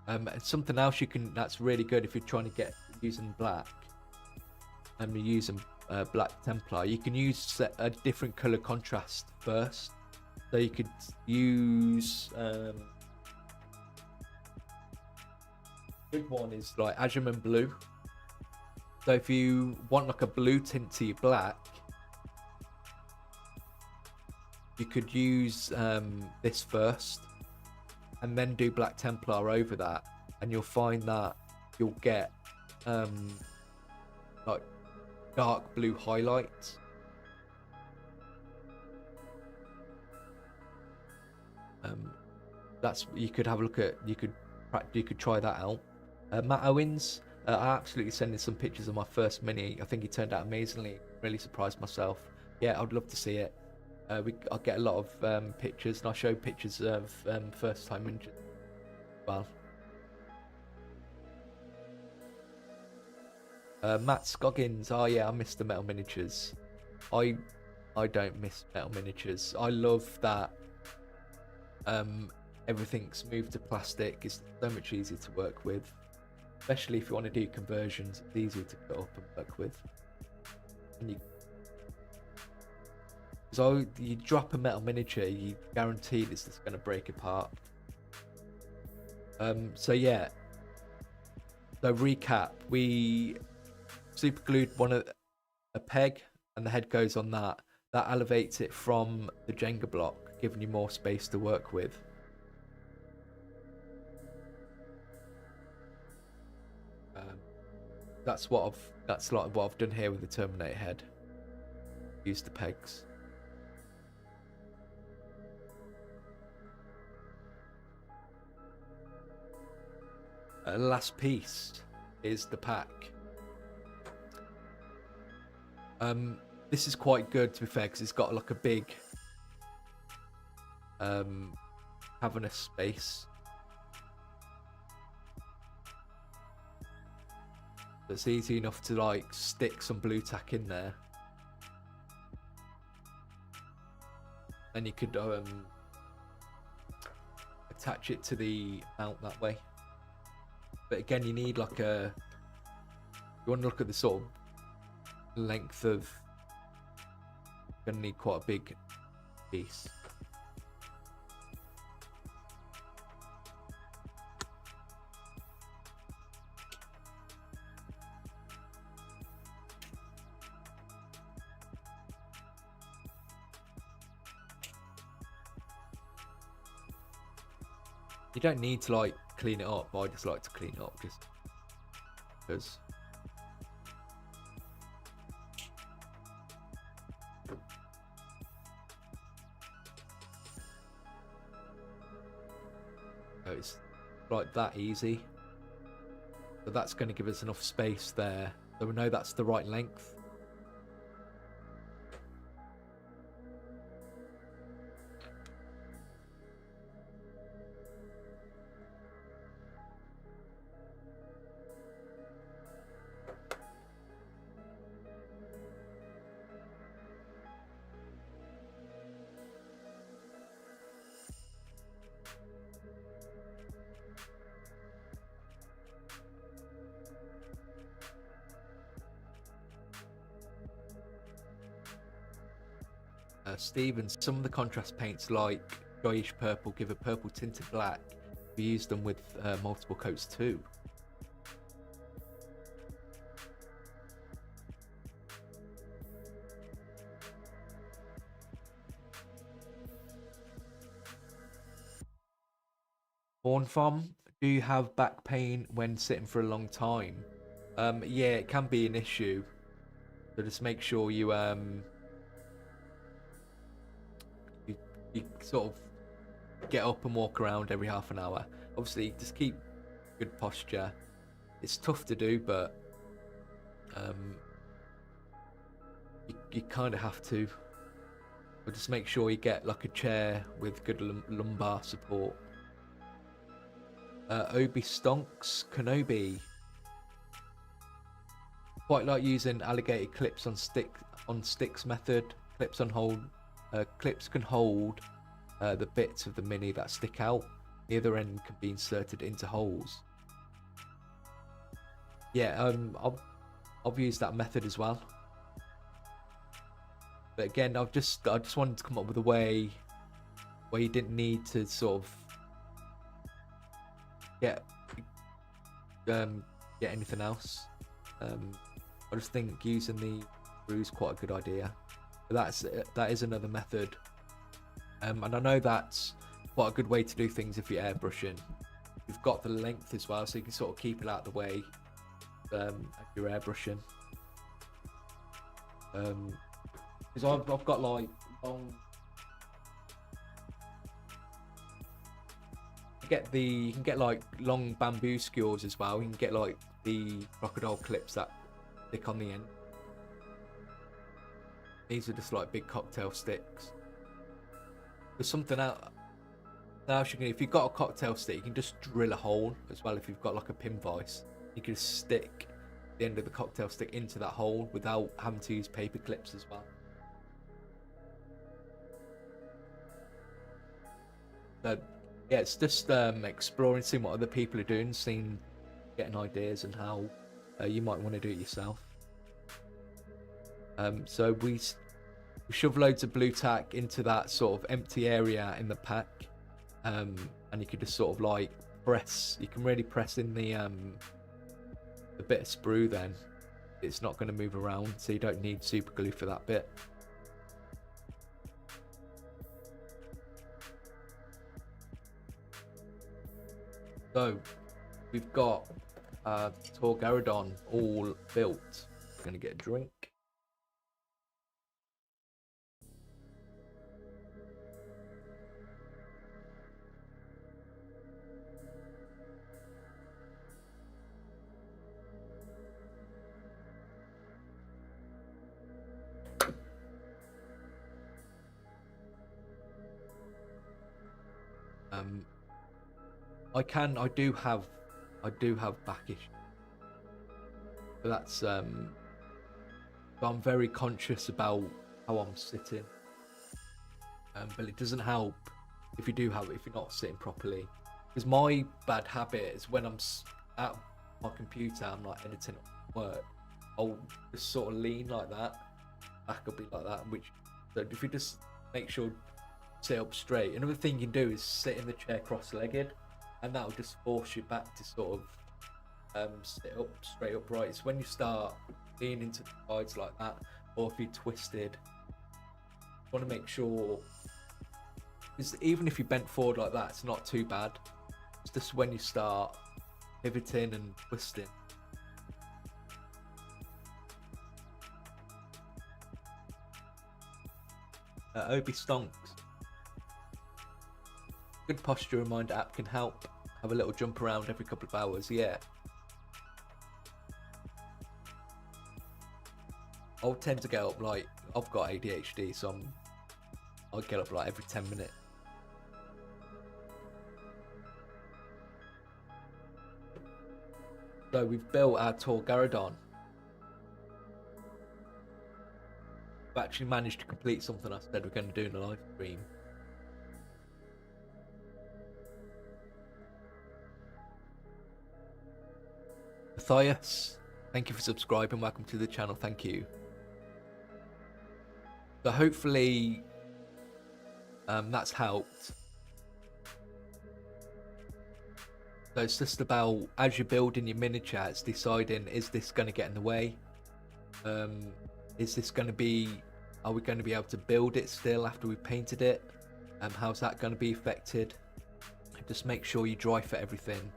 And something else that's really good if you're trying to get using black and you're using Black Templar, you can use a different color contrast first. So you could use good one is like Azurman blue. So if you want like a blue tint to your black, you could use this first and then do Black Templar over that, and you'll find that you'll get like dark blue highlights. You could have a look at, you could try that out. Matt Owens, I absolutely sent in some pictures of my first mini. I think it turned out amazingly. Really surprised myself. Yeah, I'd love to see it. I'll get a lot of pictures, and I'll show pictures of first time miniatures as well. Matt Scoggins, oh yeah, I miss the metal miniatures. I don't miss metal miniatures. I love that everything's moved to plastic. It's so much easier to work with, especially if you want to do conversions. It's easier to cut up and work with. And so you drop a metal miniature, you guaranteed it's just going to break apart. So yeah, so recap, we super glued a peg, and the head goes on that elevates it from the Jenga block, giving you more space to work with. That's like what I've done here with the Terminator head. Use the pegs. Last piece is the pack. This is quite good, to be fair, because it's got like a big cavernous space. It's easy enough to like stick some blue tack in there, and you could attach it to the mount that way. But again, you need like you want to look at the sort of length of, you're gonna need quite a big piece. You don't need to like clean it up, but I just like to clean it up just because. So it's like that easy. So that's going to give us enough space there. So we know that's the right length. Stephen, some of the contrast paints like grayish purple give a purple tint to black. We use them with multiple coats too. Born from, do you have back pain when sitting for a long time? Yeah, it can be an issue. So just make sure you you sort of get up and walk around every half an hour. Obviously, just keep good posture. It's tough to do, but you kind of have to. But just make sure you get like a chair with good lumbar support. Obi Stonks, Kenobi. Quite like using alligator clips on sticks method. Clips can hold the bits of the mini that stick out. The other end can be inserted into holes. Yeah, I've used that method as well. But again, I just wanted to come up with a way where you didn't need to sort of get anything else. I just think using the sprues is quite a good idea. But that is another method, and I know that's quite a good way to do things if you're airbrushing. You've got the length as well, so you can sort of keep it out of the way if you're airbrushing. Because I've got like long. You can get like long bamboo skewers as well. You can get like the crocodile clips that stick on the end. These are just like big cocktail sticks. There's something else you can, if you've got a cocktail stick, you can just drill a hole as well. If you've got like a pin vise, you can just stick the end of the cocktail stick into that hole without having to use paper clips as well. So yeah, it's just exploring, seeing what other people are doing, getting ideas and how you might want to do it yourself. So we shove loads of blue tack into that sort of empty area in the pack, and you can just sort of like press. You can really press in the bit of sprue. Then it's not going to move around, so you don't need super glue for that bit. So we've got Tor Garadon all built. We're going to get a drink. I do have back issues, but that's so I'm very conscious about how I'm sitting, but it doesn't help if you're not sitting properly, because my bad habit is when I'm at my computer, I'm like editing work, I'll just sort of lean like that, back will be like that, so if you just make sure sit up straight. Another thing you can do is sit in the chair cross-legged, and that'll just force you back to sort of sit up straight upright. So when you start leaning to the sides like that, or if you're twisted, you want to make sure, because even if you bent forward like that, it's not too bad. It's just when you start pivoting and twisting. Obi Stonks. Good posture reminder app can help. Have a little jump around every couple of hours. Yeah. I'll tend to get up, like, I've got ADHD, so I'll get up like every 10 minutes. So we've built our Tor Garadon. We've actually managed to complete something I said we're going to do in the live stream. Matthias, thank you for subscribing. Welcome to the channel. Thank you. So hopefully that's helped. So it's just about, as you're building your miniature, it's deciding, is this going to get in the way? Is this going to be, are we going to be able to build it still after we've painted it? How's that going to be affected? Just make sure you dry fit everything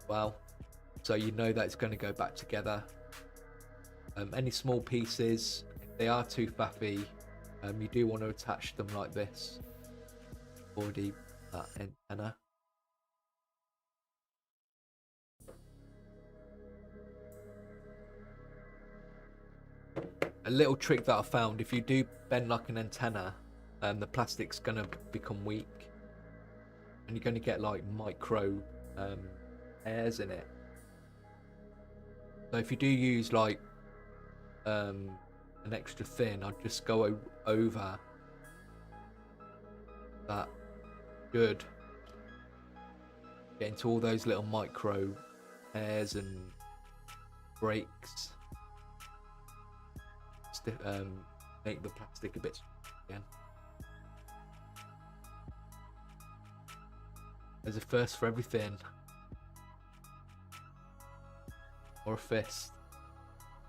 well, so you know that it's going to go back together. Any small pieces, if they are too faffy, you do want to attach them like this. Already that antenna. A little trick that I found, if you do bend like an antenna, the plastic's going to become weak, and you're going to get like micro hairs in it. So if you do use like an extra thin, I'd just go over that. Good. Get into all those little micro hairs and breaks. Make the plastic a bit again. There's a first for everything. Or a fist.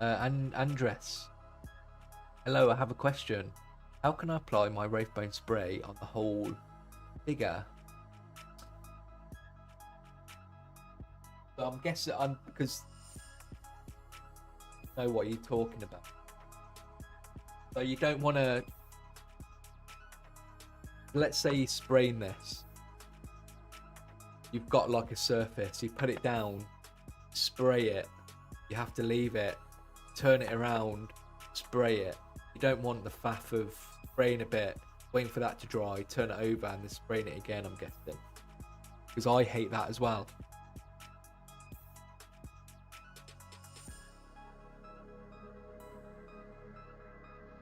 And Andres. Hello, I have a question. How can I apply my Wraithbone spray on the whole figure? So I'm guessing because I know what you're talking about. So you don't want to, let's say you're spraying this. You've got like a surface, you put it down, spray it. You have to leave it, turn it around, spray it. You don't want the faff of spraying a bit, waiting for that to dry, turn it over and then spraying it again, I'm guessing. Because I hate that as well.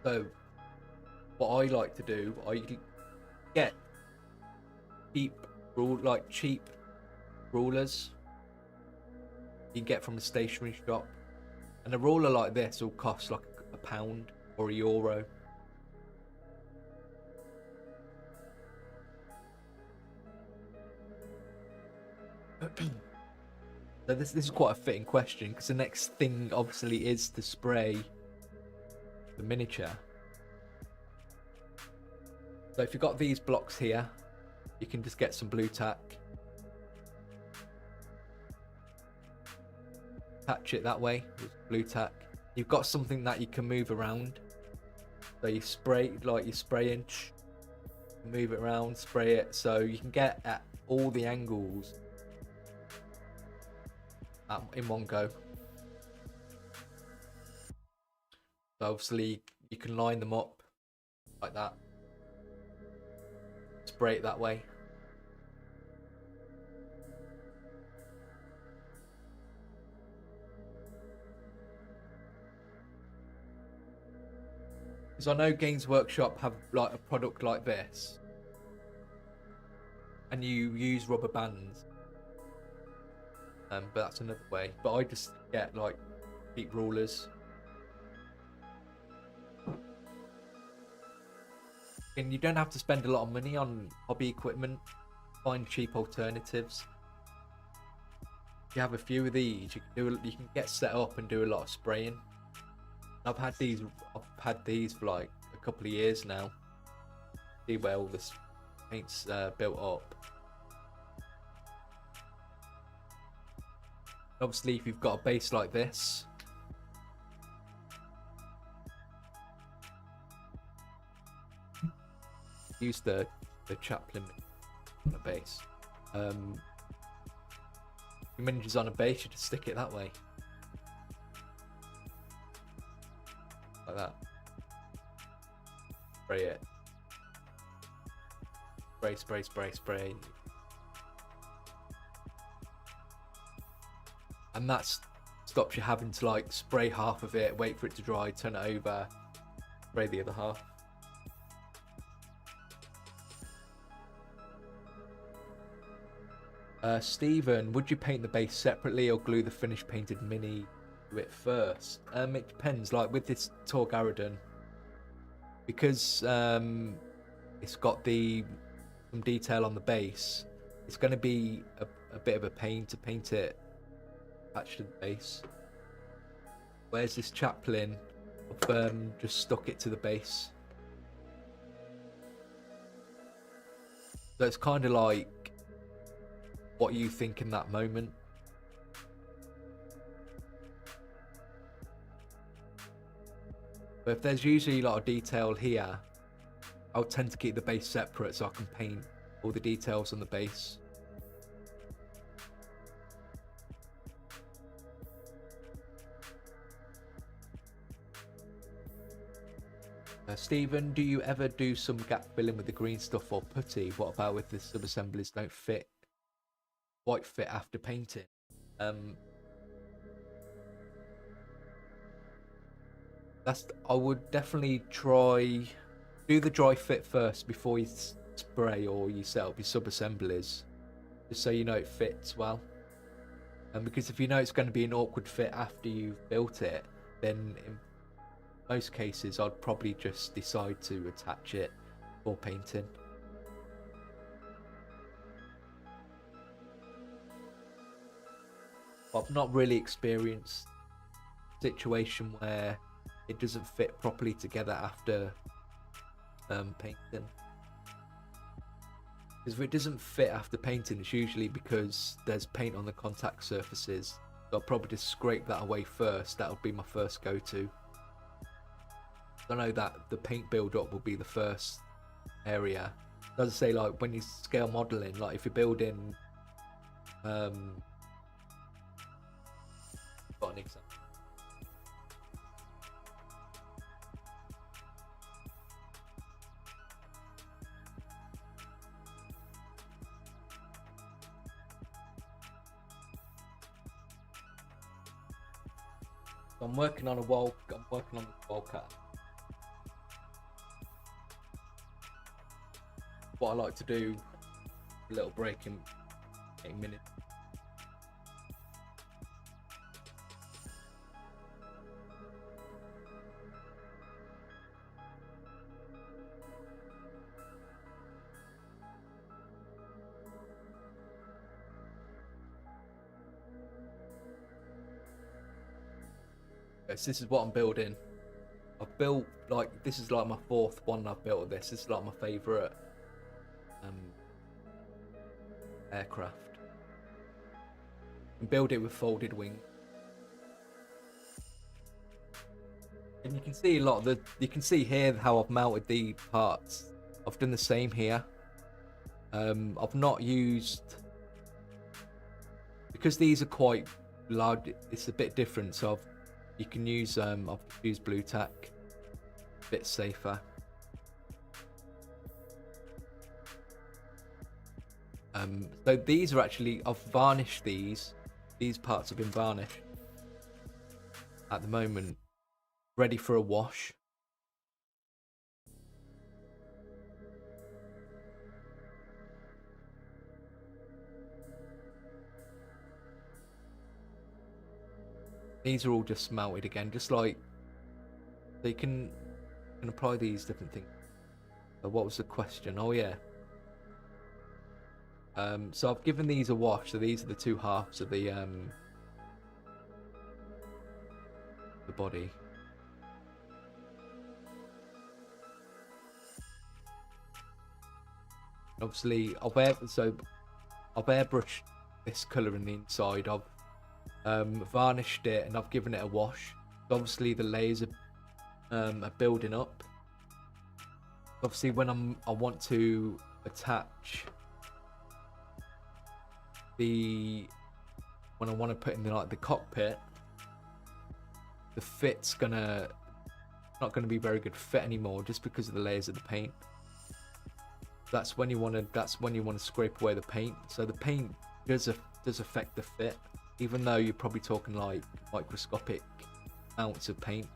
So, what I like to do, I get cheap rulers you can get from a stationery shop, and a ruler like this will cost like £1 or €1. So this is quite a fitting question, because the next thing obviously is to spray the miniature. So if you've got these blocks here, you can just get some blue tack, attach it that way with blue tack. You've got something that you can move around, so you spray, like you're spraying, move it around, spray it, so you can get at all the angles in one go. So obviously you can line them up like that, spray it that way. Because I know Games Workshop have like a product like this, and you use rubber bands, but that's another way. But I just get like cheap rulers. And you don't have to spend a lot of money on hobby equipment. Find cheap alternatives. If you have a few of these, you can get set up and do a lot of spraying. I've had these for like a couple of years now. See where all this paint's built up. Obviously, if you've got a base like this, use the chaplain on a base. Your miniatures on a base, you just stick it that way, like that. Spray it. Spray, spray, spray, spray. And that stops you having to like spray half of it, wait for it to dry, turn it over, spray the other half. Stephen, would you paint the base separately or glue the finished painted mini to it first? It depends. Like with this Tor Garadon, because it's got some detail on the base, it's going to be a bit of a pain to paint it attached to the base. Where's this chaplain? I've just stuck it to the base. So it's kind of like what you think in that moment. But if there's usually a lot of detail here, I'll tend to keep the base separate so I can paint all the details on the base. Stephen, do you ever do some gap filling with the green stuff or putty? What about if the sub-assemblies don't quite fit after painting? I would definitely do the dry fit first before you spray or you set up your sub-assemblies, just so you know it fits well. And because if you know it's going to be an awkward fit after you've built it, then in most cases I'd probably just decide to attach it for painting. I've not really experienced a situation where it doesn't fit properly together after painting. Because if it doesn't fit after painting, it's usually because there's paint on the contact surfaces. So I'll probably just scrape that away first. That would be my first go-to. I know that the paint build-up will be the first area. As I say, like when you scale modelling, like if you're building, got an example. I'm working on the wildcat. What I like to do, a little break in a minute. So this is what I'm building. I've built this is like my fourth one I've built of this. This is like my favourite aircraft. And build it with folded wing. And you can see a lot of you can see here how I've mounted the parts. I've done the same here. I've not used, because these are quite large, it's a bit different, so you can use I've used blue tack, a bit safer. So these are actually, I've varnished these parts have been varnished at the moment, ready for a wash. These are all just melted again, just like, so you can apply these different things. What was the question? Oh yeah. So I've given these a wash. So these are the two halves of the body. Obviously, I've airbrushed this colour in the inside. I've varnished it and I've given it a wash. So obviously the layers are building up. Obviously, when I want to attach when I want to put in the cockpit, the fit's not gonna be very good fit anymore, just because of the layers of the paint. That's when you want to scrape away the paint. So the paint does affect the fit, even though you're probably talking like microscopic amounts of paint.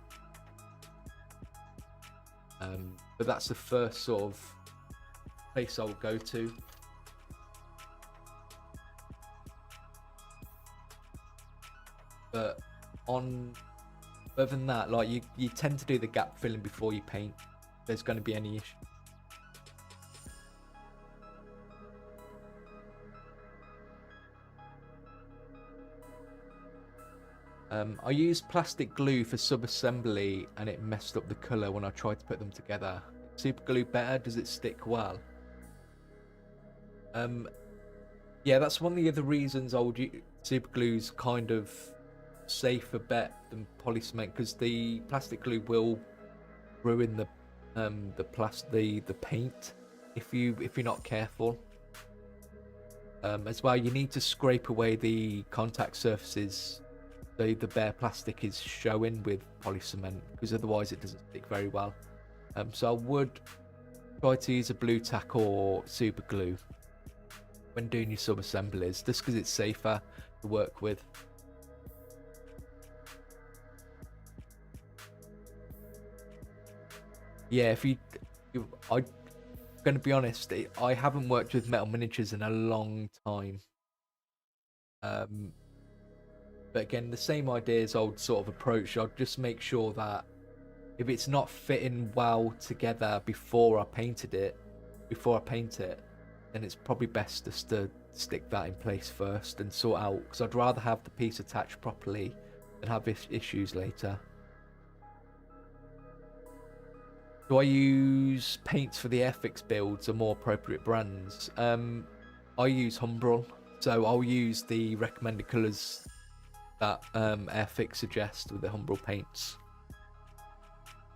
But that's the first sort of place I will go to. But other than that, like you tend to do the gap filling before you paint. If there's going to be any issue. I used plastic glue for sub-assembly and it messed up the colour when I tried to put them together. Super glue better? Does it stick well? Yeah, that's one of the other reasons I would use super glue's kind of safer bet than polycement, because the plastic glue will ruin the paint if you're not careful. As well, you need to scrape away the contact surfaces so the bare plastic is showing with polycement, because otherwise it doesn't stick very well. So I would try to use a blue tack or super glue when doing your sub assemblies, just because it's safer to work with. Yeah, I'm gonna be honest, I haven't worked with metal miniatures in a long time. But again, the same ideas I would sort of approach. I'd just make sure that if it's not fitting well together before I paint it, then it's probably best just to stick that in place first and sort out, because I'd rather have the piece attached properly than have issues later. Do I use paints for the Airfix builds or more appropriate brands? I use Humbrol, so I'll use the recommended colours that Airfix suggests with the Humbrol paints.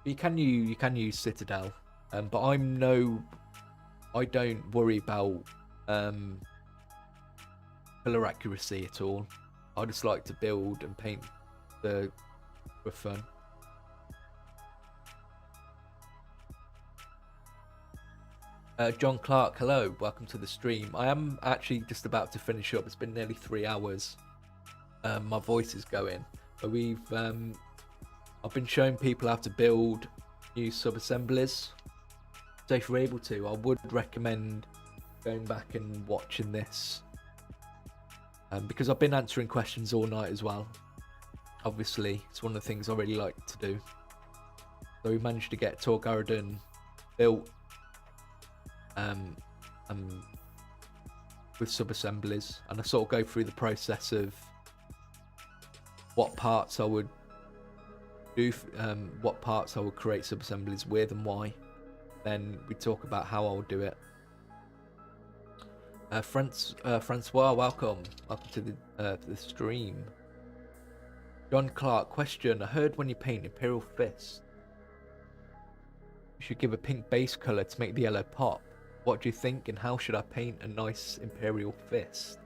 You can use Citadel, but I don't worry about colour accuracy at all. I just like to build and paint for fun. John Clark, hello, welcome to the stream. I am actually just about to finish up. It's been nearly 3 hours. My voice is going, but I've been showing people how to build new sub-assemblies. So if you're able to, I would recommend going back and watching this, because I've been answering questions all night as well. Obviously, it's one of the things I really like to do. So we managed to get Tor Garadon built with sub-assemblies, and I sort of go through the process of what parts I would do, what parts I would create sub-assemblies with and why. Then we talk about how I would do it. Francois, welcome to the stream. John Clark, question: I heard when you paint Imperial Fist, you should give a pink base color to make the yellow pop. What do you think, and how should I paint a nice Imperial Fist?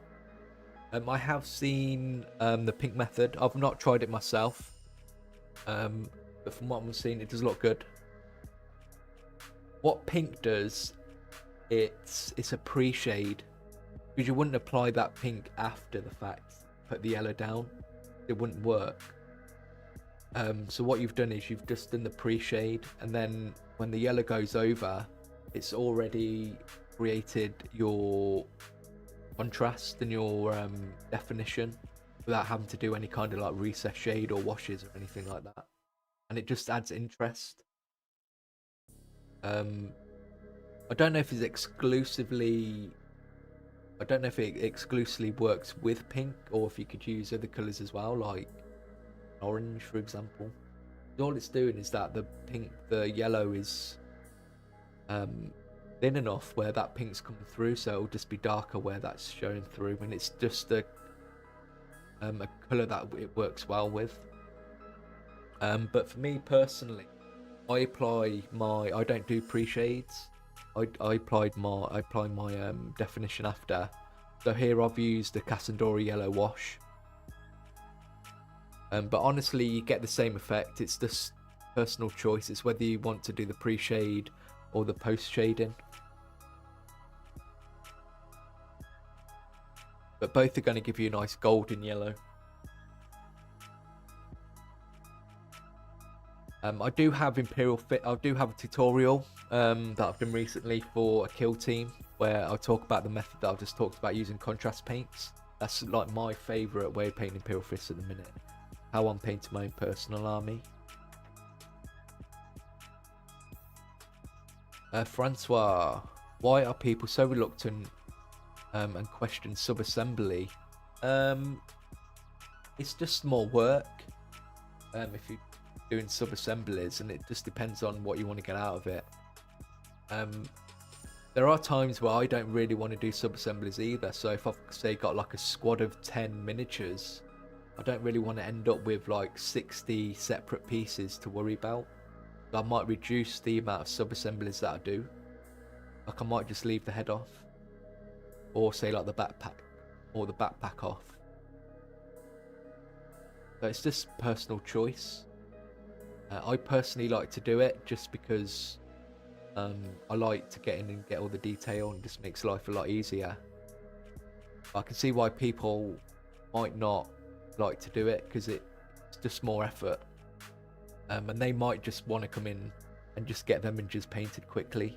I have seen the pink method. I've not tried it myself, but from what I'm seeing, it does look good. What pink does, it's a pre-shade, because you wouldn't apply that pink after the fact, put the yellow down, it wouldn't work. So what you've done is you've just done the pre-shade, and then when the yellow goes over, it's already created your contrast and your definition without having to do any kind of like recess shade or washes or anything like that, and it just adds interest. I don't know if it's exclusively. I don't know if it exclusively works with pink or if you could use other colours as well, like orange, for example. All it's doing is that the yellow is thin enough where that pink's coming through, so it'll just be darker where that's showing through, and it's just a colour that it works well with. But for me personally, I don't do pre-shades. I apply my definition after. So here I've used the Cassandora yellow wash. But honestly, you get the same effect. It's just personal choice. It's whether you want to do the pre-shade or the post-shading. But both are going to give you a nice golden yellow. I do have Imperial Fit. I do have a tutorial that I've done recently for a kill team where I'll talk about the method that I've just talked about using contrast paints. That's like my favourite way of painting Imperial Fists at the minute. How I'm painting my own personal army. Francois, why are people so reluctant and question sub-assembly? It's just more work. If you're doing sub-assemblies, and it just depends on what you want to get out of it. There are times where I don't really want to do sub-assemblies either, so if I've say got like a squad of 10 miniatures, I don't really want to end up with like 60 separate pieces to worry about. I might reduce the amount of sub-assemblies that I do. Like I might just leave the head off, or say like the backpack off. So it's just personal choice. I personally like to do it just because I like to get in and get all the detail, and just makes life a lot easier. But I can see why people might not like to do it, because it's just more effort. And they might just want to come in and just get them images painted quickly.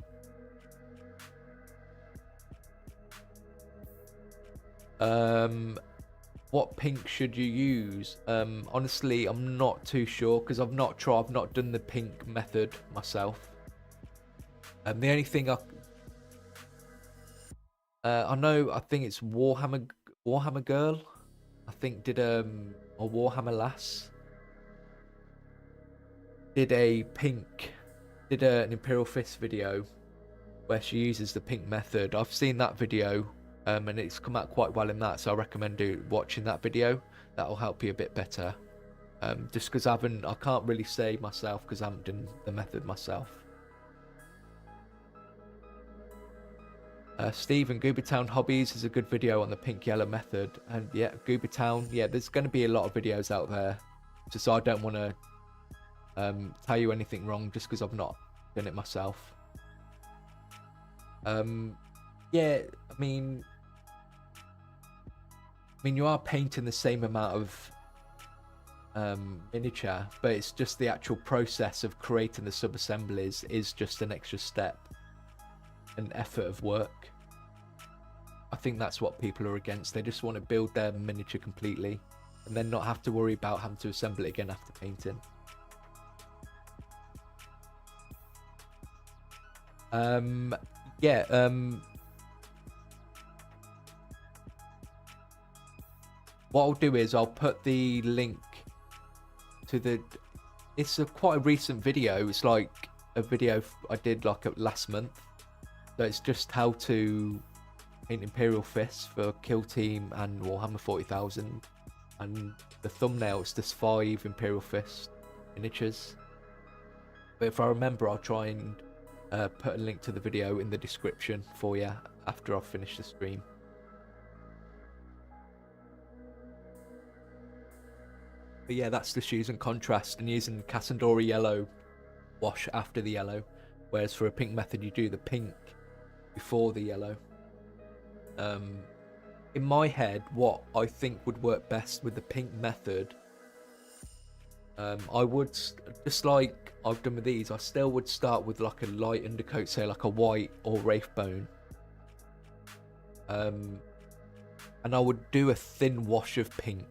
What pink should you use? Honestly, I'm not too sure, because I've not done the pink method myself. The only thing I know, I think it's Warhammer Girl, I think did or Warhammer Lass did an Imperial Fist video where she uses the pink method. I've seen that video, and it's come out quite well in that, so I recommend watching that video. That'll help you a bit better. Just because I can't really say myself, because I haven't done the method myself. Stephen, Goobertown Hobbies is a good video on the pink yellow method, and yeah, Goobertown, yeah, there's going to be a lot of videos out there, just so I don't want to tell you anything wrong just because I've not done it myself. Yeah, I mean you are painting the same amount of miniature, but it's just the actual process of creating the sub-assemblies is just an extra step, an effort of work. I think that's what people are against. They just want to build their miniature completely and then not have to worry about having to assemble it again after painting. What I'll do is I'll put the link to it's quite a recent video. It's like a video I did like last month. So it's just how to paint Imperial Fists for Kill Team and Warhammer 40,000. And the thumbnail is just 5 Imperial Fist miniatures. But if I remember, I'll try and put a link to the video in the description for you after I've finished the stream. But yeah, that's just using contrast and using Cassandora yellow wash after the yellow, whereas for a pink method you do the pink before the yellow. In my head, what I think would work best with the pink method, I would, just like I've done with these, I still would start with like a light undercoat, say like a white or Wraithbone, and I would do a thin wash of pink.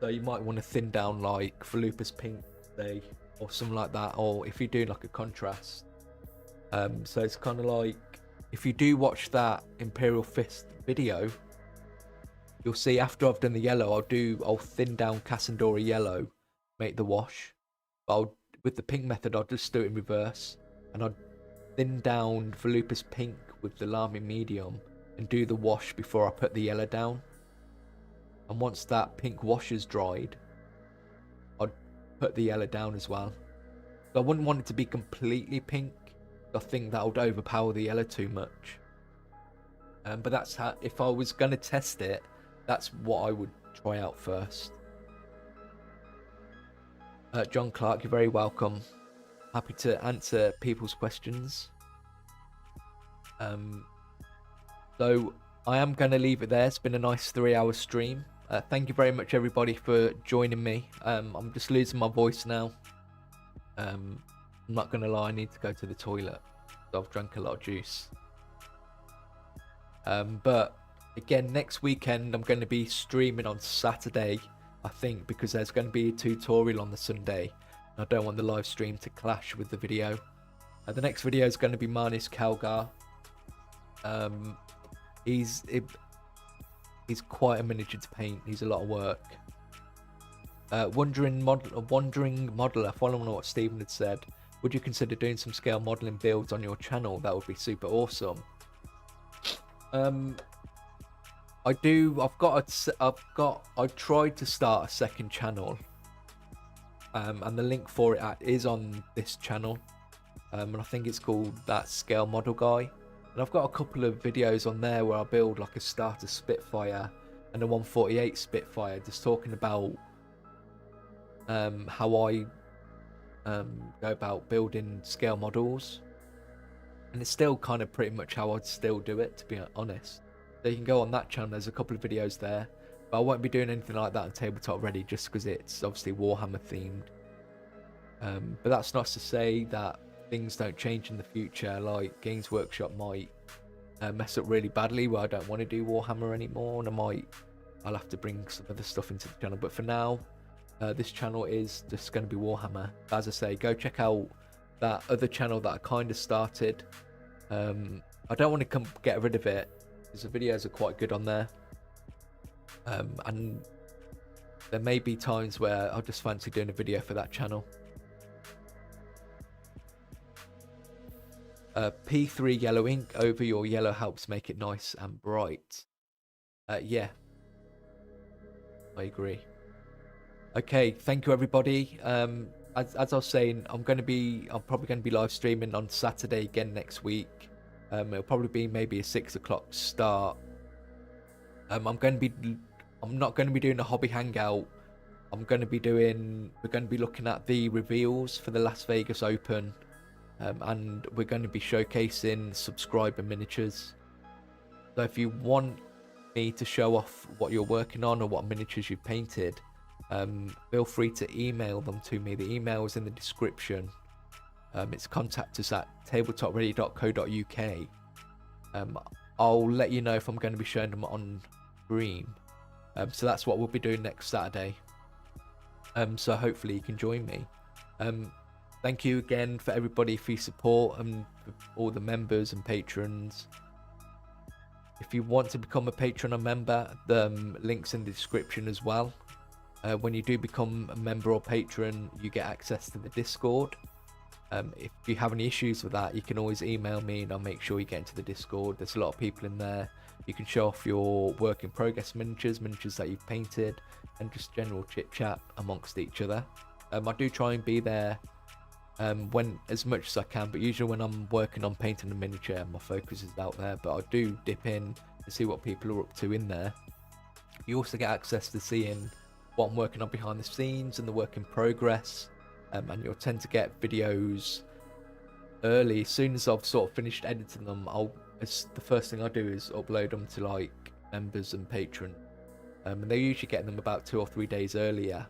So you might want to thin down like Volupus pink, say, or something like that, or if you're doing like a contrast, So it's kind of like, if you do watch that Imperial Fist video, you'll see after I've done the yellow, I'll thin down Cassandora yellow, make the wash. But with the pink method, I'll just do it in reverse, and I'll thin down Volupus pink with the Lamy medium and do the wash before I put the yellow down. And once that pink wash is dried, I'd put the yellow down as well. So I wouldn't want it to be completely pink. I think that would overpower the yellow too much. But that's how, if I was going to test it, that's what I would try out first. John Clark, you're very welcome. Happy to answer people's questions. So I am going to leave it there. It's been a nice 3-hour stream. Thank you very much, everybody, for joining me. I'm just losing my voice now. I'm not going to lie, I need to go to the toilet. So I've drank a lot of juice. But again, next weekend, I'm going to be streaming on Saturday, I think, because there's going to be a tutorial on the Sunday. I don't want the live stream to clash with the video. The next video is going to be Varnish Kalgar. He's quite a miniature to paint. He's a lot of work. Wandering modeler, following on what Stephen had said, would you consider doing some scale modeling builds on your channel? That would be super awesome. I tried to start a second channel, and the link for it is on this channel, and I think it's called That Scale Model Guy. And I've got a couple of videos on there where I build like a starter Spitfire and a 148 Spitfire, just talking about how I go about building scale models. And it's still kind of pretty much how I'd still do it, to be honest. So you can go on that channel, there's a couple of videos there. But I won't be doing anything like that on TableTopReady, just because it's obviously Warhammer themed. But that's not to say that things don't change in the future. Like Games Workshop might mess up really badly where I don't want to do Warhammer anymore, and I'll have to bring some other stuff into the channel. But for now, this channel is just going to be Warhammer. As I say, go check out that other channel that I kind of started. I don't want to get rid of it, because the videos are quite good on there. And there may be times where I'll just fancy doing a video for that channel. P3 yellow ink over your yellow helps make it nice and bright. Yeah, I agree. Okay, thank you, everybody. As I was saying, I'm probably going to be live streaming on Saturday again next week. It'll probably be maybe a 6 o'clock start. I'm not going to be doing a hobby hangout. We're going to be looking at the reveals for the Las Vegas Open. And we're going to be showcasing subscriber miniatures. So if you want me to show off what you're working on or what miniatures you've painted, feel free to email them to me. The email is in the description. It's contact us at tabletopready.co.uk. I'll let you know if I'm going to be showing them on stream. So that's what we'll be doing next Saturday. So hopefully you can join me. Thank you again for everybody for your support, and for all the members and patrons. If you want to become a patron or member, the link's in the description as well. When you do become a member or patron, you get access to the Discord. If you have any issues with that, you can always email me and I'll make sure you get into the Discord. There's a lot of people in there. You can show off your work in progress miniatures that you've painted, and just general chit chat amongst each other. I do try and be there when as much as I can, but usually when I'm working on painting a miniature, my focus is out there, but I do dip in to see what people are up to in there. You also get access to seeing what I'm working on behind the scenes and the work in progress, and you'll tend to get videos early. As soon as I've sort of finished editing them, the first thing I do is upload them to like members and patrons, and they usually get them about 2 or 3 days earlier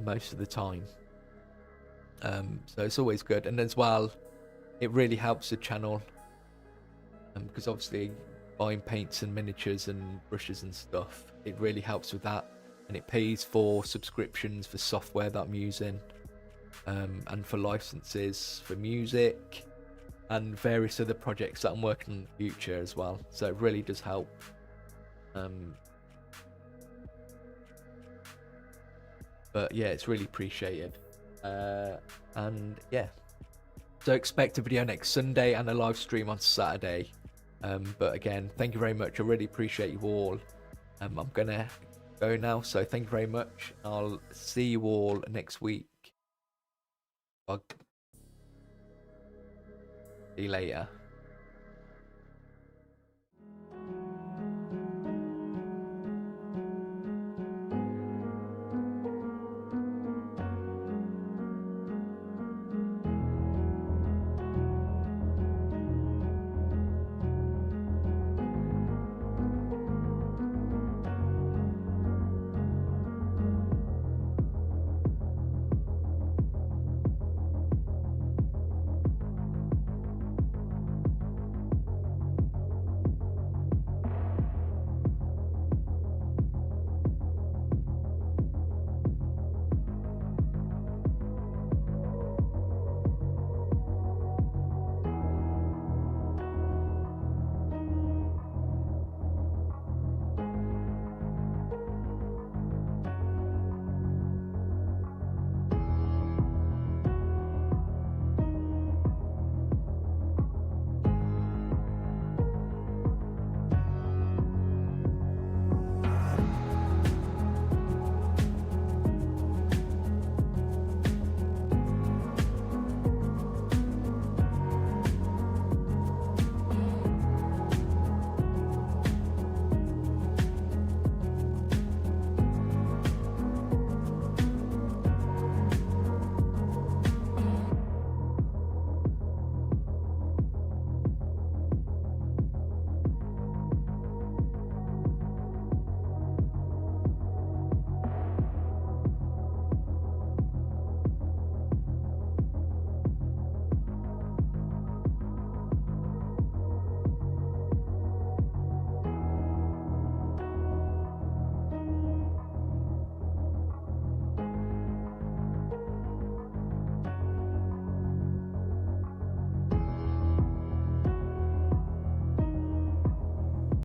most of the time. So it's always good, and as well it really helps the channel, because obviously buying paints and miniatures and brushes and stuff, it really helps with that, and it pays for subscriptions for software that I'm using, and for licenses for music, and various other projects that I'm working on in the future as well. So it really does help. But yeah, it's really appreciated. And yeah, so expect a video next Sunday and a live stream on Saturday. But again, thank you very much. I really appreciate you all. I'm gonna go now, so thank you very much. I'll see you all next week. Bye. See you later.